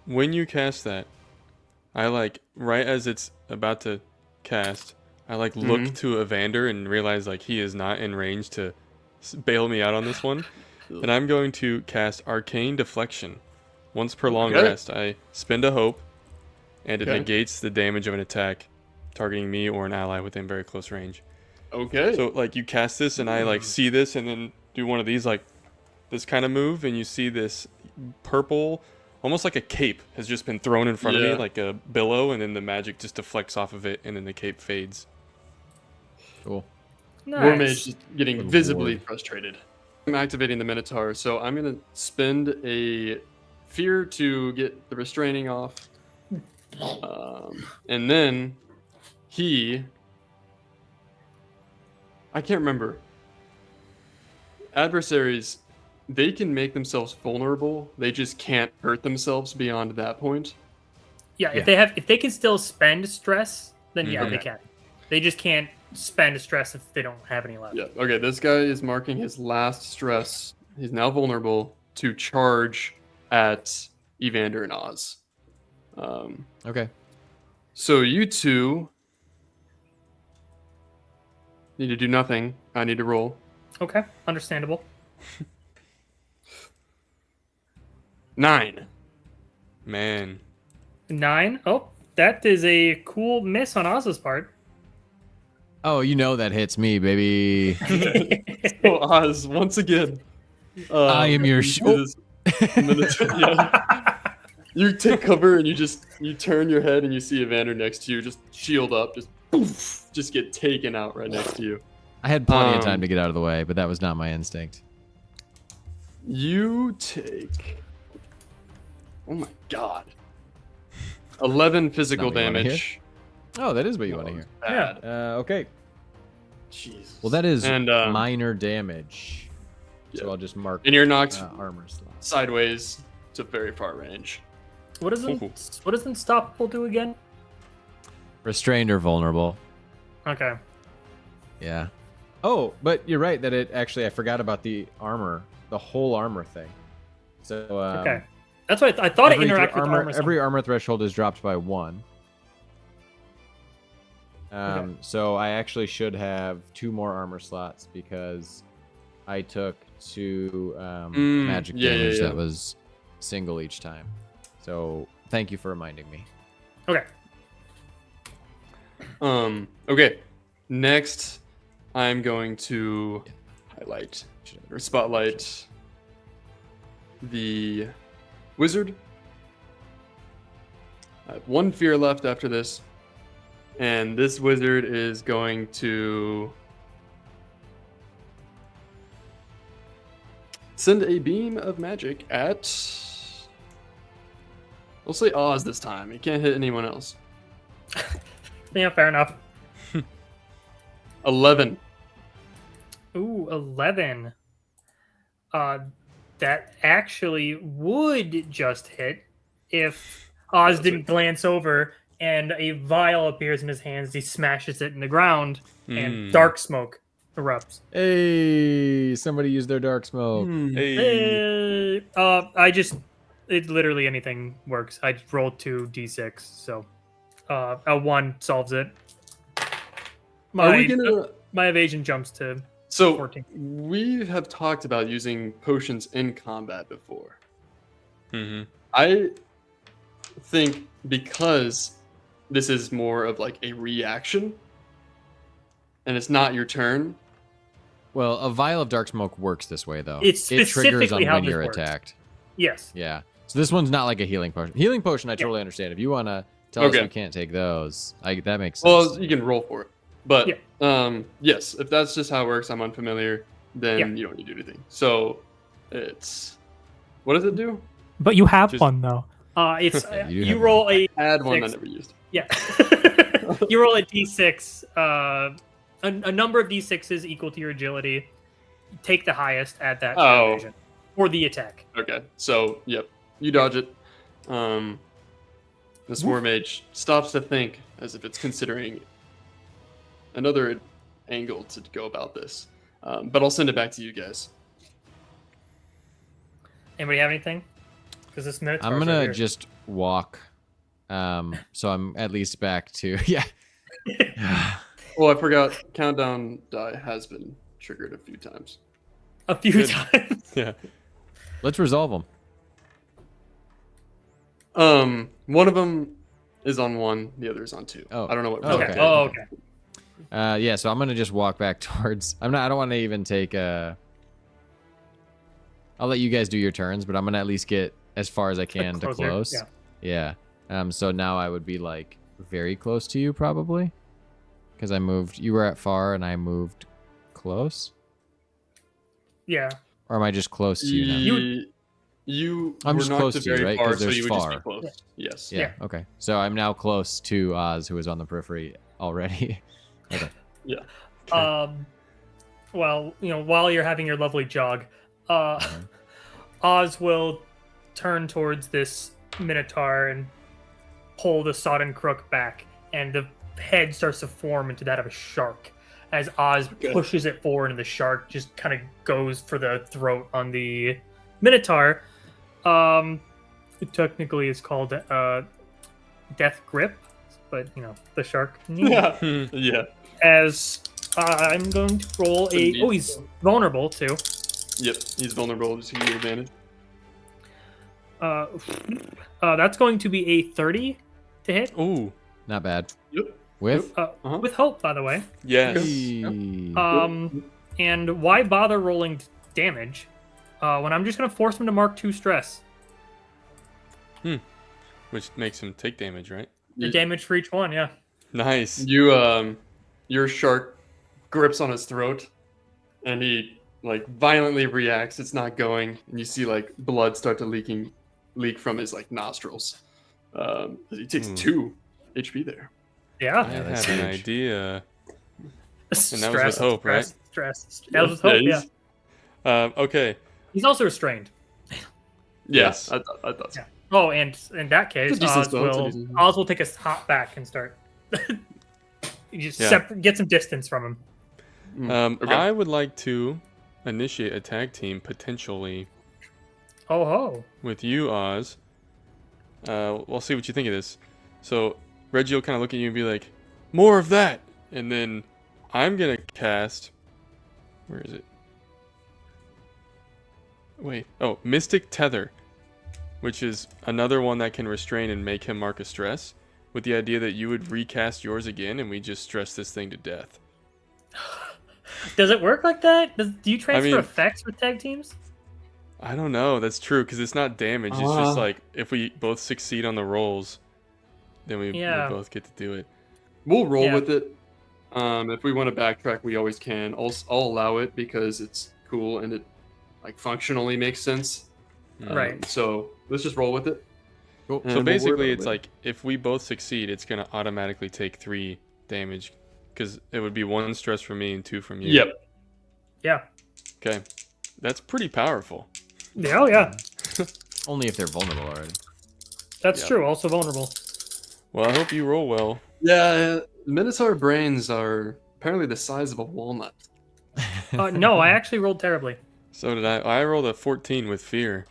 When you cast that, I right as it's about to cast, I look to Evander and realize he is not in range to bail me out on this one. And I'm going to cast Arcane Deflection. Once per long rest, I spend a hope, and it negates the damage of an attack targeting me or an ally within very close range. Okay. So, like, you cast this, and I, like, see this, and then do one of these, like, this kind of move, and you see this purple, almost like a cape, has just been thrown in front of me, like a billow, and then the magic just deflects off of it, and then the cape fades. Cool. Nice. War Mage is getting Good visibly lord. frustrated. I'm activating the Minotaur, so I'm going to spend a fear to get the restraining off. And then I can't remember. Adversaries, they can make themselves vulnerable. They just can't hurt themselves beyond that point. Yeah, if they can still spend stress, then they can. They just can't spend stress if they don't have any left. Yeah. Okay, this guy is marking his last stress. He's now vulnerable to charge at Evander and Oz. Okay. So you two need to do nothing. I need to roll. Okay, understandable. 9. Man. 9. Oh, that is a cool miss on Oz's part. Oh, you know that hits me, baby. So Oz, once again, I am your You take cover and you turn your head and you see Evander next to you, just shield up, just poof, just get taken out right next to you. I had plenty of time to get out of the way, but that was not my instinct. You take, oh my god, 11 physical Not what you wanna damage. Oh, that is what you want to hear. Bad. Okay. Jesus. Well, that is And, minor damage. So yeah. I'll just mark And you're knocked armor slot. sideways to very far range. What does Unstoppable do again? Restrained or vulnerable. Okay. Yeah. Oh, but you're right that it actually, I forgot about the armor, the whole armor thing. So, Okay. That's what I thought it interacted with armor. Every armor threshold is dropped by 1. So I actually should have 2 more armor slots because I took 2 magic damage that was single each time. So thank you for reminding me. Okay. Okay. Next, I'm going to highlight or spotlight the wizard. I have 1 fear left after this. And this wizard is going to send a beam of magic at, we'll say Oz this time. It can't hit anyone else. Yeah, fair enough. 11. Ooh, 11. That actually would just hit if Oz didn't glance over and a vial appears in his hands. He smashes it in the ground, and dark smoke erupts. Hey, somebody used their dark smoke. Hey. It literally anything works. I rolled 2d6, so a 1 solves it. My evasion jumps to 14. We have talked about using potions in combat before. Mm-hmm. I think because this is more of like a reaction and it's not your turn. Well, a vial of dark smoke works this way, though. It's it triggers on specifically how when this you're works. attacked. Yes. Yeah. So this one's not like a healing potion. Healing potion, I totally understand. If you want to tell us you can't take those, that makes sense. Well, you can roll for it. But yes, if that's just how it works, I'm unfamiliar, then you don't need to do anything. So it's, what does it do? But you have one though. It's you roll a add one I never used. Yeah. You roll a d6, a number of d6s equal to your agility. Take the highest, add that to your evasion. Or the attack. Okay. So, yep. You dodge it. This war mage stops to think as if it's considering another angle to go about this. But I'll send it back to you guys. Anybody have anything? Because this minute. I'm gonna just walk. So I'm at least back to Well, I forgot. Countdown die has been triggered a few times. a few Good. times. Yeah. Let's resolve them. One of them is on 1, the other is on 2. Oh. I don't know what. Oh, Okay. okay. Oh, okay. Yeah, so I'm gonna just walk back towards. I don't want to even take a. I'll let you guys do your turns, but I'm gonna at least get as far as I can to closer, close. Yeah. So now I would be like very close to you probably, because I moved. You were at far, and I moved close. Yeah. Or am I just close to you now? You I'm were just not close to to you, very right? far, 'Cause so there's you would just be far. close. Yeah. Yes. Yeah. Okay. So I'm now close to Oz, who is on the periphery already. Okay. Yeah. Well, while you're having your lovely jog, Oz will turn towards this Minotaur and pull the sodden crook back, and the head starts to form into that of a shark. As Oz pushes it forward, and the shark just kind of goes for the throat on the Minotaur. Technically, it's called Death Grip, but the shark. Yeah. Yeah. As I'm going to roll a. Oh, he's vulnerable too. Yep. He's vulnerable. Just give you advantage. That's going to be a 30 to hit. Ooh. Not bad. Yep. With. With hope, by the way. Yes. And why bother rolling damage when I'm just going to force him to mark 2 stress? Which makes him take damage, right? The damage for each one, yeah. Nice. Your shark grips on his throat, and he like violently reacts. It's not going, and you see like blood start to leak from his like nostrils. He takes 2 HP there. Yeah. I have an idea. And that was with hope, right? Stress. That was with hope, yeah. Okay. He's also restrained. Yes. I thought so. Yeah. Oh, and in that case, It's a decent spell, Oz will take a hop back and start. You just get some distance from him. Okay. I would like to initiate a tag team potentially Oh ho. with you, Oz. We'll see what you think of this. So Reggie will kind of look at you and be like, "More of that," and then I'm gonna cast. Where is it? Wait. Oh, Mystic Tether, which is another one that can restrain and make him mark a stress, with the idea that you would recast yours again and we just stress this thing to death. Does it work like that? Do you transfer mean- effects with tag teams? I don't know. That's true, because it's not damage. It's just like if we both succeed on the rolls, then we both get to do it. We'll roll with it. If we want to backtrack, we always can. I'll allow it because it's cool and it like functionally makes sense. Right. So let's just roll with it. Cool. So basically, it's like if we both succeed, it's gonna automatically take 3 damage, because it would be 1 stress from me and 2 from you. Yep. Yeah. Okay, that's pretty powerful. Yeah, oh yeah. Only if they're vulnerable already. That's true. Also vulnerable. Well, I hope you roll well. Yeah, Minotaur brains are apparently the size of a walnut. No, I actually rolled terribly. So did I. I rolled a 14 with fear.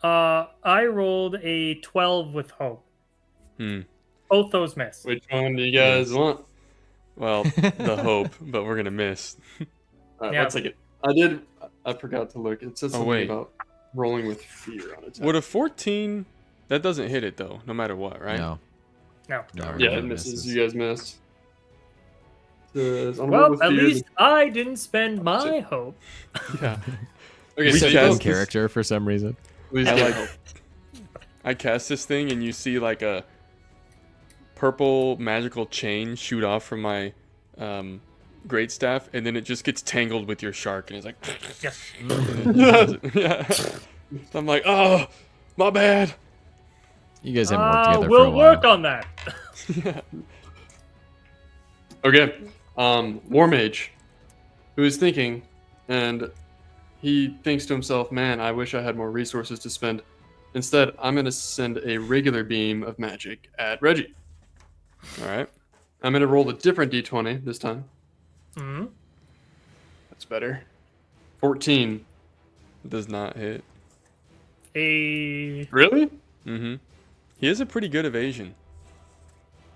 I rolled a 12 with hope. Both those miss. Which one do you guys want? Well, the hope, but we're gonna miss. All right, let's take it. I forgot to look. It says something about rolling with fear on it. Would a 14? That doesn't hit it though, no matter what, right? No. Yeah, it misses. You guys missed. Well, at least I didn't spend my hope. Yeah. Okay, so cast character for some reason. I cast this thing and you see like a purple magical chain shoot off from my great staff, and then it just gets tangled with your shark, and it's like, yes. Yeah. So I'm like, oh, my bad. You guys haven't worked together for a We'll while. work on that. Yeah. Okay. War Mage, who is thinking, and he thinks to himself, man, I wish I had more resources to spend. Instead, I'm going to send a regular beam of magic at Reggie. All right. I'm going to roll a different d20 this time. Mm-hmm. That's better. 14. Does not hit. Really? Mm-hmm. He has a pretty good evasion.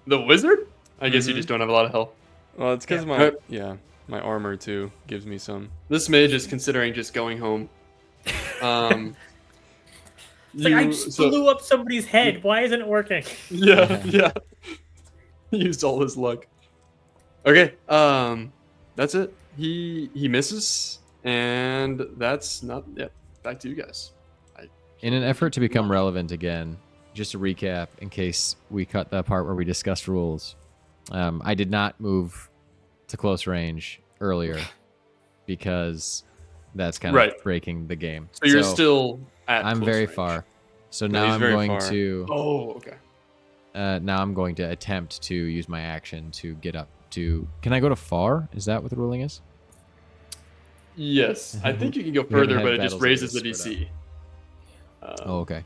The wizard? I guess you just don't have a lot of health. Well, it's because my... Yeah. My armor too gives me some. This mage is considering just going home. It's like I just blew up somebody's head. Why isn't it working? Yeah. He used all his luck. Okay, that's it. He misses, and that's not. Yeah, back to you guys. In an effort to become relevant again, just to recap, in case we cut that part where we discussed rules, I did not move to close range earlier because that's kind of breaking the game. So you're still at. I'm very range. far. So now I'm going to. Oh, okay. Now I'm going to attempt to use my action to get up to. Can I go to far? Is that what the ruling is? Yes, I think you can go further, but it just raises the DC. Okay.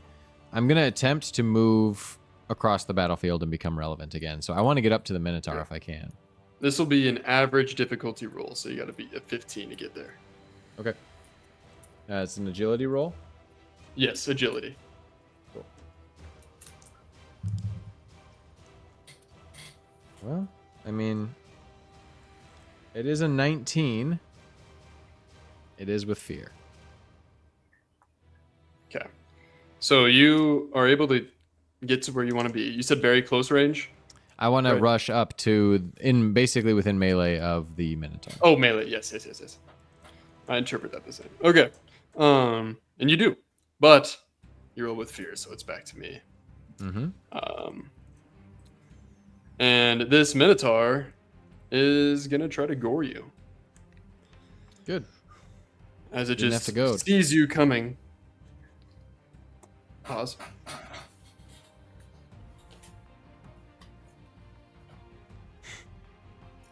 I'm going to attempt to move across the battlefield and become relevant again. So I want to get up to the Minotaur if I can. This will be an average difficulty roll, so you got to be at 15 to get there. Okay. It's an agility roll? Yes, agility. Cool. Well, I mean, it is a 19. It is with fear. Okay. So you are able to get to where you want to be. You said very close range? I want to rush up to basically within melee of the Minotaur. Oh, melee. Yes. I interpret that the same. Okay. And you do. But you roll with fear, so it's back to me. Mm-hmm. And this Minotaur is going to try to gore you. Good. As it just sees you coming. Pause.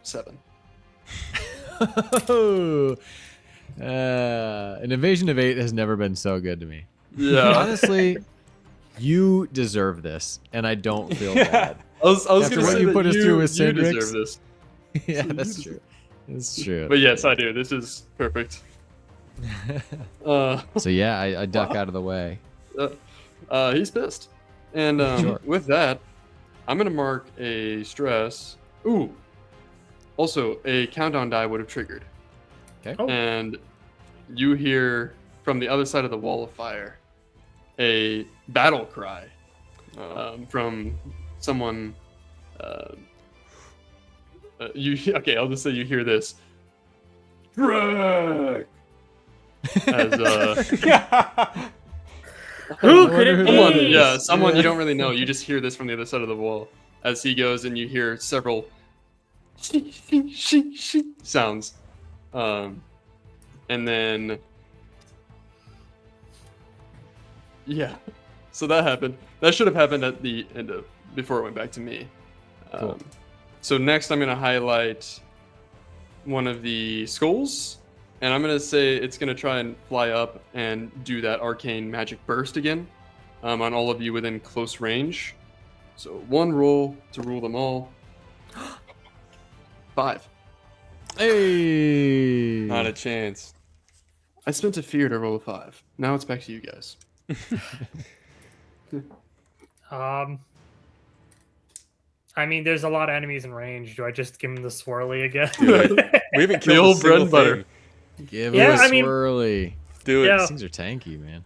Seven. An evasion of 8 has never been so good to me. Yeah. Honestly, you deserve this, and I don't feel bad. I was going to say you put us through with you Cindrix. deserve this. Yeah, that's true. That's true. But yes, I do. This is perfect. So yeah, I duck out of the way. He's pissed. And with that, I'm going to mark a stress. Ooh. Also, a countdown die would have triggered. Okay. Oh. And you hear from the other side of the wall of fire a battle cry from someone. Okay, I'll just say you hear this. Drag! As Who could it be? Someone you don't really know. You just hear this from the other side of the wall as he goes, and you hear several sounds, and then so that happened. That should have happened at the end of before it went back to me. Cool. So next, I'm gonna highlight one of the skulls. And I'm going to say it's going to try and fly up and do that arcane magic burst again on all of you within close range. So one roll to rule them all. 5. Hey! Not a chance. I spent a fear to roll a 5. Now it's back to you guys. I mean, there's a lot of enemies in range. Do I just give him the swirly again? We haven't The killed old a bread single and butter. thing. Give him a swirly. Do it. Yeah. These things are tanky, man.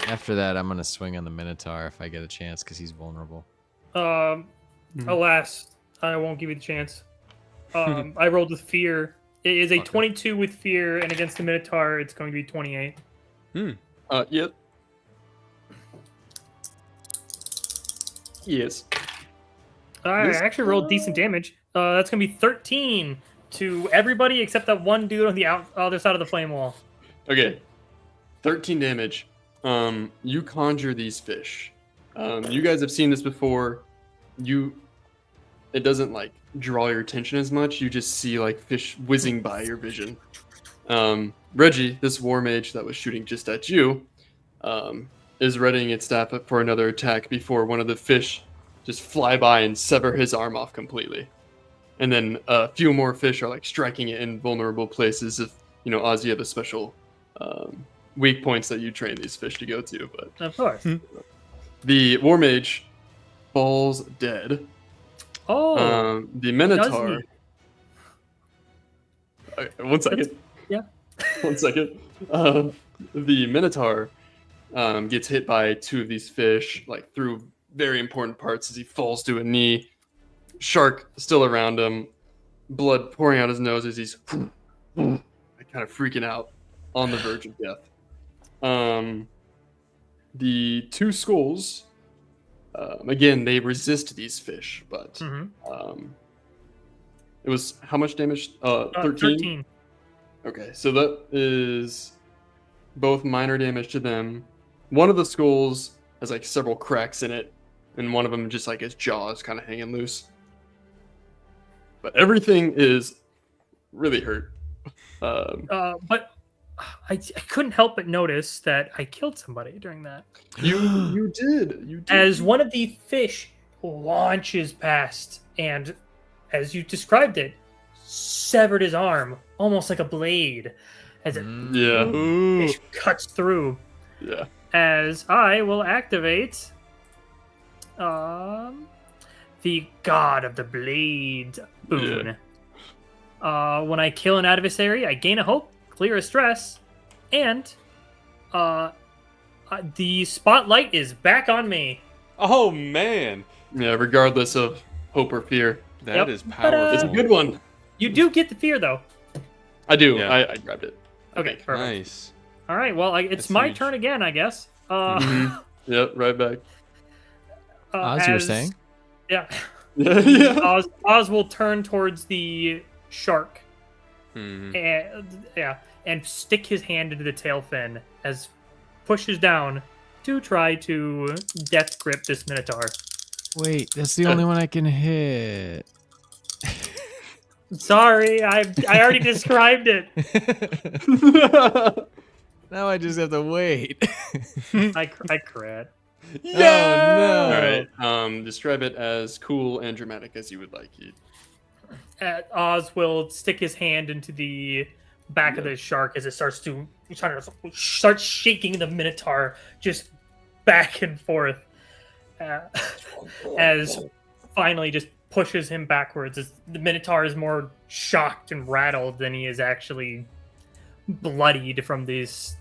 After that, I'm gonna swing on the Minotaur if I get a chance because he's vulnerable. Alas, I won't give you the chance. I rolled with fear. It is a 22 with fear, and against the Minotaur, it's going to be 28. Yep. Yes. I actually rolled decent damage. That's going to be 13 to everybody except that one dude on the other side of the flame wall. Okay. 13 damage. You conjure these fish. You guys have seen this before. It doesn't like draw your attention as much. You just see like fish whizzing by your vision. Reggy, this war mage that was shooting just at you, is readying its staff up for another attack before one of the fish just fly by and sever his arm off completely. And then a few more fish are like striking it in vulnerable places. If Oz, you have a special weak points that you train these fish to go to, but of course. The war mage falls dead. Oh, The does Minotaur. he? 1 second. Yeah. 1 second. The Minotaur gets hit by 2 of these fish, like through very important parts as he falls to a knee. Shark still around him, blood pouring out his nose as he's kind of freaking out on the verge of death. The 2 skulls, again, they resist these fish, but Mm-hmm. it was how much damage? 13? 13. Okay, so that is both minor damage to them. One of the skulls has like several cracks in it, and one of them just like his jaw is kind of hanging loose. But everything is really hurt. But I couldn't help but notice that I killed somebody during that. You did. As one of the fish launches past, and as you described it, severed his arm almost like a blade as it Yeah. fish cuts through. Yeah. As I will activate the God of the Blade boon. When I kill an adversary, I gain a hope, clear a stress, and the spotlight is back on me. Oh man, Yeah, regardless of hope or fear. that is powerful. It's a good one. You do get the fear, though. I do. Yeah. I grabbed it. Okay, perfect. Nice. All right, well, it's That's my huge. turn again, I guess. Yep, right back. As you were saying? Yeah. Yeah. Oz will turn towards the shark Mhm. and stick his hand into the tail fin as pushes down to try to death grip this minotaur. Wait, that's the only one I can hit. Sorry, I already described it. Now I just have to wait. I crit. Yeah! All right. Describe it as cool and dramatic as you would like. Oz will stick his hand into the back of the shark as it starts to start shaking the minotaur just back and forth. As finally just pushes him backwards. As the minotaur is more shocked and rattled than he is actually bloodied from these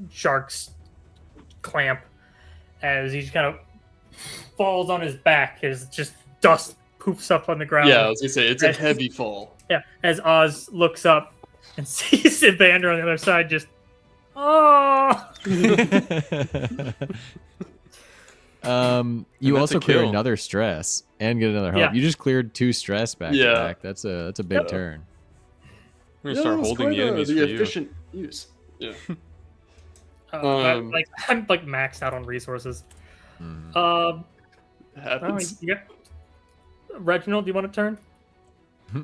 shark's clamp. As he just kind of falls on his back as just dust poofs up on the ground. Yeah, I was gonna say it's a heavy fall. Yeah, as Oz looks up and sees Evander on the other side, just oh. You that's also a clear kill. another stress and get another hope. Yeah. You just cleared 2 stress back Yeah. to back. That's a big turn. We're gonna start holding the enemies the for you. efficient use. Yeah. I'm like maxed out on resources. Happens. Reginald, do you want to turn?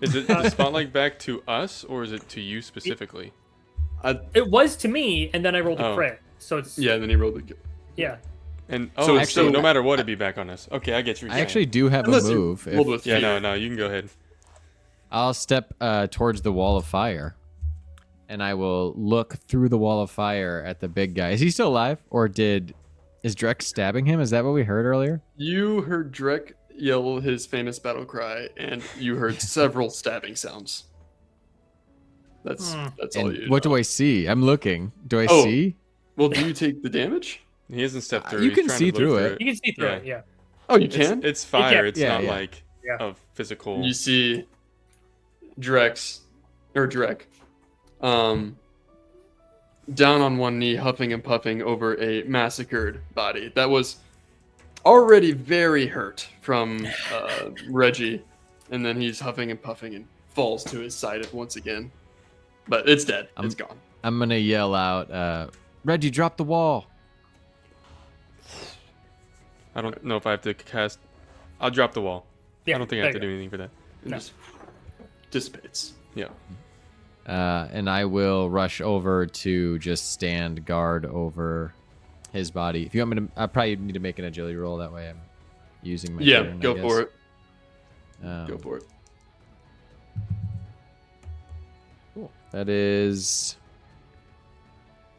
Is it the spotlight back to us or is it to you specifically? It was to me, and then I rolled a Oh. crit. So it's Yeah, and then he rolled the. yeah. And So so, actually- no matter what, it'd be back on us. Okay, I get you. I actually do have Unless a you move. rolled If- with Yeah, fear. no, you can go ahead. I'll step towards the wall of fire, and I will look through the wall of fire at the big guy. Is he still alive, or is Drek stabbing him? Is that what we heard earlier? You heard Drek yell his famous battle cry, and you heard several stabbing sounds. That's all And you. what know. do I see? I'm looking. Do I Oh. see? Well, do you take the damage? He hasn't stepped through. You He's can trying see to look through it. You can see through Yeah. it, yeah. Oh, you can. It's fire. It's Yeah, not yeah. like Yeah. a physical. You see Drek, down on one knee, huffing and puffing over a massacred body that was already very hurt from Reggy, and then he's huffing and puffing and falls to his side once again. But it's dead. It's gone. I'm gonna yell out, Reggie, drop the wall. I don't know if I have to cast. I'll drop the wall. Yeah, I don't think I there have to you do anything for that. It just dissipates. Yeah. And I will rush over to just stand guard over his body. If you want me to, I probably need to make an agility roll. That way I'm using my Yeah, turn, I go guess. for it. Um, Go for it. Cool. That is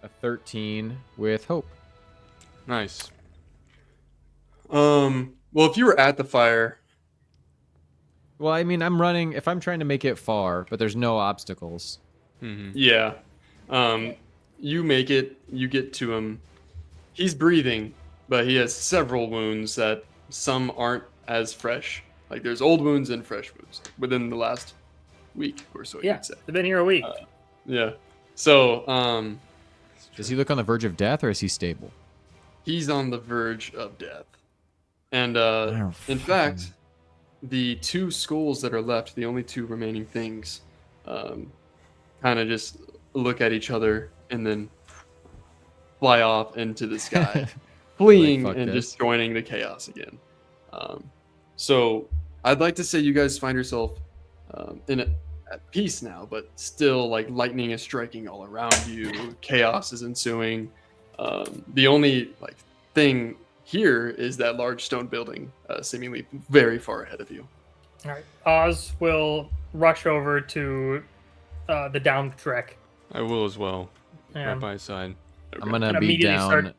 a 13 with hope. Nice. Well, if you were at the fire, Well, I mean, I'm running. If I'm trying to make it far, but there's no obstacles. Mm-hmm. Yeah. You make it. You get to him. He's breathing, but he has several wounds that some aren't as fresh. Like there's old wounds and fresh wounds within the last week or so. Yeah, You'd say. they've been here a week. Yeah. So, Does he look on the verge of death, or is he stable? he's on the verge of death. And Oh, in fact, the two skulls that are left, the only two remaining things, kind of just look at each other and then fly off into the sky, fleeing Like, fuck and this. just joining the chaos again. So I'd like to say you guys find yourself at peace now, but still like lightning is striking all around you, chaos is ensuing. The only like thing here is that large stone building, seemingly very far ahead of you. All right. Oz will rush over to the downed Drek. I will as well. Right Um, by his side. I'm gonna And be immediately down, start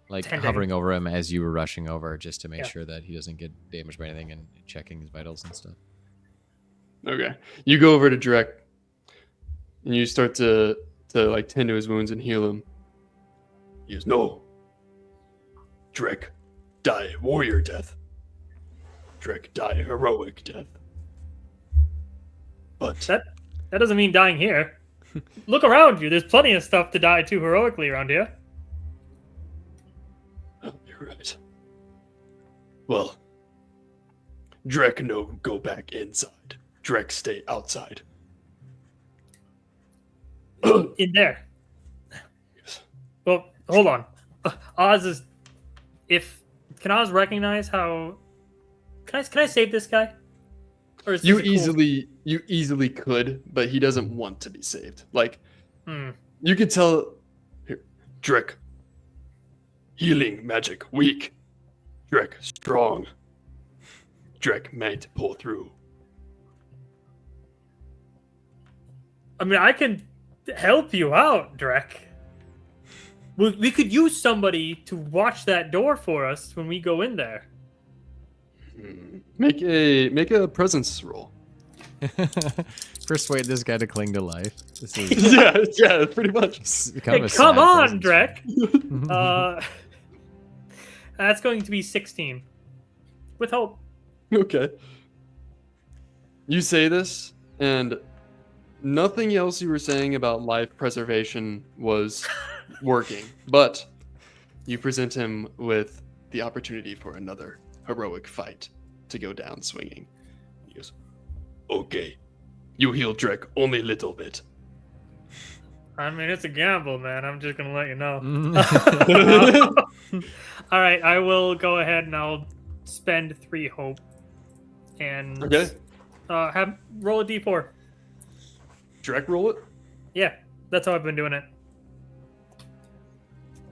like tending. hovering over him as you were rushing over, just to make Yeah. sure that he doesn't get damaged by anything and checking his vitals and stuff. Okay. You go over to Drek and you start to like tend to his wounds and heal him. He goes, "No. Drek, die warrior death. Drek, die heroic death." But That doesn't mean dying here. Look around you. There's plenty of stuff to die to heroically around here. you're right. Well, Drek, no, go back inside. Drek, stay outside. In there. Yes. Well, hold on. Oz is. Can Oz recognize how? Can I save this guy? Or is You this a cool- easily could, but he doesn't want to be saved. Like, Hmm. you could tell. Here, Drek. Healing magic weak. Drek strong. Drek might pull through. I mean, I can help you out, Drek. We could use somebody to watch that door for us when we go in there. Make a presence roll. Persuade this guy to cling to life. This is yeah, pretty much. kind of Hey, a come sad on, presence. Drek. That's going to be 16. With hope. Okay. You say this, and nothing else you were saying about life preservation was working, but you present him with the opportunity for another heroic fight to go down swinging. He goes, "Okay, you heal Drek only little bit." I mean, it's a gamble, man. I'm just going to let you know. Mm. All right, I will go ahead and I'll spend 3 hope. And Okay. roll a d4. Drek, roll it. Yeah, that's how I've been doing it.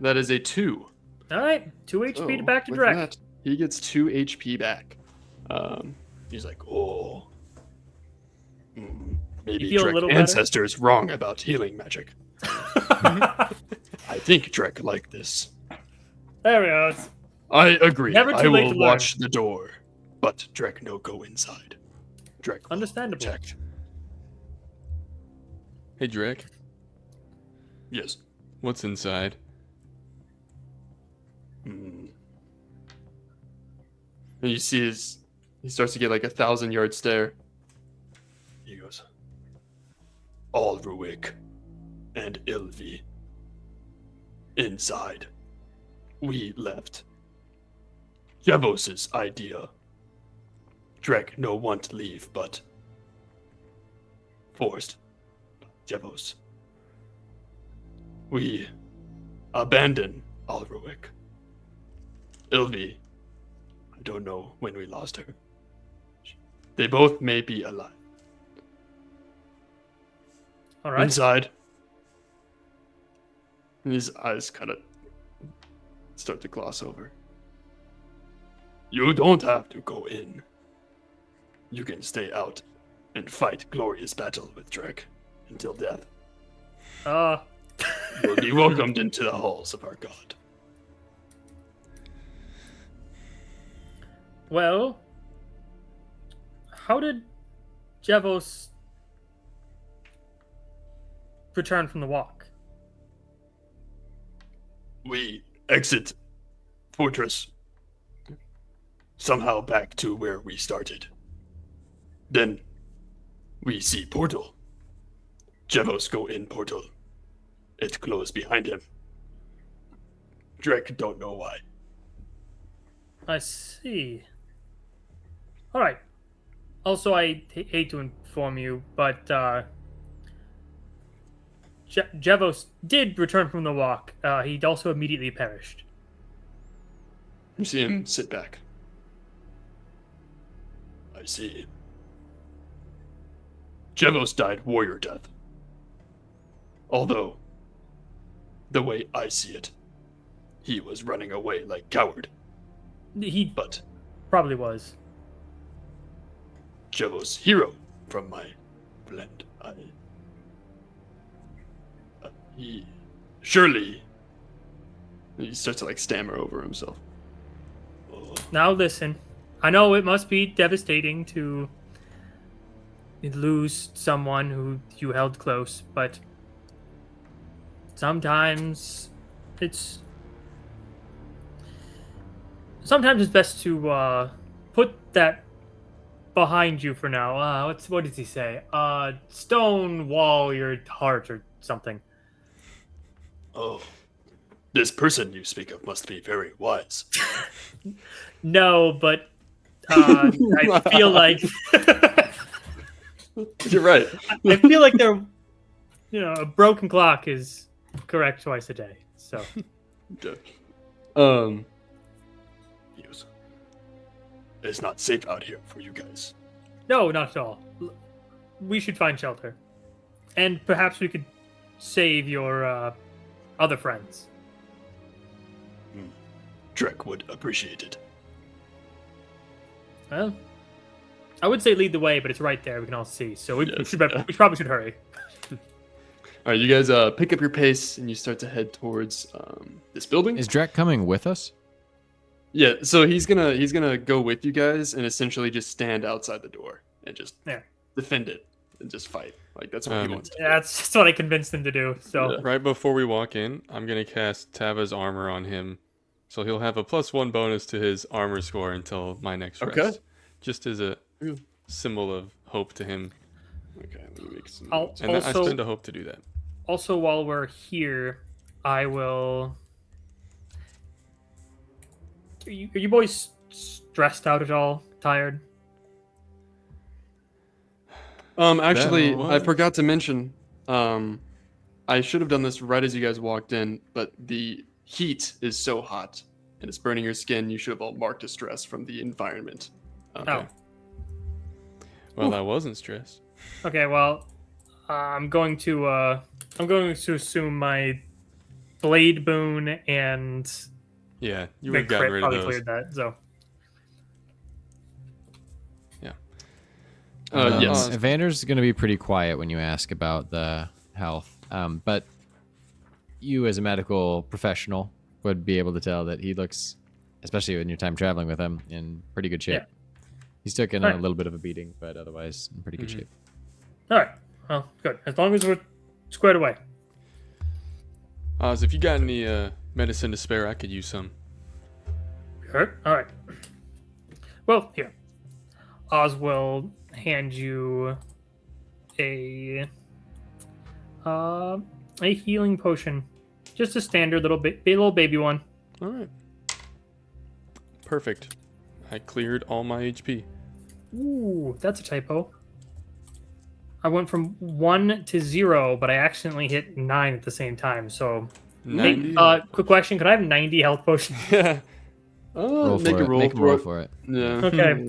That is a 2. All right, 2 HP to back to with Drek. that, he gets 2 HP back. He's like, "Oh, maybe You feel a Drek little better? ancestors wrong about healing magic. I think Drek like this. There we go. It's- I agree. Never too I late will to learn. watch the door, but Drek no go inside. Drek will Understandable. protect." Hey, Drek. Yes. What's inside? And you see he starts to get like 1,000-yard stare. He goes, "Alruik and Ilvi. Inside. We left. Javos's idea. Drek no want leave, but forced. Javos. We abandon Alruik. Ilvi, I don't know when we lost her. They both may be alive. All right. Inside." And his eyes kind of start to gloss over. "You don't have to go in. You can stay out and fight glorious battle with Drek until death. You'll be welcomed into the halls of our god." Well, how did Jevos return from the walk? We exit fortress somehow back to where we started. Then we see portal. Jevos go in portal. It closed behind him. Drek don't know why. I see. All right. Also, I hate to inform you, but Jevos did return from the walk. He also immediately perished. You see him sit back. I see. Jevos died warrior death. Although, the way I see it, he was running away like coward. But probably was. Jevos hero from my blend. He surely. He starts to stammer over himself. Oh. Now listen, I know it must be devastating to lose someone who you held close, but sometimes it's best to put that behind you for now. What does he say? Stone wall your heart or something. Oh, this person you speak of must be very wise. No, but I feel like you're right. I feel like a broken clock is correct twice a day. So, yes. It's not safe out here for you guys. No, not at all. We should find shelter, and perhaps we could save your other friends. Drek would appreciate it. Well, I would say lead the way, but it's right there. We can all see. So we probably should hurry. All right, you guys pick up your pace and you start to head towards this building. Is Drek coming with us? Yeah, so he's gonna go with you guys and essentially just stand outside the door and just defend it and just fight. That's what he wants to do. That's what I convinced him to do. So right before we walk in, I'm gonna cast Tava's armor on him, so he'll have a +1 bonus to his armor score until my next rest. Just as a symbol of hope to him. Okay, let me make some. I spend a hope to do that. Also, while we're here, I will. Are you boys stressed out at all? Tired? Actually, I forgot to mention. I should have done this right as you guys walked in, but the heat is so hot and it's burning your skin. You should have all marked a stress from the environment. Oh. Well, I wasn't stressed. Okay, well, I'm going to assume my blade boon and you would have gotten rid of those. Cleared that, so. Yes. Evander's going to be pretty quiet when you ask about the health, but you as a medical professional would be able to tell that he looks, especially in your time traveling with him, in pretty good shape. Yeah. He's taken a little bit of a beating, but otherwise in pretty good shape. All right. Well, good. As long as we're squared away. Oz, if you got any medicine to spare, I could use some. Hurt? All right. Well, here. Oz will hand you a healing potion, just a standard little baby one. All right. Perfect. I cleared all my HP. Ooh, that's a typo. I went from 1 to 0, but I accidentally hit 9 at the same time. So, 90? Quick question: could I have 90 health potions? Yeah. Make a roll for it. Yeah. Okay.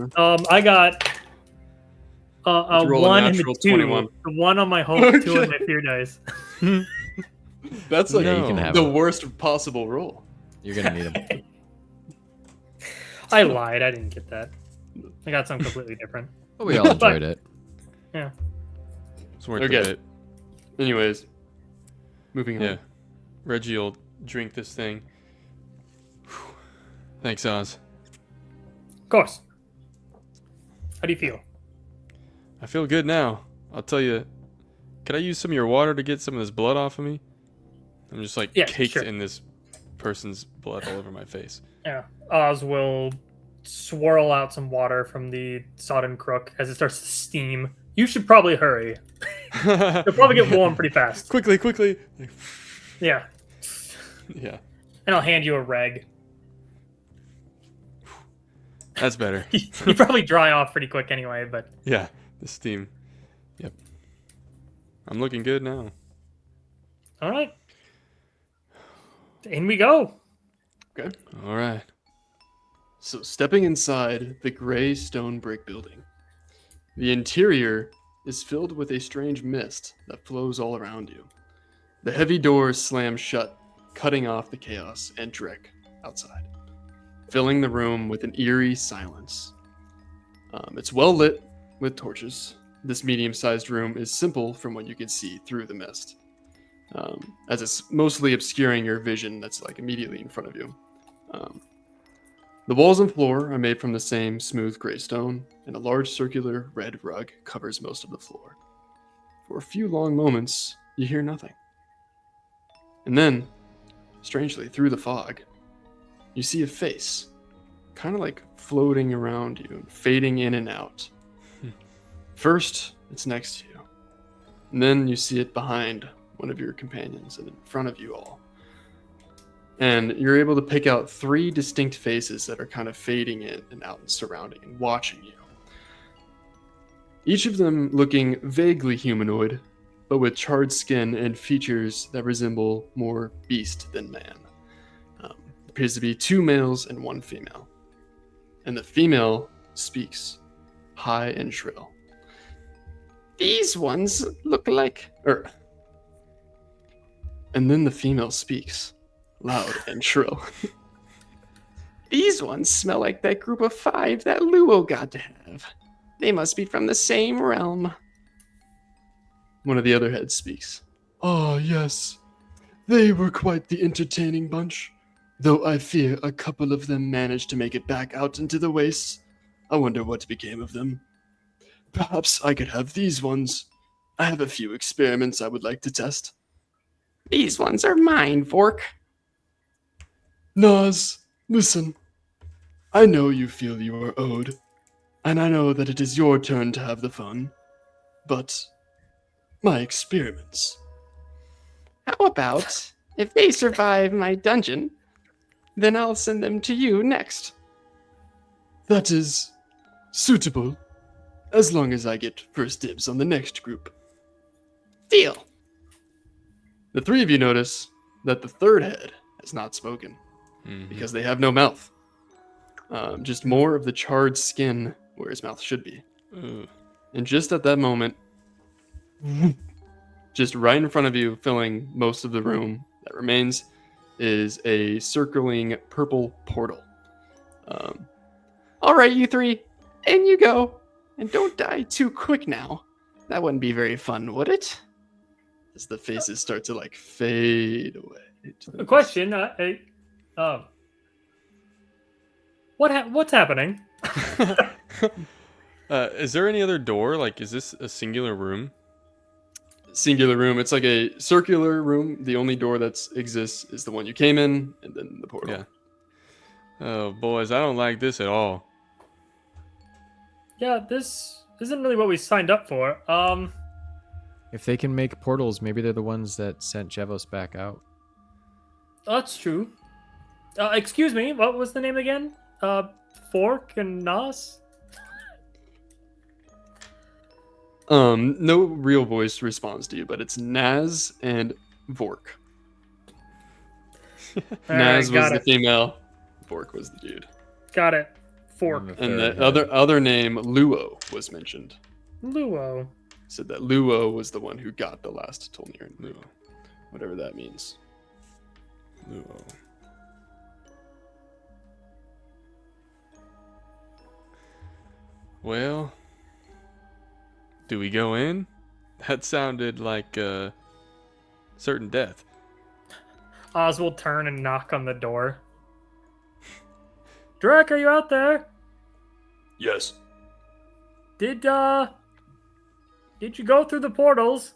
I got a 1 and a 2. 21. The 1 on my hope, 2 on my fear dice. That's you can have the it. worst possible roll. You're gonna need them. I lied. I didn't get that. I got something completely different. But we all enjoyed it. Yeah. It's worth Okay. the bit. Anyways, moving Yeah. on. Reggie will drink this thing. Whew. Thanks, Oz. Of course. How do you feel? I feel good now. I'll tell you. Could I use some of your water to get some of this blood off of me? I'm just like caked in this person's blood all over my face. Yeah. Oz will swirl out some water from the sodden crook as it starts to steam. You should probably hurry. You'll probably get warm pretty fast. Quickly. Yeah. Yeah. And I'll hand you a reg. That's better. You probably dry off pretty quick anyway, but... Yeah, the steam. Yep. I'm looking good now. All right. In we go. Okay. All right. So stepping inside the gray stone brick building, the interior is filled with a strange mist that flows all around you. The heavy doors slam shut, cutting off the chaos and dreck outside, filling the room with an eerie silence. It's well lit with torches. This medium-sized room is simple from what you can see through the mist, as it's mostly obscuring your vision that's like immediately in front of you. The walls and floor are made from the same smooth gray stone, and a large circular red rug covers most of the floor. For a few long moments, you hear nothing. And then, strangely, through the fog, you see a face, kind of like floating around you and fading in and out. First, it's next to you. And then you see it behind one of your companions and in front of you all. And you're able to pick out 3 distinct faces that are kind of fading in and out and surrounding and watching you. Each of them looking vaguely humanoid, but with charred skin and features that resemble more beast than man. Appears to be 2 males and 1 female. And the female speaks, high and shrill. These ones look like... And then the female speaks, loud and shrill. These ones smell like that group of 5 that Luo got to have. They must be from the same realm. One of the other heads speaks. Ah, yes. They were quite the entertaining bunch. Though I fear a couple of them managed to make it back out into the wastes. I wonder what became of them. Perhaps I could have these ones. I have a few experiments I would like to test. These ones are mine, Vork. Nas, listen. I know you feel you are owed, and I know that it is your turn to have the fun. But my experiments. How about if they survive my dungeon, then I'll send them to you next. That is suitable, as long as I get first dibs on the next group. Deal. The 3 of you notice that the 3rd head has not spoken, because they have no mouth. Just more of the charred skin where his mouth should be. And just at that moment, just right in front of you, filling most of the room that remains, is a circling purple portal. All right, you 3, in you go. And don't die too quick now. That wouldn't be very fun, would it? As the faces start to like fade away. A question. What's happening? Is there any other door? Like, is this a singular room? Singular room. It's like a circular room. The only door that exists is the one you came in, and then the portal. Yeah. Oh, boys, I don't like this at all. Yeah, this isn't really what we signed up for. If they can make portals, maybe they're the ones that sent Jevos back out. That's true. Excuse me, what was the name again? Fork and Nos? No real voice responds to you, but it's Naz and Vork. Naz was the female, Vork was the dude. Got it. Fork. And the other name, Luo, was mentioned. Luo. Said that Luo was the one who got the last Tolnir. Luo. Whatever that means. Luo. Well, do we go in? That sounded like certain death. Oz will turn and knock on the door. Drek, are you out there? Yes. Did Did you go through the portals?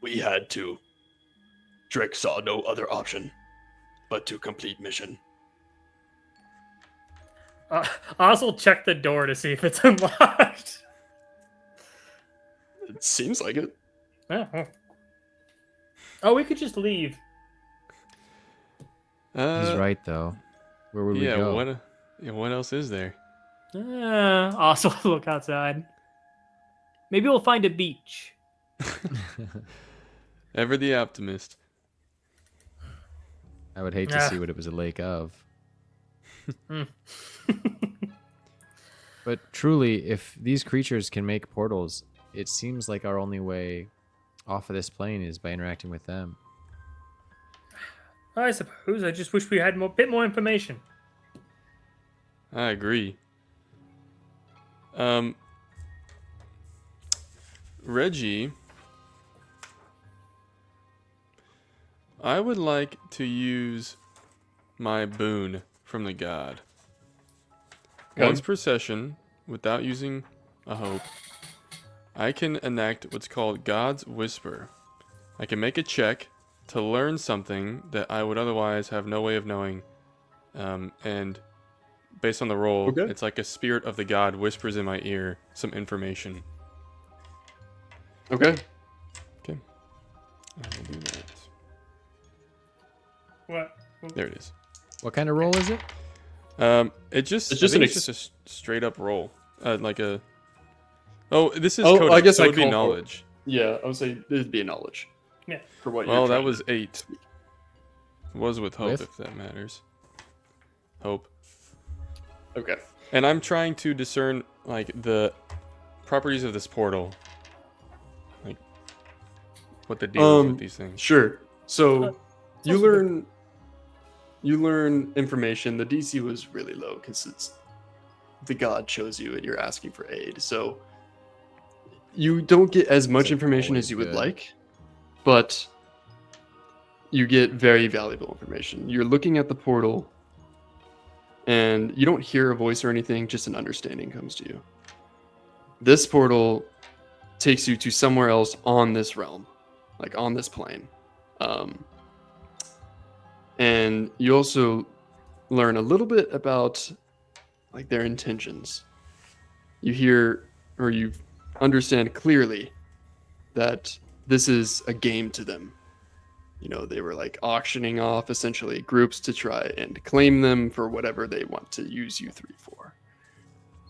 We had to. Drek saw no other option but to complete mission. Oz will check the door to see if it's unlocked. It seems like it. Oh, we could just leave. He's right, though. Where would we go? What else is there? Oz will look outside. Maybe we'll find a beach. Ever the optimist. I would hate to see what it was a lake of. But truly, if these creatures can make portals, it seems like our only way off of this plane is by interacting with them. I suppose. I just wish we had a bit more information. I agree. Reggie, I would like to use my boon from the god. Okay. Once per session, without using a hope, I can enact what's called God's Whisper. I can make a check to learn something that I would otherwise have no way of knowing. And based on the roll, it's like a spirit of the god whispers in my ear some information. Okay. Okay. I will do that. What? There it is. What kind of roll is it? It's just a straight up roll. Like a. Oh, this is coded, I guess so I it would be call knowledge. Yeah, I would say it'd be a knowledge. Yeah. For what Well, you're that trying was to 8. Was with hope, With? if that matters. Hope. Okay. And I'm trying to discern like the properties of this portal. Like what the deal is with these things. Sure. So you also learn information. The DC was really low because it's the god chose you and you're asking for aid. So you don't get as much information as you would like, but you get very valuable information. You're looking at the portal and you don't hear a voice or anything, just an understanding comes to you. This portal takes you to somewhere else on this realm, like on this plane. And you also learn a little bit about like their intentions. You hear or you understand clearly that this is a game to them. You know, they were like auctioning off essentially groups to try and claim them for whatever they want to use you three for.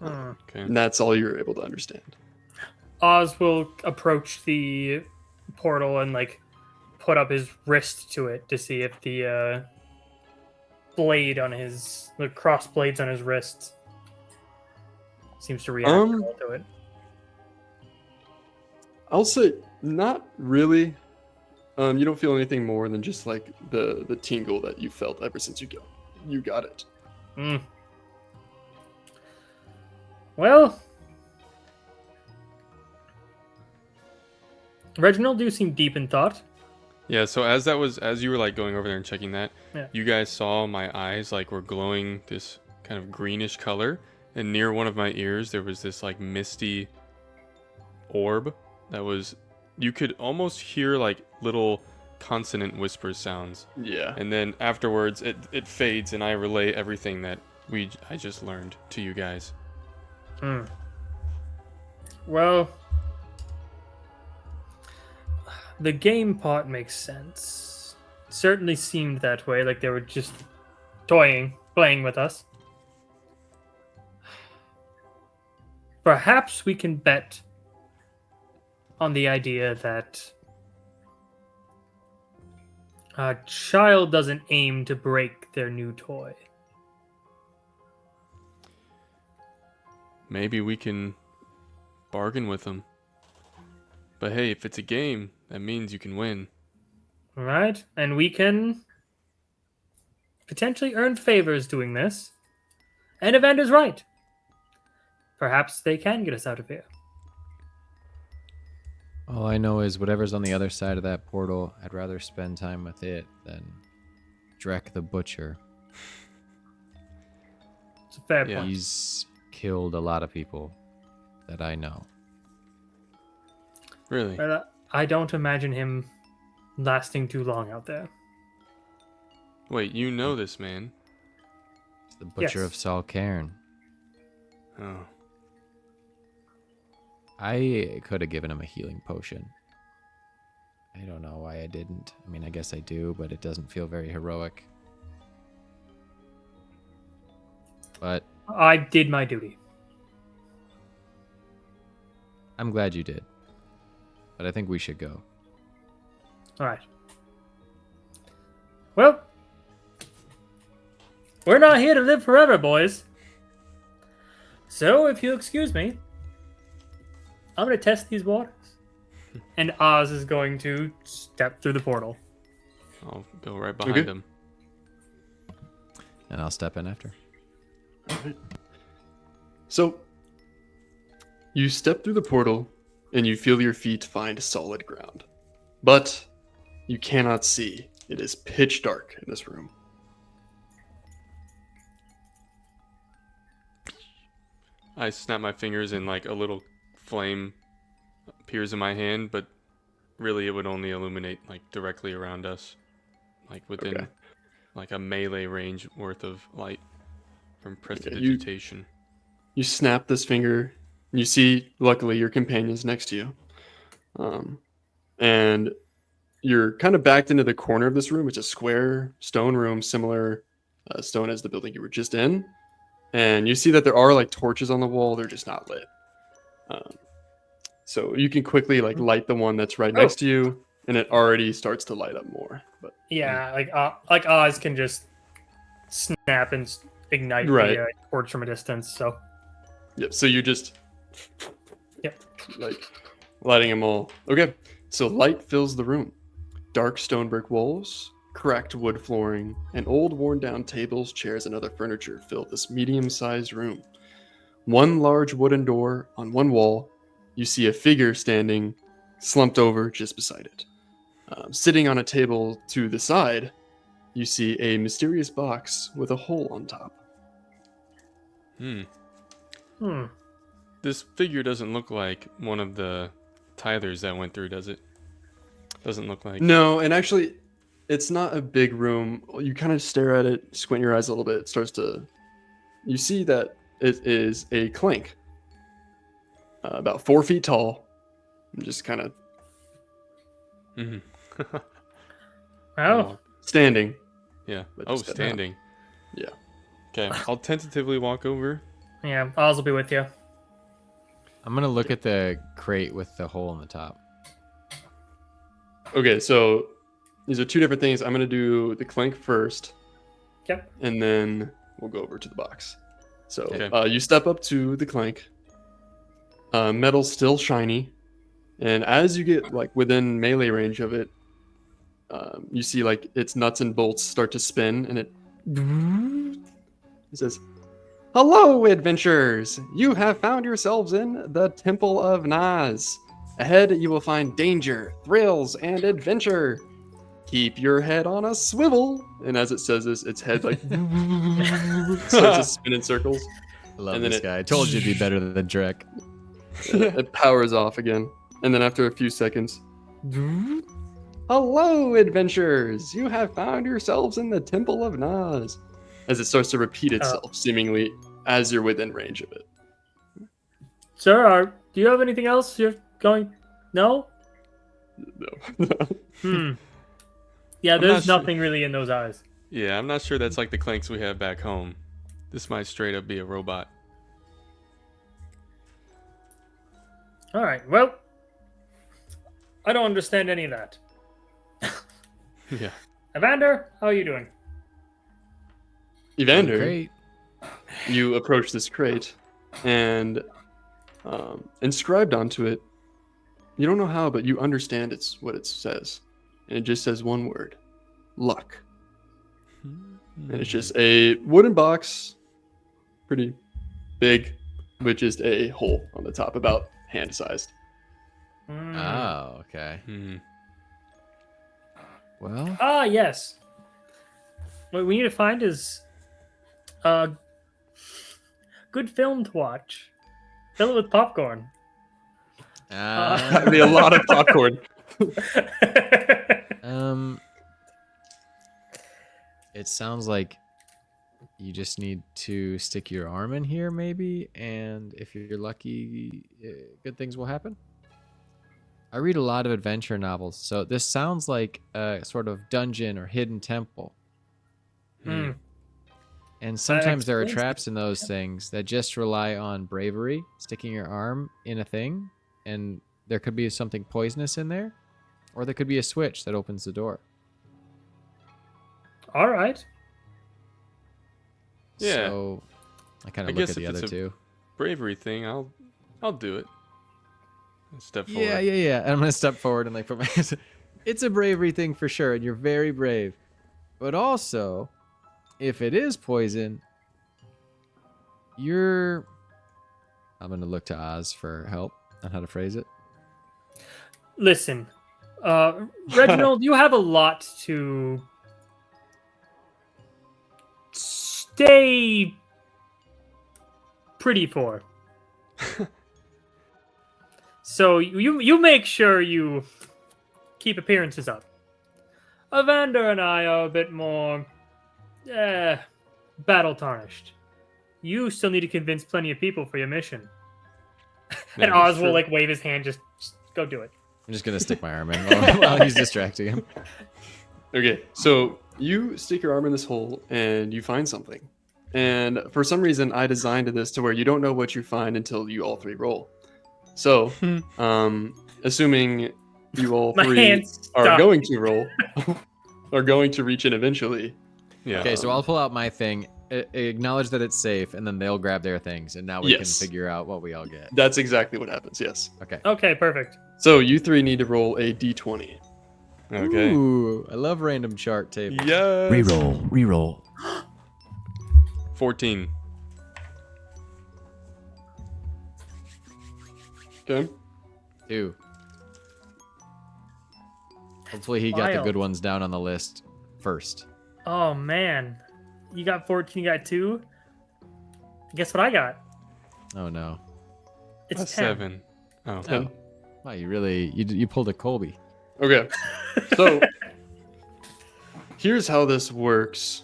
Okay. And that's all you're able to understand. Oz will approach the portal and like put up his wrist to it to see if the the cross blades on his wrist seems to react well to it. I'll say not really. You don't feel anything more than just like the tingle that you felt ever since you got it. Well, Reginald, do seem deep in thought. Yeah, so as you were like going over there and checking that, Yeah. you guys saw my eyes like were glowing this kind of greenish color, and near one of my ears there was this like misty orb that was, you could almost hear like little consonant whisper sounds. Yeah. And then afterwards it fades and I relay everything that I just learned to you guys. Well, the game part makes sense. Certainly seemed that way, like they were just playing with us. Perhaps we can bet on the idea that a child doesn't aim to break their new toy. Maybe we can bargain with them. But hey, if it's a game, that means you can win. All right? And we can potentially earn favors doing this. And Evander's right. Perhaps they can get us out of here. All I know is whatever's on the other side of that portal, I'd rather spend time with it than Drek the Butcher. It's a fair point. He's killed a lot of people that I know. Really? But I don't imagine him lasting too long out there. Wait, you know this man? It's the Butcher Yes. of Saul Cairn. Oh. I could have given him a healing potion. I don't know why I didn't. I mean, I guess I do, but it doesn't feel very heroic. But I did my duty. I'm glad you did. But I think we should go. All right. Well, we're not here to live forever, boys. So, if you'll excuse me, I'm going to test these waters. And Oz is going to step through the portal. I'll go right behind him. And I'll step in after. So, you step through the portal, and you feel your feet find solid ground. But you cannot see. It is pitch dark in this room. I snap my fingers and like a little flame appears in my hand, but really it would only illuminate like directly around us. Like within like a melee range worth of light from prestidigitation. You snap this finger, and you see, luckily, your companion's next to you. And you're kind of backed into the corner of this room. It's a square stone room, similar stone as the building you were just in. And you see that there are like torches on the wall. They're just not lit. So you can quickly like light the one that's right next to you, and it already starts to light up more. But Yeah, like Oz can just snap and ignite the torch from a distance. So. Yep. So you just like lighting them all. Okay. So light fills the room. Dark stone brick walls, cracked wood flooring, and old worn-down tables, chairs, and other furniture fill this medium-sized room. One large wooden door on one wall. You see a figure standing, slumped over just beside it. Sitting on a table to the side, you see a mysterious box with a hole on top. This figure doesn't look like one of the tithers that went through, does it? Doesn't look like. No, and actually, it's not a big room. You kind of stare at it, squint your eyes a little bit. It starts to. You see that it is a clank, about 4 feet tall, and just kind of. Oh. Standing. Yeah. But Oh, just standing. Yeah. Okay, I'll tentatively walk over. Yeah, Oz will be with you. I'm going to look at the crate with the hole in the top. Okay, so these are two different things. I'm going to do the clank first. Yep. And then we'll go over to the box. So Okay. You step up to the clank. Metal's still shiny. And as you get like within melee range of it, you see like its nuts and bolts start to spin, and it says, "Hello, adventurers! You have found yourselves in the Temple of Naz. Ahead, you will find danger, thrills, and adventure. Keep your head on a swivel." And as it says this, its head like starts to spin in circles. I love And then this guy. I told you it'd be better than Drek. It powers off again. And then after a few seconds, "Hello, adventurers! You have found yourselves in the Temple of Naz." As it starts to repeat itself, seemingly as you're within range of it. Sir, do you have anything else you're going? No? No. Yeah, I'm there's not nothing really in those eyes. Yeah, I'm not sure that's like the clanks we have back home. This might straight up be a robot. All right, well, I don't understand any of that. Yeah. Evander, how are you doing? Evander, Great. you approach this crate, and inscribed onto it, you don't know how, but you understand what it says. And it just says one word: luck. And it's just a wooden box, pretty big, with just a hole on the top, about hand-sized. Oh, okay. Well, Ah, yes. What we need to find is a good film to watch. Fill it with popcorn. That'd be a lot of popcorn. It sounds like you just need to stick your arm in here, maybe, and if you're lucky, good things will happen. I read a lot of adventure novels, so this sounds like a sort of dungeon or hidden temple. And sometimes there are traps in those things that just rely on bravery, sticking your arm in a thing, and there could be something poisonous in there, or there could be a switch that opens the door. All right. Yeah. So I kind of look at the other two. Bravery thing, I'll do it. Step forward. Yeah. And I'm gonna step forward and like put my hands. It's a bravery thing for sure, and you're very brave. But also, if it is poison, I'm gonna look to Oz for help on how to phrase it. Listen, Reginald, you have a lot to stay pretty for. So you make sure you keep appearances up. Evander and I are a bit more battle tarnished. You still need to convince plenty of people for your mission. And Oz will like wave his hand, just go do it. I'm just gonna stick my arm in while he's distracting him. Okay, so you stick your arm in this hole and you find something. And for some reason, I designed this to where you don't know what you find until you all three roll. So, assuming you all three are going to roll, are going to reach in eventually. Yeah. Okay, so I'll pull out my thing, acknowledge that it's safe, and then they'll grab their things, and now we can figure out what we all get. That's exactly what happens, yes. Okay. Okay, perfect. So you three need to roll a d20. Okay. Ooh, I love random chart tables. Yes. Reroll. 14. Okay. 2. Hopefully he got the good ones down on the list first. Oh man, you got 14, you got 2. Guess what I got? Oh no. It's 10. 7. Oh. 10. Wow, you pulled a Colby. Okay. So here's how this works.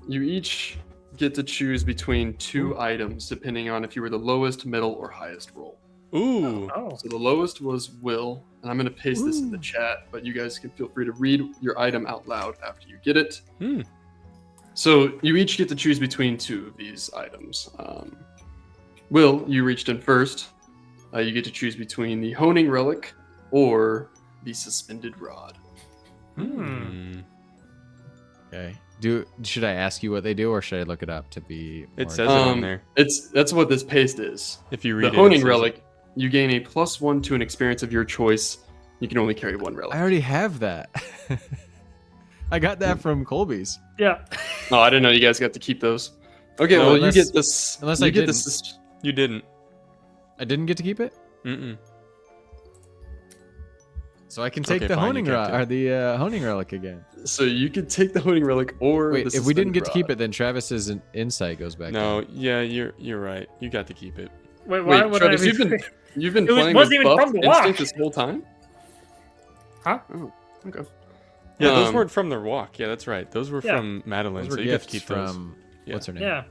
You each get to choose between 2 items depending on if you were the lowest, middle, or highest roll. Ooh. Oh. So the lowest was Will, and I'm going to paste this in the chat, but you guys can feel free to read your item out loud after you get it. So you each get to choose between 2 of these items. Will, you reached in first. You get to choose between the honing relic or the suspended rod. Okay. Should I ask you what they do, or should I look it up to be? It says it on there. That's what this paste is. If you read the honing relic, you gain a +1 to an experience of your choice. You can only carry 1 relic. I already have that. I got that from Colby's. Yeah. Oh, I didn't know you guys got to keep those. Okay, No, well, unless- you get this. unless you I get didn't. this. You didn't. I didn't get to keep it, so I can take Okay, the fine, you honing kept rod it. or the honing relic again. So you could take the honing relic or Wait, the if we didn't suspended get to keep rod. it, then Travis's insight goes back. No, down. yeah, you're right. You got to keep it. Wait, why Wait, would Travis, I you've been It playing wasn't with even buff from the instinct walk. this whole time? Huh? Oh, okay. Yeah, those Um, weren't from their walk. Yeah, that's right. Those were from Madeline. Those were So you got to gifts keep those. from Yeah. what's her name? Yeah.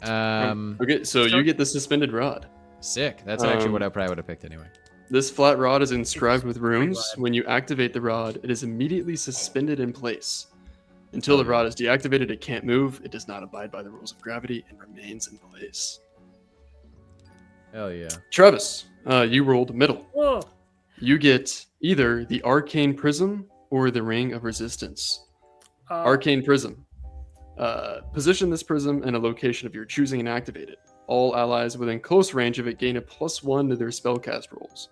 Okay, so you get the suspended rod. Sick. That's actually what I probably would have picked anyway. This flat rod is inscribed with runes. When you activate the rod, it is immediately suspended in place. Until the rod is deactivated, it can't move, it does not abide by the rules of gravity, and remains in place. Hell yeah. Travis, you rolled middle. Whoa. You get either the Arcane Prism or the Ring of Resistance. Arcane Prism. Position this prism in a location of your choosing and activate it. All allies within close range of it gain a +1 to their spellcast rolls.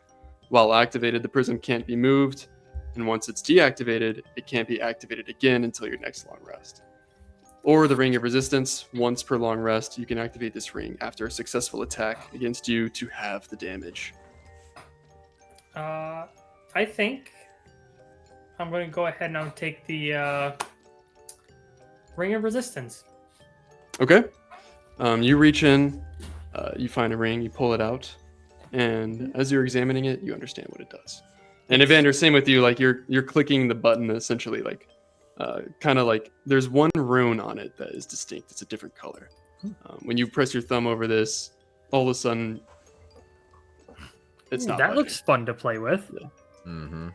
While activated, the prism can't be moved, and once it's deactivated, it can't be activated again until your next long rest. Or the Ring of Resistance. Once per long rest, you can activate this ring after a successful attack against you to halve the damage. I think I'm going to go ahead and I'll take the Ring of Resistance. Okay. You reach in, You find a ring, you pull it out, and as you're examining it, you understand what it does. And Evander, same with you. Like you're clicking the button, essentially, like kind of like there's one rune on it that is distinct. It's a different color. When you press your thumb over this, all of a sudden, it's not. That looks fun to play with. Yeah. Mm-hmm.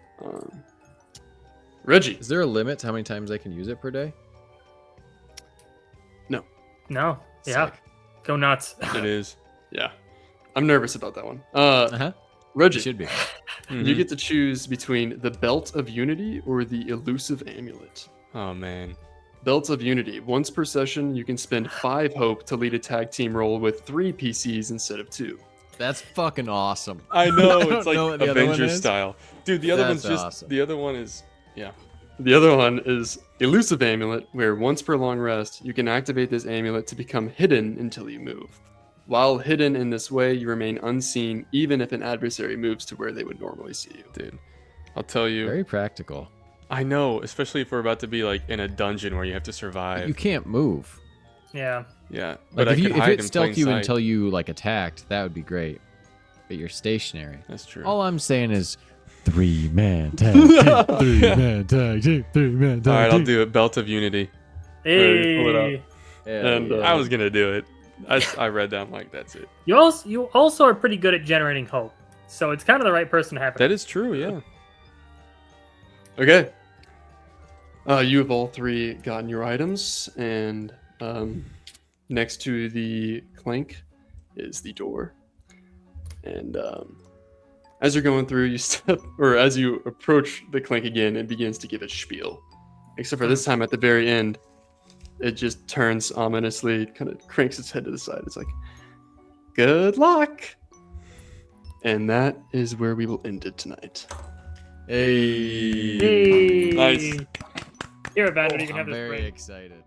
Reggie, is there a limit to how many times I can use it per day? No. Yeah. Sick. Go nuts. It is. Yeah, I'm nervous about that one. Uh-huh. Reggie, It should be. you get to choose between the Belt of Unity or the Elusive Amulet. Oh man. Belt of Unity. Once per session, you can spend 5 hope to lead a tag team role with 3 PCs instead of 2. That's fucking awesome. I know, I don't it's like know what the other one Avengers is. style. Dude, the other That's one's just awesome. the other one is The other one is Elusive Amulet, where once per long rest, you can activate this amulet to become hidden until you move. While hidden in this way, you remain unseen even if an adversary moves to where they would normally see you. dude. I'll tell you. Very practical. I know, especially if we're about to be like in a dungeon where you have to survive. You can't move. Yeah. Yeah. Like But I if can hide it in plain stealth you sight. until you like attacked, that would be great. But you're stationary. That's true. All I'm saying is 3-man tag team, 3-man tag team, 3-man tag All right, I'll team. do it. Belt of Unity. Hey, pull it Hey. out. Yeah, And, yeah. I was gonna do it. I read that. I'm like, that's it. You also are pretty good at generating hope. So it's kind of the right person to have it. That is true. Yeah. Okay. You have all 3 gotten your items, and next to the clank is the door. And as you're going through, you step, or as you approach the clank again, it begins to give its spiel. Except for this time at the very end, it just turns ominously, kind of cranks its head to the side. It's like, good luck. And that is where we will end it tonight. Hey. Hey. Nice. Here, Evander, you can I'm have this very ring. excited.